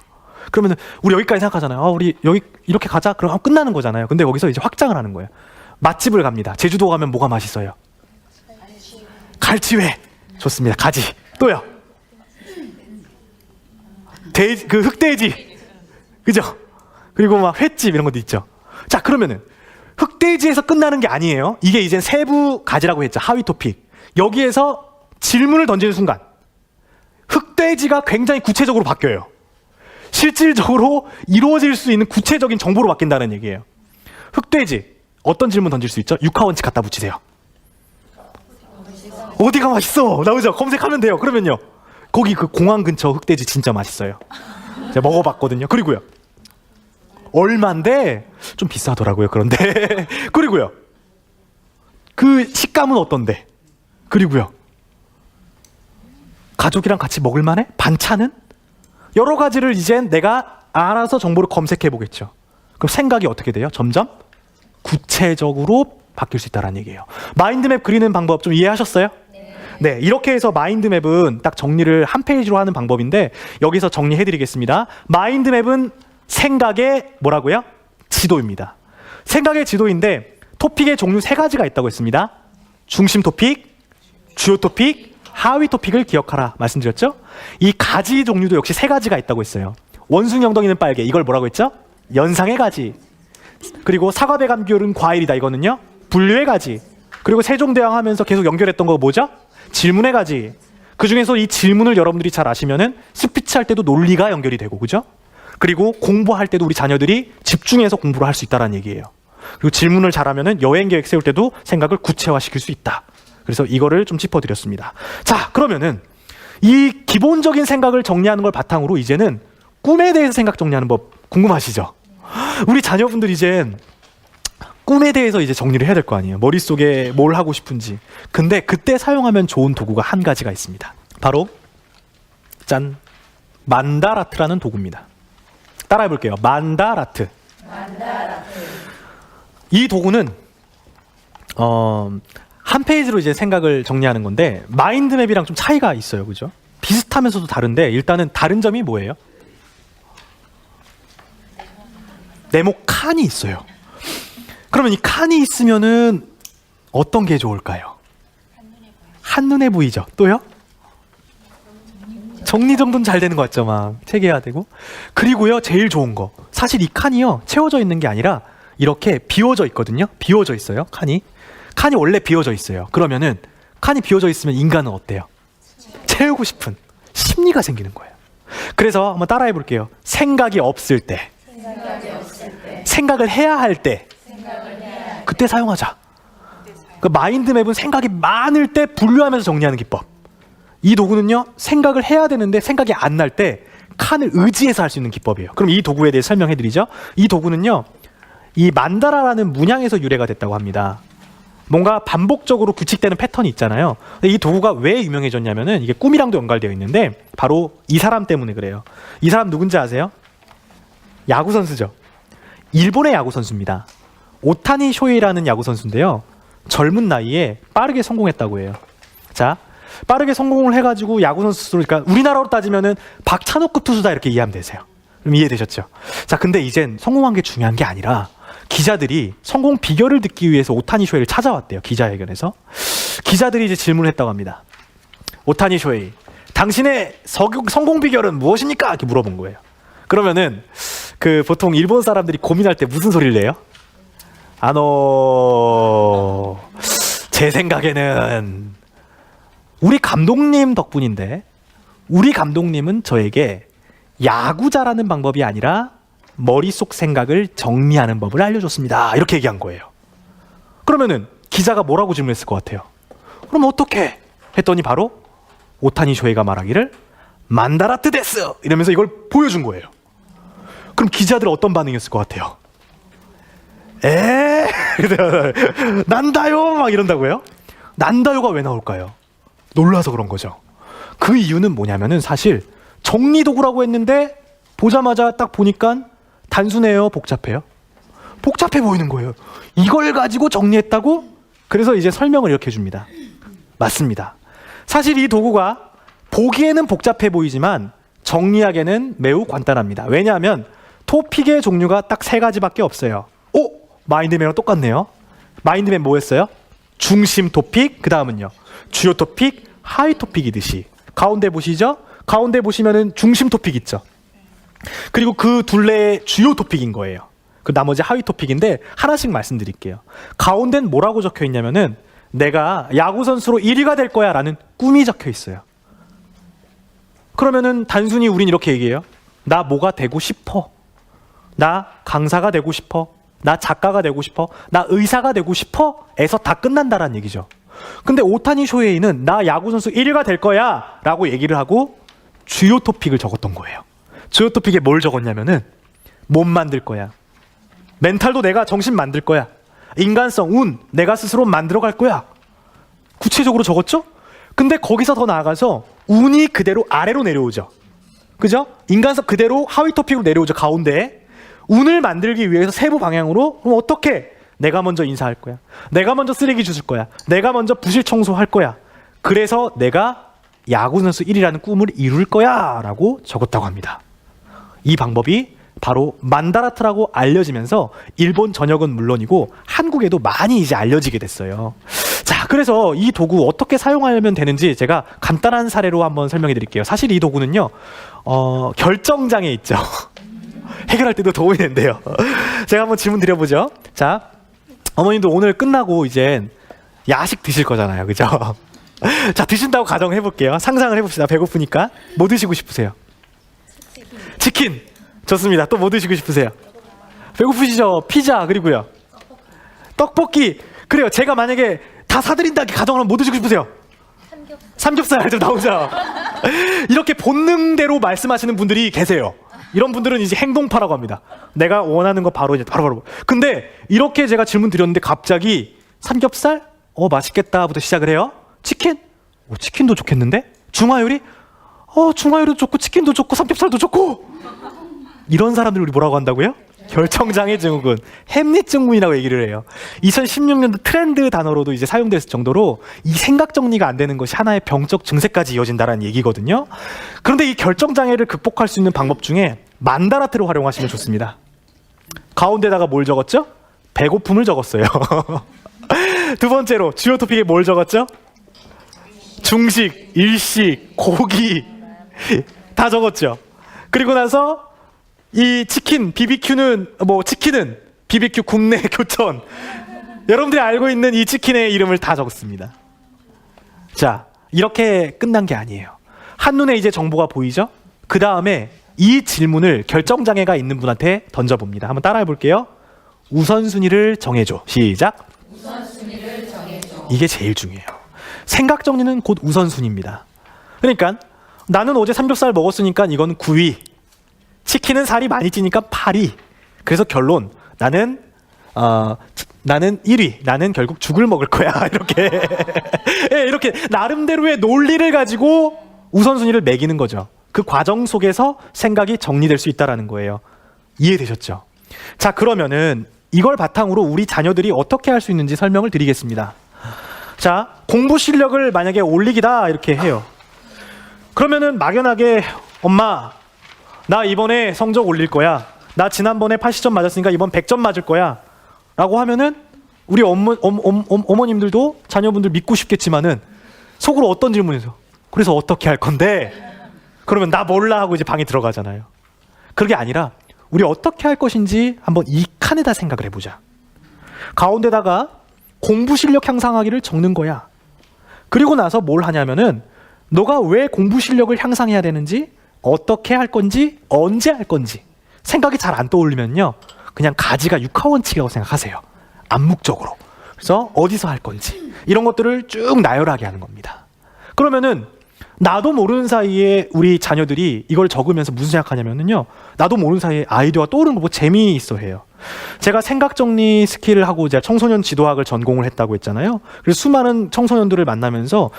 그러면 우리 여기까지 생각하잖아요. 우리 여기 이렇게 가자. 그럼 끝나는 거잖아요. 근데 거기서 이제 확장을 하는 거예요. 맛집을 갑니다. 제주도 가면 뭐가 맛있어요? 갈치회. 좋습니다. 가지. 또요. 그 흑돼지. 그죠? 그리고 막 횟집 이런 것도 있죠. 자, 그러면은 흑돼지에서 끝나는 게 아니에요. 이게 이제 세부 가지라고 했죠. 하위 토픽. 여기에서 질문을 던지는 순간 흑돼지가 굉장히 구체적으로 바뀌어요. 실질적으로 이루어질 수 있는 구체적인 정보로 바뀐다는 얘기예요. 흑돼지 어떤 질문 던질 수 있죠? 육하원칙 갖다 붙이세요. 어디가 맛있어? 나오죠? 검색하면 돼요. 그러면요. 거기 그 공항 근처 흑돼지 진짜 맛있어요. 제가 먹어봤거든요. 그리고요. 얼만데 좀 비싸더라고요. 그런데 그리고요. 그 식감은 어떤데? 그리고요. 가족이랑 같이 먹을 만해? 반찬은? 여러 가지를 이젠 내가 알아서 정보를 검색해 보겠죠. 그럼 생각이 어떻게 돼요? 점점 구체적으로 바뀔 수 있다는 얘기예요. 마인드맵 그리는 방법 좀 이해하셨어요? 네, 이렇게 해서 마인드맵은 딱 정리를 한 페이지로 하는 방법인데 여기서 정리해드리겠습니다. 마인드맵은 생각의 뭐라고요? 지도입니다. 생각의 지도인데 토픽의 종류 세 가지가 있다고 했습니다. 중심 토픽, 주요 토픽, 하위 토픽을 기억하라 말씀드렸죠? 이 가지 종류도 역시 세 가지가 있다고 했어요. 원숭이 엉덩이는 빨개, 이걸 뭐라고 했죠? 연상의 가지. 그리고 사과배 감귤은 과일이다, 이거는요 분류의 가지. 그리고 세종대왕 하면서 계속 연결했던 거 뭐죠? 질문의 가지. 그 중에서 이 질문을 여러분들이 잘 아시면은 스피치 할 때도 논리가 연결이 되고, 그죠? 그리고 공부할 때도 우리 자녀들이 집중해서 공부를 할 수 있다는 얘기예요. 그리고 질문을 잘하면은 여행 계획 세울 때도 생각을 구체화시킬 수 있다. 그래서 이거를 좀 짚어드렸습니다. 자, 그러면은 이 기본적인 생각을 정리하는 걸 바탕으로 이제는 꿈에 대해서 생각 정리하는 법 궁금하시죠? 우리 자녀분들 이젠 꿈에 대해서 이제 정리를 해야 될 거 아니에요. 머릿속에 뭘 하고 싶은지. 근데 그때 사용하면 좋은 도구가 한 가지가 있습니다. 바로 짠! 만다라트라는 도구입니다. 따라해 볼게요. 만다라트. 이 도구는 한 페이지로 이제 생각을 정리하는 건데 마인드맵이랑 좀 차이가 있어요. 그죠? 비슷하면서도 다른데 일단은 다른 점이 뭐예요? 네모 칸이 있어요. 그러면 이 칸이 있으면은 어떤 게 좋을까요? 한눈에 보이죠. 또요? 정리정돈 잘 되는 것 같죠. 막 체계해야 되고. 그리고요, 제일 좋은 거, 사실 이 칸이요 채워져 있는 게 아니라 이렇게 비워져 있거든요. 비워져 있어요. 칸이 원래 비워져 있어요. 그러면은 칸이 비워져 있으면 인간은 어때요? 채우고 싶은 심리가 생기는 거예요. 그래서 한번 따라해 볼게요. 생각이 없을 때, 생각을 해야 할 때, 그때 사용하자. 그 마인드맵은 생각이 많을 때 분류하면서 정리하는 기법. 이 도구는요, 생각을 해야 되는데 생각이 안 날 때 칸을 의지해서 할 수 있는 기법이에요. 그럼 이 도구에 대해 설명해 드리죠. 이 도구는요, 이 만다라라는 문양에서 유래가 됐다고 합니다. 뭔가 반복적으로 규칙되는 패턴이 있잖아요. 근데 이 도구가 왜 유명해졌냐면은 이게 꿈이랑도 연관되어 있는데 바로 이 사람 때문에 그래요. 이 사람 누군지 아세요? 야구 선수죠. 일본의 야구 선수입니다. 오타니 쇼헤이라는 야구 선수인데요. 젊은 나이에 빠르게 성공했다고 해요. 자, 빠르게 성공을 해가지고 야구 선수로, 그러니까 우리나라로 따지면은 박찬호급 투수다 이렇게 이해하면 되세요. 그럼 이해되셨죠? 자, 근데 이젠 성공한 게 중요한 게 아니라 기자들이 성공 비결을 듣기 위해서 오타니 쇼헤이를 찾아왔대요. 기자회견에서 기자들이 이제 질문을 했다고 합니다. 오타니 쇼헤이, 당신의 성공 비결은 무엇입니까? 이렇게 물어본 거예요. 그러면은 그 보통 일본 사람들이 고민할 때 무슨 소리를 내요? 제 생각에는 우리 감독님 덕분인데, 우리 감독님은 저에게 야구 잘하는 방법이 아니라 머릿속 생각을 정리하는 법을 알려줬습니다. 이렇게 얘기한 거예요. 그러면은 기자가 뭐라고 질문했을 것 같아요? 그럼 어떻게? 했더니 바로 오타니 쇼헤이가 말하기를 만다라트 데스! 이러면서 이걸 보여준 거예요. 그럼 기자들 어떤 반응이었을 것 같아요? 난다요! 막 이런다고요? 난다요가 왜 나올까요? 놀라서 그런 거죠. 그 이유는 뭐냐면은 사실 정리도구라고 했는데 보자마자 딱 보니까 단순해요, 복잡해요? 복잡해 보이는 거예요. 이걸 가지고 정리했다고? 그래서 이제 설명을 이렇게 해줍니다. 맞습니다. 사실 이 도구가 보기에는 복잡해 보이지만 정리하기에는 매우 간단합니다. 왜냐하면 토픽의 종류가 딱 3가지밖에 없어요. 오! 마인드맵이랑 똑같네요. 마인드맵 뭐였어요? 중심 토픽, 그 다음은요 주요 토픽, 하위 토픽이듯이. 가운데 보시죠? 가운데 보시면은 중심 토픽 있죠. 그리고 그 둘레의 주요 토픽인 거예요. 그 나머지 하위 토픽인데 하나씩 말씀드릴게요. 가운데는 뭐라고 적혀 있냐면은 내가 야구 선수로 1위가 될 거야 라는 꿈이 적혀 있어요. 그러면은 단순히 우린 이렇게 얘기해요. 나 뭐가 되고 싶어. 나 강사가 되고 싶어. 나 작가가 되고 싶어. 나 의사가 되고 싶어. 에서 다 끝난다라는 얘기죠. 근데 오타니 쇼헤이는 나 야구 선수 1위가 될 거야 라고 얘기를 하고 주요 토픽을 적었던 거예요. 주요 토픽에 뭘 적었냐면은 몸 만들 거야. 멘탈도 내가 정신 만들 거야. 인간성, 운, 내가 스스로 만들어 갈 거야. 구체적으로 적었죠? 근데 거기서 더 나아가서 운이 그대로 아래로 내려오죠. 그죠? 인간성 그대로 하위 토픽으로 내려오죠. 가운데에. 운을 만들기 위해서 세부 방향으로. 그럼 어떻게? 내가 먼저 인사할 거야. 내가 먼저 쓰레기 주실 거야. 내가 먼저 부실 청소할 거야. 그래서 내가 야구선수 1위라는 꿈을 이룰 거야 라고 적었다고 합니다. 이 방법이 바로 만다라트라고 알려지면서 일본 전역은 물론이고 한국에도 많이 이제 알려지게 됐어요. 자, 그래서 이 도구 어떻게 사용하면 되는지 제가 간단한 사례로 한번 설명해 드릴게요. 사실 이 도구는요, 결정장애 있죠. 해결할 때도 도움이 된대요. 제가 한번 질문 드려보죠. 자, 어머님도 오늘 끝나고 이제 야식 드실 거잖아요. 그죠? 자, 드신다고 가정해 볼게요. 상상을 해봅시다. 배고프니까. 뭐 드시고 싶으세요? 치킨. 좋습니다. 또 뭐 드시고 싶으세요? 배고프시죠? 피자. 그리고요, 떡볶이. 그래요. 제가 만약에 다 사드린다 가정하면 뭐 드시고 싶으세요? 삼겹살 좀 나오죠. 이렇게 본능대로 말씀하시는 분들이 계세요. 이런 분들은 이제 행동파라고 합니다. 내가 원하는 거 바로 이제 바로. 근데 이렇게 제가 질문 드렸는데 갑자기 삼겹살? 맛있겠다부터 시작을 해요. 치킨? 치킨도 좋겠는데? 중화요리? 중화요리도 좋고 치킨도 좋고 삼겹살도 좋고. 이런 사람들 우리 뭐라고 한다고요? 결정장애 증후군, 햄릿 증후군이라고 얘기를 해요. 2016년도 트렌드 단어로도 이제 사용됐을 정도로 이 생각 정리가 안 되는 것이 하나의 병적 증세까지 이어진다는 얘기거든요. 그런데 이 결정장애를 극복할 수 있는 방법 중에 만다라트를 활용하시면 좋습니다. 가운데다가 뭘 적었죠? 배고픔을 적었어요. 두 번째로 주요 토픽에 뭘 적었죠? 중식, 일식, 고기 다 적었죠. 그리고 나서 이 치킨, BBQ는 치킨은 BBQ 국내 교촌. 여러분들이 알고 있는 이 치킨의 이름을 다 적었습니다. 자, 이렇게 끝난 게 아니에요. 한눈에 이제 정보가 보이죠? 그 다음에 이 질문을 결정장애가 있는 분한테 던져봅니다. 한번 따라해 볼게요. 우선순위를 정해줘. 시작. 우선순위를 정해줘. 이게 제일 중요해요. 생각 정리는 곧 우선순위입니다. 그러니까 나는 어제 삼겹살 먹었으니까 이건 9위. 치킨은 살이 많이 찌니까 8위. 그래서 결론, 나는 1위. 나는 결국 죽을 먹을 거야. 이렇게 네, 이렇게 나름대로의 논리를 가지고 우선순위를 매기는 거죠. 그 과정 속에서 생각이 정리될 수 있다는 거예요. 이해되셨죠? 자, 그러면은 이걸 바탕으로 우리 자녀들이 어떻게 할 수 있는지 설명을 드리겠습니다. 자, 공부 실력을 만약에 올리기다 이렇게 해요. 그러면은 막연하게 엄마, 나 이번에 성적 올릴 거야. 나 지난번에 80점 맞았으니까 이번 100점 맞을 거야. 라고 하면은 우리 어머님들도 자녀분들 믿고 싶겠지만은 속으로 어떤 질문이죠? 그래서 어떻게 할 건데? 그러면 나 몰라 하고 이제 방에 들어가잖아요. 그게 아니라 우리 어떻게 할 것인지 한번 이 칸에다 생각을 해보자. 가운데다가 공부 실력 향상하기를 적는 거야. 그리고 나서 뭘 하냐면은 너가 왜 공부 실력을 향상해야 되는지, 어떻게 할 건지, 언제 할 건지 생각이 잘 안 떠올리면요, 그냥 가지가 육하원칙이라고 생각하세요. 암묵적으로. 그래서 어디서 할 건지 이런 것들을 쭉 나열하게 하는 겁니다. 그러면은 나도 모르는 사이에 우리 자녀들이 이걸 적으면서 무슨 생각하냐면요, 나도 모르는 사이에 아이디어가 떠오르는 거 보고 재미있어 해요. 제가 생각정리 스킬을 하고 제가 청소년 지도학을 전공을 했다고 했잖아요. 그래서 수많은 청소년들을 만나면서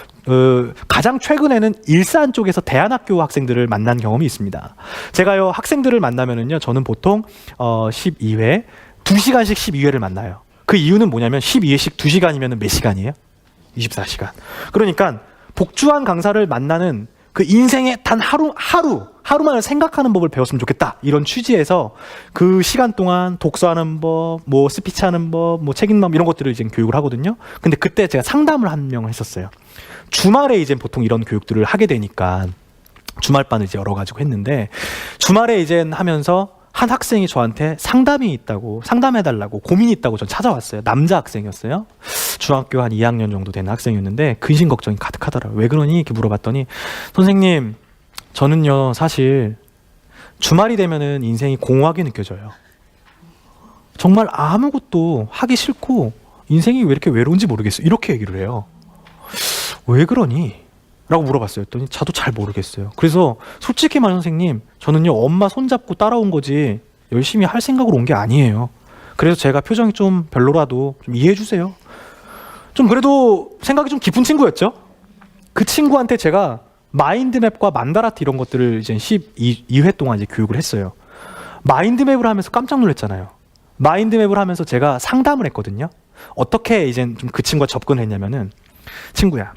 가장 최근에는 일산 쪽에서 대안학교 학생들을 만난 경험이 있습니다. 제가요, 학생들을 만나면은요, 저는 보통 12회 2시간씩 12회를 만나요. 그 이유는 뭐냐면 12회씩 2시간이면 몇 시간이에요? 24시간. 그러니까 복주한 강사를 만나는 그 인생의 단 하루만을 생각하는 법을 배웠으면 좋겠다, 이런 취지에서 그 시간 동안 독서하는 법, 뭐 스피치하는 법, 뭐 책 읽는 법, 이런 것들을 이제 교육을 하거든요. 근데 그때 제가 상담을 한 명을 했었어요. 주말에 이제 보통 이런 교육들을 하게 되니까 주말반을 이제 열어가지고 했는데, 주말에 이제 하면서 한 학생이 저한테 상담이 있다고, 상담해달라고, 고민이 있다고 전 찾아왔어요. 남자 학생이었어요. 중학교 한 2학년 정도 되는 학생이었는데 근심 걱정이 가득하더라고요. 왜 그러니? 이렇게 물어봤더니, 선생님, 저는요 사실 주말이 되면은 인생이 공허하게 느껴져요. 정말 아무것도 하기 싫고 인생이 왜 이렇게 외로운지 모르겠어요. 이렇게 얘기를 해요. 왜 그러니? 라고 물어봤어요. 했더니 저도 잘 모르겠어요. 그래서 솔직히 말해 선생님, 저는요 엄마 손잡고 따라온 거지 열심히 할 생각으로 온 게 아니에요. 그래서 제가 표정이 좀 별로라도 좀 이해해 주세요. 좀 그래도 생각이 좀 깊은 친구였죠. 그 친구한테 제가 마인드맵과 만다라트 이런 것들을 이제 12회 동안 이제 교육을 했어요. 마인드맵을 하면서 깜짝 놀랐잖아요. 마인드맵을 하면서 제가 상담을 했거든요. 어떻게 이제 좀 그 친구가 접근했냐면은, 친구야,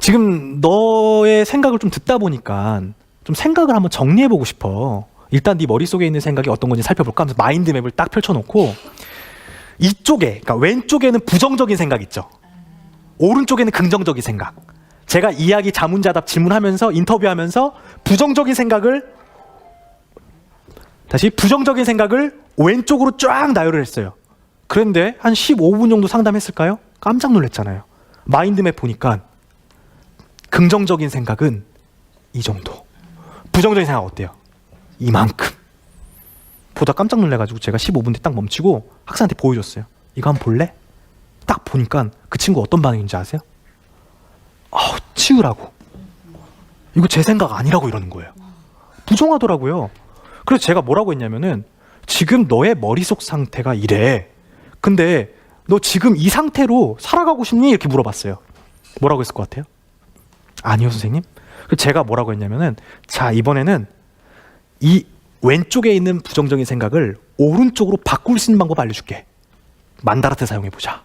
지금 너의 생각을 좀 듣다 보니까 좀 생각을 한번 정리해보고 싶어. 일단 네 머릿속에 있는 생각이 어떤 건지 살펴볼까 하면서 마인드맵을 딱 펼쳐놓고 이쪽에, 그러니까 왼쪽에는 부정적인 생각 있죠. 오른쪽에는 긍정적인 생각. 제가 이야기 자문자답 질문하면서 인터뷰하면서 부정적인 생각을 왼쪽으로 쫙 나열을 했어요. 그런데 한 15분 정도 상담했을까요? 깜짝 놀랐잖아요. 마인드맵 보니까 긍정적인 생각은 이 정도, 부정적인 생각 어때요? 이만큼. 보다 깜짝 놀래가지고 제가 15분 뒤 딱 멈추고 학생한테 보여줬어요. 이거 한번 볼래? 딱 보니까 그 친구 어떤 반응인지 아세요? 치우라고. 이거 제 생각 아니라고 이러는 거예요. 부정하더라고요. 그래서 제가 뭐라고 했냐면은 지금 너의 머릿속 상태가 이래. 근데 너 지금 이 상태로 살아가고 싶니? 이렇게 물어봤어요. 뭐라고 했을 것 같아요? 아니요, 선생님. 그래서 제가 뭐라고 했냐면은 자, 이번에는 이 왼쪽에 있는 부정적인 생각을 오른쪽으로 바꿀 수 있는 방법 알려줄게. 만다라트 사용해보자.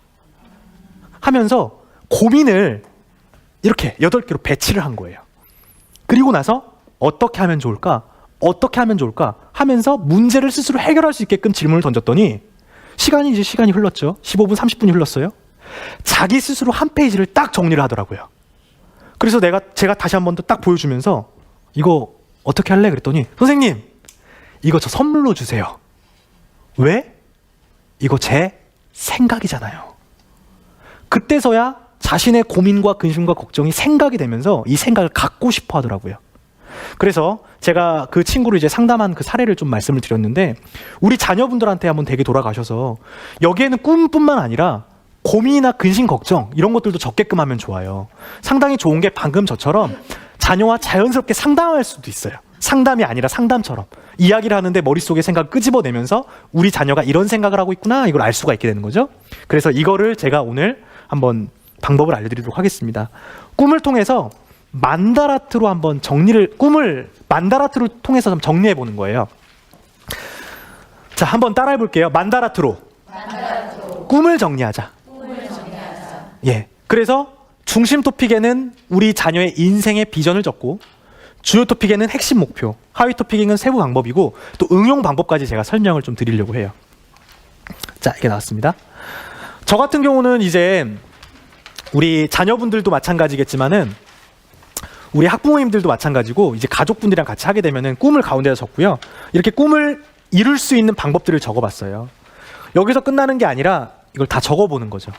하면서 고민을 이렇게 8개로 배치를 한 거예요. 그리고 나서 어떻게 하면 좋을까? 어떻게 하면 좋을까? 하면서 문제를 스스로 해결할 수 있게끔 질문을 던졌더니 시간이 흘렀죠. 15분, 30분이 흘렀어요. 자기 스스로 한 페이지를 딱 정리를 하더라고요. 그래서 제가 다시 한 번 더 딱 보여주면서 이거 어떻게 할래? 그랬더니 선생님, 이거 저 선물로 주세요. 왜? 이거 제 생각이잖아요. 그때서야 자신의 고민과 근심과 걱정이 생각이 되면서 이 생각을 갖고 싶어 하더라고요. 그래서 제가 그 친구를 이제 상담한 그 사례를 좀 말씀을 드렸는데 우리 자녀분들한테 한번 댁에 돌아가셔서 여기에는 꿈뿐만 아니라 고민이나 근심, 걱정 이런 것들도 적게끔 하면 좋아요. 상당히 좋은 게 방금 저처럼 자녀와 자연스럽게 상담할 수도 있어요. 상담이 아니라 상담처럼 이야기를 하는데 머릿속에 생각을 끄집어내면서 우리 자녀가 이런 생각을 하고 있구나 이걸 알 수가 있게 되는 거죠. 그래서 이거를 제가 오늘 한번 방법을 알려드리도록 하겠습니다. 꿈을 통해서 만다라트로 한번 꿈을 만다라트로 통해서 좀 정리해 보는 거예요. 자, 한번 따라해 볼게요. 만다라트로. 꿈을 정리하자. 예. 그래서 중심 토픽에는 우리 자녀의 인생의 비전을 적고 주요 토픽에는 핵심 목표, 하위 토픽에는 세부 방법이고 또 응용 방법까지 제가 설명을 좀 드리려고 해요. 자, 이게 나왔습니다. 저 같은 경우는 이제 우리 자녀분들도 마찬가지겠지만은 우리 학부모님들도 마찬가지고 이제 가족분들이랑 같이 하게 되면은 꿈을 가운데다 적고요. 이렇게 꿈을 이룰 수 있는 방법들을 적어봤어요. 여기서 끝나는 게 아니라 이걸 다 적어보는 거죠.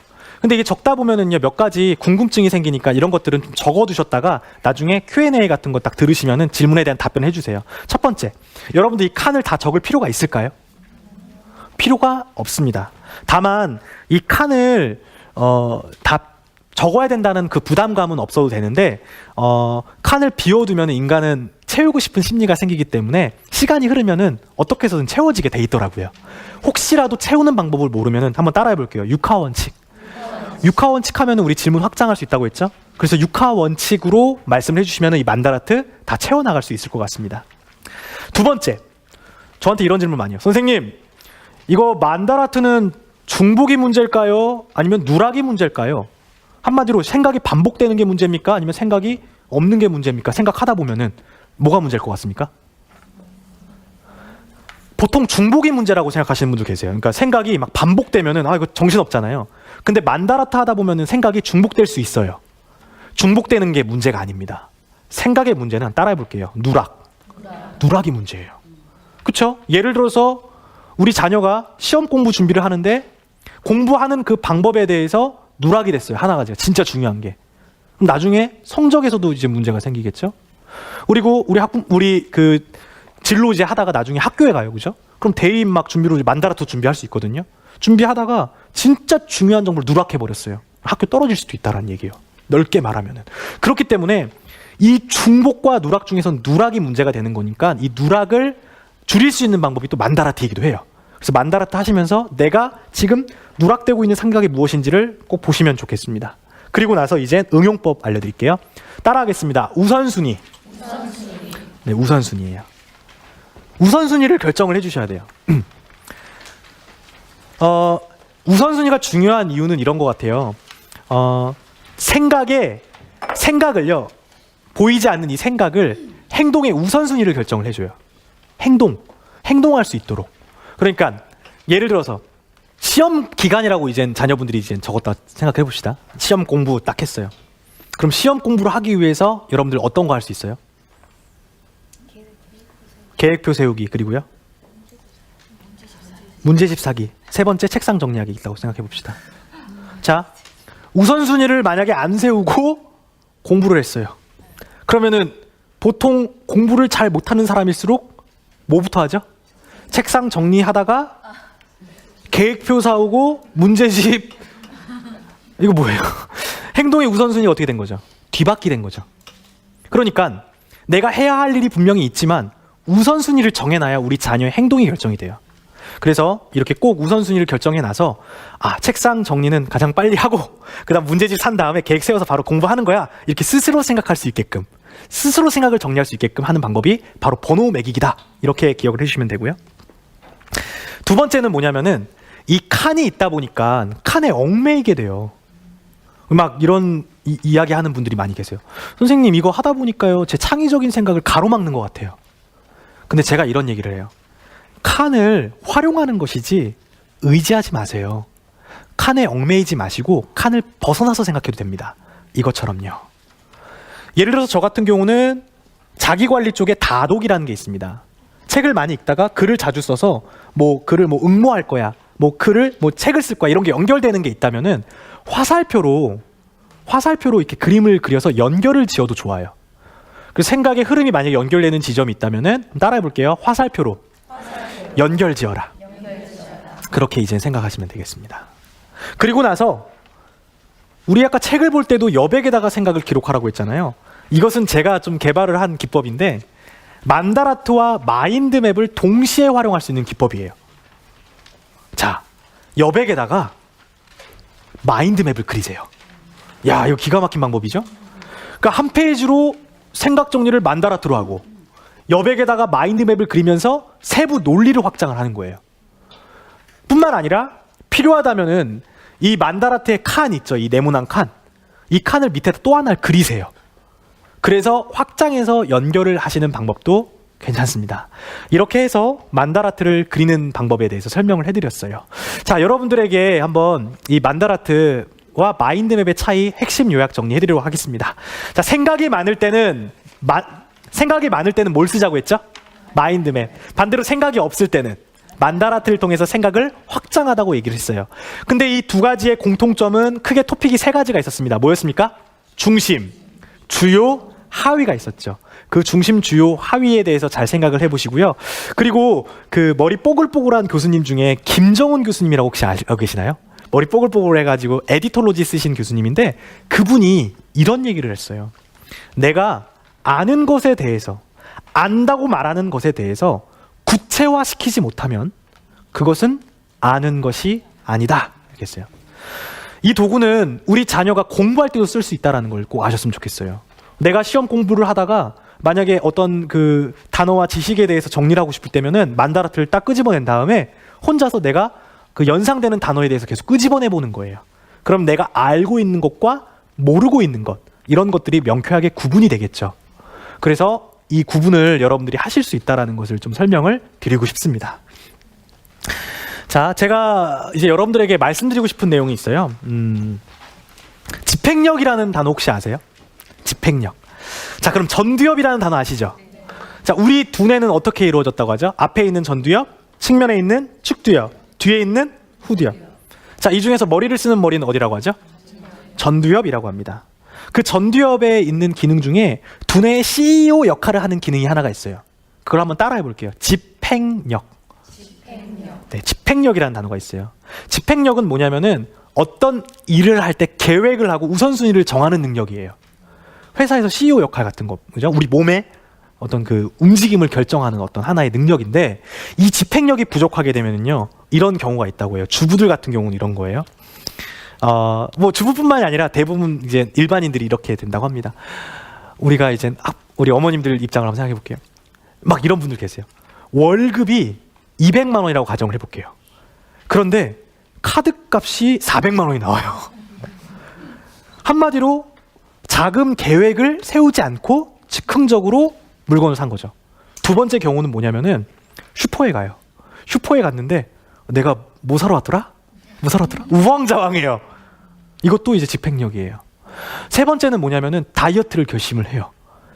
근데 이게 적다 보면은요 몇 가지 궁금증이 생기니까 이런 것들은 좀 적어두셨다가 나중에 Q&A 같은 거 딱 들으시면은 질문에 대한 답변을 해주세요. 첫 번째, 여러분들 이 칸을 다 적을 필요가 있을까요? 필요가 없습니다. 다만 이 칸을 다 적어야 된다는 그 부담감은 없어도 되는데 칸을 비워두면 인간은 채우고 싶은 심리가 생기기 때문에 시간이 흐르면은 어떻게 해서든 채워지게 돼 있더라고요. 혹시라도 채우는 방법을 모르면은 한번 따라해 볼게요. 육하 원칙. 육하 원칙 하면은 우리 질문 확장할 수 있다고 했죠? 그래서 육하 원칙으로 말씀을 해주시면은 이 만다라트 다 채워나갈 수 있을 것 같습니다. 두 번째, 저한테 이런 질문 많이 해요. 선생님, 이거 만다라트는 중복이 문제일까요? 아니면 누락이 문제일까요? 한마디로 생각이 반복되는 게 문제입니까? 아니면 생각이 없는 게 문제입니까? 생각하다 보면은 뭐가 문제일 것 같습니까? 보통 중복이 문제라고 생각하시는 분들 계세요. 그러니까 생각이 막 반복되면은 이거 정신없잖아요. 근데 만다라트 하다 보면은 생각이 중복될 수 있어요. 중복되는 게 문제가 아닙니다. 생각의 문제는 따라해 볼게요. 누락이 문제예요. 그렇죠? 예를 들어서 우리 자녀가 시험 공부 준비를 하는데 공부하는 그 방법에 대해서 누락이 됐어요. 하나가 진짜 중요한 게. 그럼 나중에 성적에서도 이제 문제가 생기겠죠. 그리고 우리 그 진로 이제 하다가 나중에 학교에 가요, 그죠? 그럼 대입 막 준비로 만다라트 준비할 수 있거든요. 준비하다가 진짜 중요한 정보를 누락해 버렸어요. 학교 떨어질 수도 있다라는 얘기예요. 넓게 말하면은. 그렇기 때문에 이 중복과 누락 중에선 누락이 문제가 되는 거니까 이 누락을 줄일 수 있는 방법이 또 만다라트이기도 해요. 그래서 만다라트 하시면서 내가 지금 누락되고 있는 생각이 무엇인지를 꼭 보시면 좋겠습니다. 그리고 나서 이제 응용법 알려드릴게요. 따라하겠습니다. 우선순위. 네, 우선순위예요. 우선순위를 결정을 해주셔야 돼요. 우선순위가 중요한 이유는 이런 것 같아요. 생각에 생각을요, 보이지 않는 이 생각을 행동의 우선순위를 결정을 해줘요. 행동할 수 있도록. 그러니까 예를 들어서 시험 기간이라고 이젠 자녀분들이 이제 적었다 생각해 봅시다. 시험 공부 딱 했어요. 그럼 시험 공부를 하기 위해서 여러분들 어떤 거 할 수 있어요? 계획표 세우기, 그리고요 문제집 사기, 세 번째 책상 정리하기 있다고 생각해 봅시다. 자, 우선순위를 만약에 안 세우고 공부를 했어요. 그러면은 보통 공부를 잘 못하는 사람일수록 뭐부터 하죠? 책상 정리하다가 계획표 사오고 문제집, 이거 뭐예요? 행동의 우선순위가 어떻게 된 거죠? 뒤바뀌 된 거죠. 그러니까 내가 해야 할 일이 분명히 있지만 우선순위를 정해놔야 우리 자녀의 행동이 결정이 돼요. 그래서 이렇게 꼭 우선순위를 결정해놔서 책상 정리는 가장 빨리 하고 그 다음 문제집 산 다음에 계획 세워서 바로 공부하는 거야, 이렇게 스스로 생각할 수 있게끔, 스스로 생각을 정리할 수 있게끔 하는 방법이 바로 번호 매기기다, 이렇게 기억을 해주시면 되고요. 두 번째는 뭐냐면은 이 칸이 있다 보니까 칸에 얽매이게 돼요. 막 이런 이야기 하는 분들이 많이 계세요. 선생님, 이거 하다 보니까요 제 창의적인 생각을 가로막는 것 같아요. 근데 제가 이런 얘기를 해요. 칸을 활용하는 것이지 의지하지 마세요. 칸에 얽매이지 마시고 칸을 벗어나서 생각해도 됩니다. 이것처럼요. 예를 들어서 저 같은 경우는 자기관리 쪽에 다독이라는 게 있습니다. 책을 많이 읽다가 글을 자주 써서 글을 응모할 거야, 글을 책을 쓸 거야, 이런 게 연결되는 게 있다면은 화살표로 이렇게 그림을 그려서 연결을 지어도 좋아요. 그래서 생각의 흐름이 만약에 연결되는 지점이 있다면은 따라해 볼게요. 화살표로 연결 지어라. 그렇게 이제 생각하시면 되겠습니다. 그리고 나서 우리 아까 책을 볼 때도 여백에다가 생각을 기록하라고 했잖아요. 이것은 제가 좀 개발을 한 기법인데 만다라트와 마인드맵을 동시에 활용할 수 있는 기법이에요. 자, 여백에다가 마인드맵을 그리세요. 야, 이거 기가 막힌 방법이죠? 그러니까 한 페이지로 생각 정리를 만다라트로 하고 여백에다가 마인드맵을 그리면서 세부 논리를 확장을 하는 거예요. 뿐만 아니라 필요하다면은 이 만다라트의 칸 있죠, 이 네모난 칸, 이 칸을 밑에다 또 하나를 그리세요. 그래서 확장해서 연결을 하시는 방법도 괜찮습니다. 이렇게 해서 만다라트를 그리는 방법에 대해서 설명을 해드렸어요. 자, 여러분들에게 한번 이 만다라트와 마인드맵의 차이 핵심 요약 정리해드리도록 하겠습니다. 자, 생각이 많을 때는 뭘 쓰자고 했죠? 마인드맵. 반대로 생각이 없을 때는 만다라트를 통해서 생각을 확장하다고 얘기를 했어요. 근데 이 두 가지의 공통점은 크게 토픽이 세 가지가 있었습니다. 뭐였습니까? 중심, 주요, 하위가 있었죠. 그 중심, 주요, 하위에 대해서 잘 생각을 해보시고요. 그리고 그 머리 뽀글뽀글한 교수님 중에 김정훈 교수님이라고 혹시 알고 계시나요? 머리 뽀글뽀글해가지고 에디톨로지 쓰신 교수님인데 그분이 이런 얘기를 했어요. 내가 아는 것에 대해서, 안다고 말하는 것에 대해서 구체화시키지 못하면 그것은 아는 것이 아니다, 이렇게 했어요. 이 도구는 우리 자녀가 공부할 때도 쓸 수 있다는 걸 꼭 아셨으면 좋겠어요. 내가 시험 공부를 하다가 만약에 어떤 그 단어와 지식에 대해서 정리를 하고 싶을 때면은 만다라트를 딱 끄집어낸 다음에 혼자서 내가 그 연상되는 단어에 대해서 계속 끄집어내 보는 거예요. 그럼 내가 알고 있는 것과 모르고 있는 것, 이런 것들이 명쾌하게 구분이 되겠죠. 그래서 이 구분을 여러분들이 하실 수 있다는 것을 좀 설명을 드리고 싶습니다. 자, 제가 이제 여러분들에게 말씀드리고 싶은 내용이 있어요. 집행력이라는 단어 혹시 아세요? 집행력. 자, 그럼 전두엽이라는 단어 아시죠? 자, 우리 두뇌는 어떻게 이루어졌다고 하죠? 앞에 있는 전두엽, 측면에 있는 측두엽, 뒤에 있는 후두엽. 자, 이 중에서 머리를 쓰는 머리는 어디라고 하죠? 전두엽이라고 합니다. 그 전두엽에 있는 기능 중에 두뇌의 CEO 역할을 하는 기능이 하나가 있어요. 그걸 한번 따라해 볼게요. 집행력. 네, 집행력이라는 단어가 있어요. 집행력은 뭐냐면은 어떤 일을 할 때 계획을 하고 우선순위를 정하는 능력이에요. 회사에서 CEO 역할 같은 거, 그죠? 우리 몸의 어떤 그 움직임을 결정하는 어떤 하나의 능력인데 이 집행력이 부족하게 되면은요, 이런 경우가 있다고 해요. 주부들 같은 경우는 이런 거예요. 뭐 주부뿐만이 아니라 대부분 이제 일반인들이 이렇게 된다고 합니다. 우리가 이제 우리 어머님들 입장을 한번 생각해 볼게요. 막 이런 분들 계세요. 월급이 200만 원이라고 가정을 해볼게요. 그런데 카드 값이 400만 원이 나와요. 한마디로 자금 계획을 세우지 않고 즉흥적으로 물건을 산 거죠. 두 번째 경우는 뭐냐면은 슈퍼에 가요. 슈퍼에 갔는데 내가 뭐 사러 왔더라? 우왕좌왕해요. 이것도 이제 집행력이에요. 세 번째는 뭐냐면은 다이어트를 결심을 해요.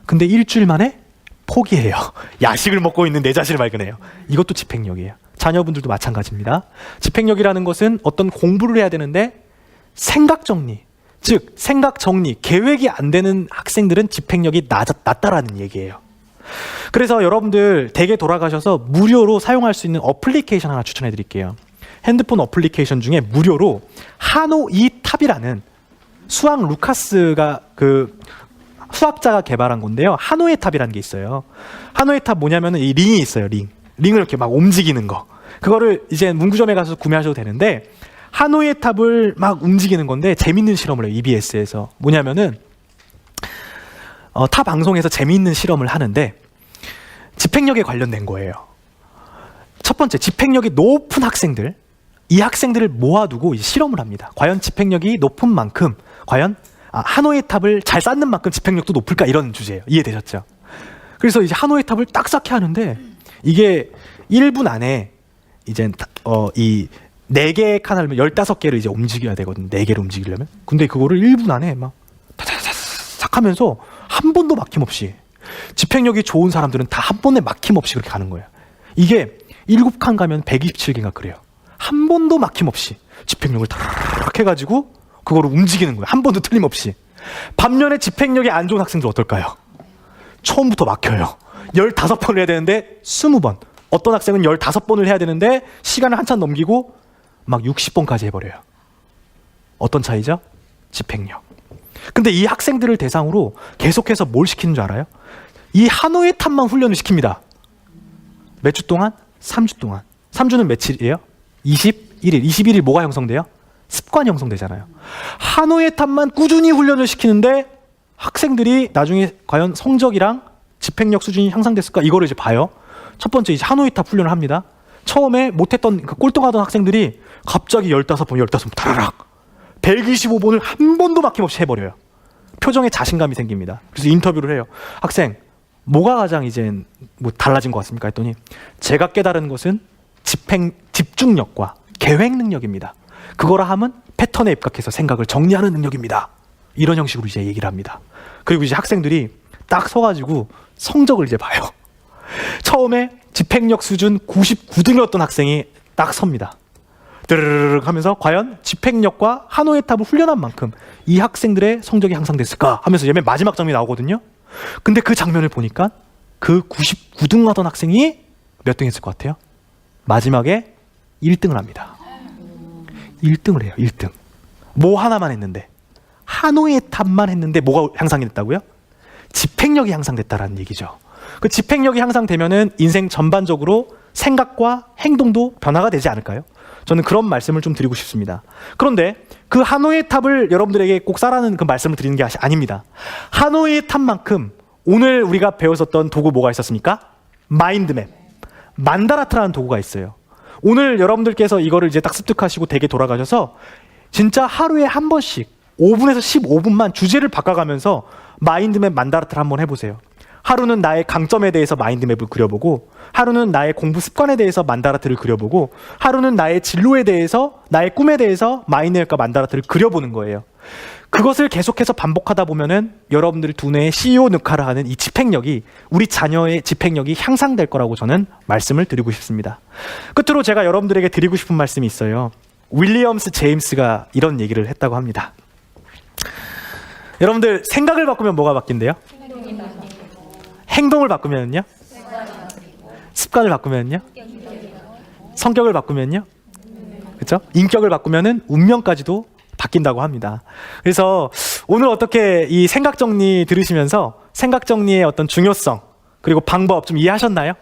근데 일주일 만에 포기해요. 야식을 먹고 있는 내 자신을 발견해요. 이것도 집행력이에요. 자녀분들도 마찬가지입니다. 집행력이라는 것은 어떤 공부를 해야 되는데 생각 정리, 즉 생각 정리, 계획이 안 되는 학생들은 집행력이 낮다라는 얘기예요. 그래서 여러분들 댁에 돌아가셔서 무료로 사용할 수 있는 어플리케이션 하나 추천해 드릴게요. 핸드폰 어플리케이션 중에 무료로 하노이탑이라는 수학 루카스가 그 수학자가 개발한 건데요. 하노이 탑이라는 게 있어요. 하노이 탑 뭐냐면은 이 링이 있어요. 링을 이렇게 막 움직이는 거. 그거를 이제 문구점에 가서 구매하셔도 되는데 하노이 탑을 막 움직이는 건데 재밌는 실험을 해요. EBS에서. 뭐냐면은 타 방송에서 재미있는 실험을 하는데 집행력에 관련된 거예요. 첫 번째, 집행력이 높은 학생들, 이 학생들을 모아두고 이제 실험을 합니다. 과연 집행력이 높은 만큼 과연 하노이 탑을 잘 쌓는 만큼 집행력도 높을까, 이런 주제예요. 이해되셨죠? 그래서 이제 하노이 탑을 딱 쌓게 하는데 이게 1분 안에 이제 이 4개의 칸을 15개를 이제 움직여야 되거든요. 4개를 움직이려면. 근데 그거를 1분 안에 막 탁탁탁 하면서 한 번도 막힘없이, 집행력이 좋은 사람들은 다 한 번에 막힘없이 그렇게 가는 거예요. 이게 7칸 가면 127개인가 그래요. 한 번도 막힘없이 집행력을 탁 해가지고 그거를 움직이는 거예요. 한 번도 틀림없이. 반면에 집행력이 안 좋은 학생들 어떨까요? 처음부터 막혀요. 15번을 해야 되는데 20번. 어떤 학생은 15번을 해야 되는데 시간을 한참 넘기고 막 60번까지 해버려요. 어떤 차이죠? 집행력. 근데 이 학생들을 대상으로 계속해서 뭘 시키는 줄 알아요? 이 하노이 탑만 훈련을 시킵니다. 몇 주 동안? 3주 동안. 3주는 며칠이에요? 21일. 21일 뭐가 형성돼요? 습관이 형성되잖아요. 하노이 탑만 꾸준히 훈련을 시키는데 학생들이 나중에 과연 성적이랑 집행력 수준이 향상됐을까? 이거를 이제 봐요. 첫 번째 이제 하노이 탑 훈련을 합니다. 처음에 못했던 그 꼴등하던 학생들이 갑자기 15번 타라락 125번을 한 번도 막힘없이 해버려요. 표정에 자신감이 생깁니다. 그래서 인터뷰를 해요. 학생, 뭐가 가장 이제 뭐 달라진 것 같습니까? 했더니 제가 깨달은 것은 집중력과 계획 능력입니다. 그거라 하면 패턴에 입각해서 생각을 정리하는 능력입니다. 이런 형식으로 이제 얘기를 합니다. 그리고 이제 학생들이 딱 서가지고 성적을 이제 봐요. 처음에 집행력 수준 99등이었던 학생이 딱 섭니다. 드르르륵 하면서 과연 집행력과 하노이 탑을 훈련한 만큼 이 학생들의 성적이 향상됐을까 하면서 맨 마지막 장면이 나오거든요. 근데 그 장면을 보니까 그 99등 하던 학생이 몇 등 했을 것 같아요? 마지막에 1등을 합니다. 1등을 해요. 1등. 뭐 하나만 했는데, 하노이 탑만 했는데 뭐가 향상이 됐다고요? 집행력이 향상됐다라는 얘기죠. 그 집행력이 향상되면은 인생 전반적으로 생각과 행동도 변화가 되지 않을까요? 저는 그런 말씀을 좀 드리고 싶습니다. 그런데 그 하노이 탑을 여러분들에게 꼭 쌓라는 그 말씀을 드리는 게 아닙니다. 하노이 탑만큼 오늘 우리가 배웠었던 도구 뭐가 있었습니까? 마인드맵, 만다라트라는 도구가 있어요. 오늘 여러분들께서 이거를 이제 딱 습득하시고 댁에 돌아가셔서 진짜 하루에 한 번씩 5분에서 15분만 주제를 바꿔가면서 마인드맵 만다라트를 한번 해보세요. 하루는 나의 강점에 대해서 마인드맵을 그려보고, 하루는 나의 공부 습관에 대해서 만다라트를 그려보고, 하루는 나의 진로에 대해서, 나의 꿈에 대해서 마인드맵과 만다라트를 그려보는 거예요. 그것을 계속해서 반복하다 보면은 여러분들이 두뇌의 CEO 역할을 하는 이 집행력이, 우리 자녀의 집행력이 향상될 거라고 저는 말씀을 드리고 싶습니다. 끝으로 제가 여러분들에게 드리고 싶은 말씀이 있어요. 윌리엄스 제임스가 이런 얘기를 했다고 합니다. 여러분들 생각을 바꾸면 뭐가 바뀐대요? 행동을 바꾸면요? 습관을 바꾸면요? 성격을 바꾸면요? 그렇죠? 인격을 바꾸면은 운명까지도 바뀐다고 합니다. 그래서 오늘 어떻게 이 생각 정리 들으시면서 생각 정리의 어떤 중요성 그리고 방법 좀 이해하셨나요?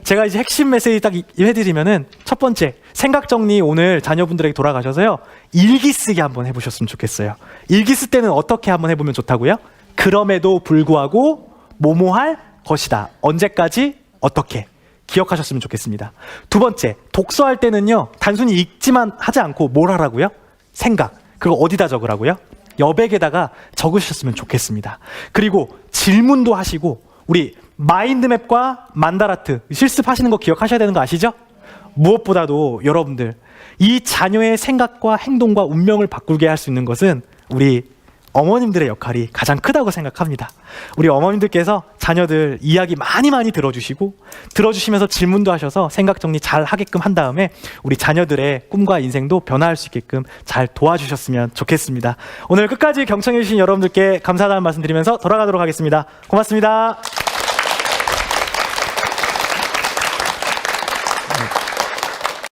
제가 이제 핵심 메시지 딱 해드리면은 첫 번째, 생각 정리 오늘 자녀분들에게 돌아가셔서요, 일기 쓰기 한번 해보셨으면 좋겠어요. 일기 쓸 때는 어떻게 한번 해보면 좋다고요? 그럼에도 불구하고 뭐뭐 할 것이다. 언제까지 어떻게 기억하셨으면 좋겠습니다. 두 번째, 독서할 때는요, 단순히 읽지만 하지 않고 뭘 하라고요? 생각. 그거 어디다 적으라고요? 여백에다가 적으셨으면 좋겠습니다. 그리고 질문도 하시고 우리 마인드맵과 만다라트 실습하시는 거 기억하셔야 되는 거 아시죠? 무엇보다도 여러분들 이 자녀의 생각과 행동과 운명을 바꾸게 할 수 있는 것은 우리 어머님들의 역할이 가장 크다고 생각합니다. 우리 어머님들께서 자녀들 이야기 많이 들어주시고 들어주시면서 질문도 하셔서 생각 정리 잘 하게끔 한 다음에 우리 자녀들의 꿈과 인생도 변화할 수 있게끔 잘 도와주셨으면 좋겠습니다. 오늘 끝까지 경청해 주신 여러분들께 감사하다는 말씀 드리면서 돌아가도록 하겠습니다. 고맙습니다.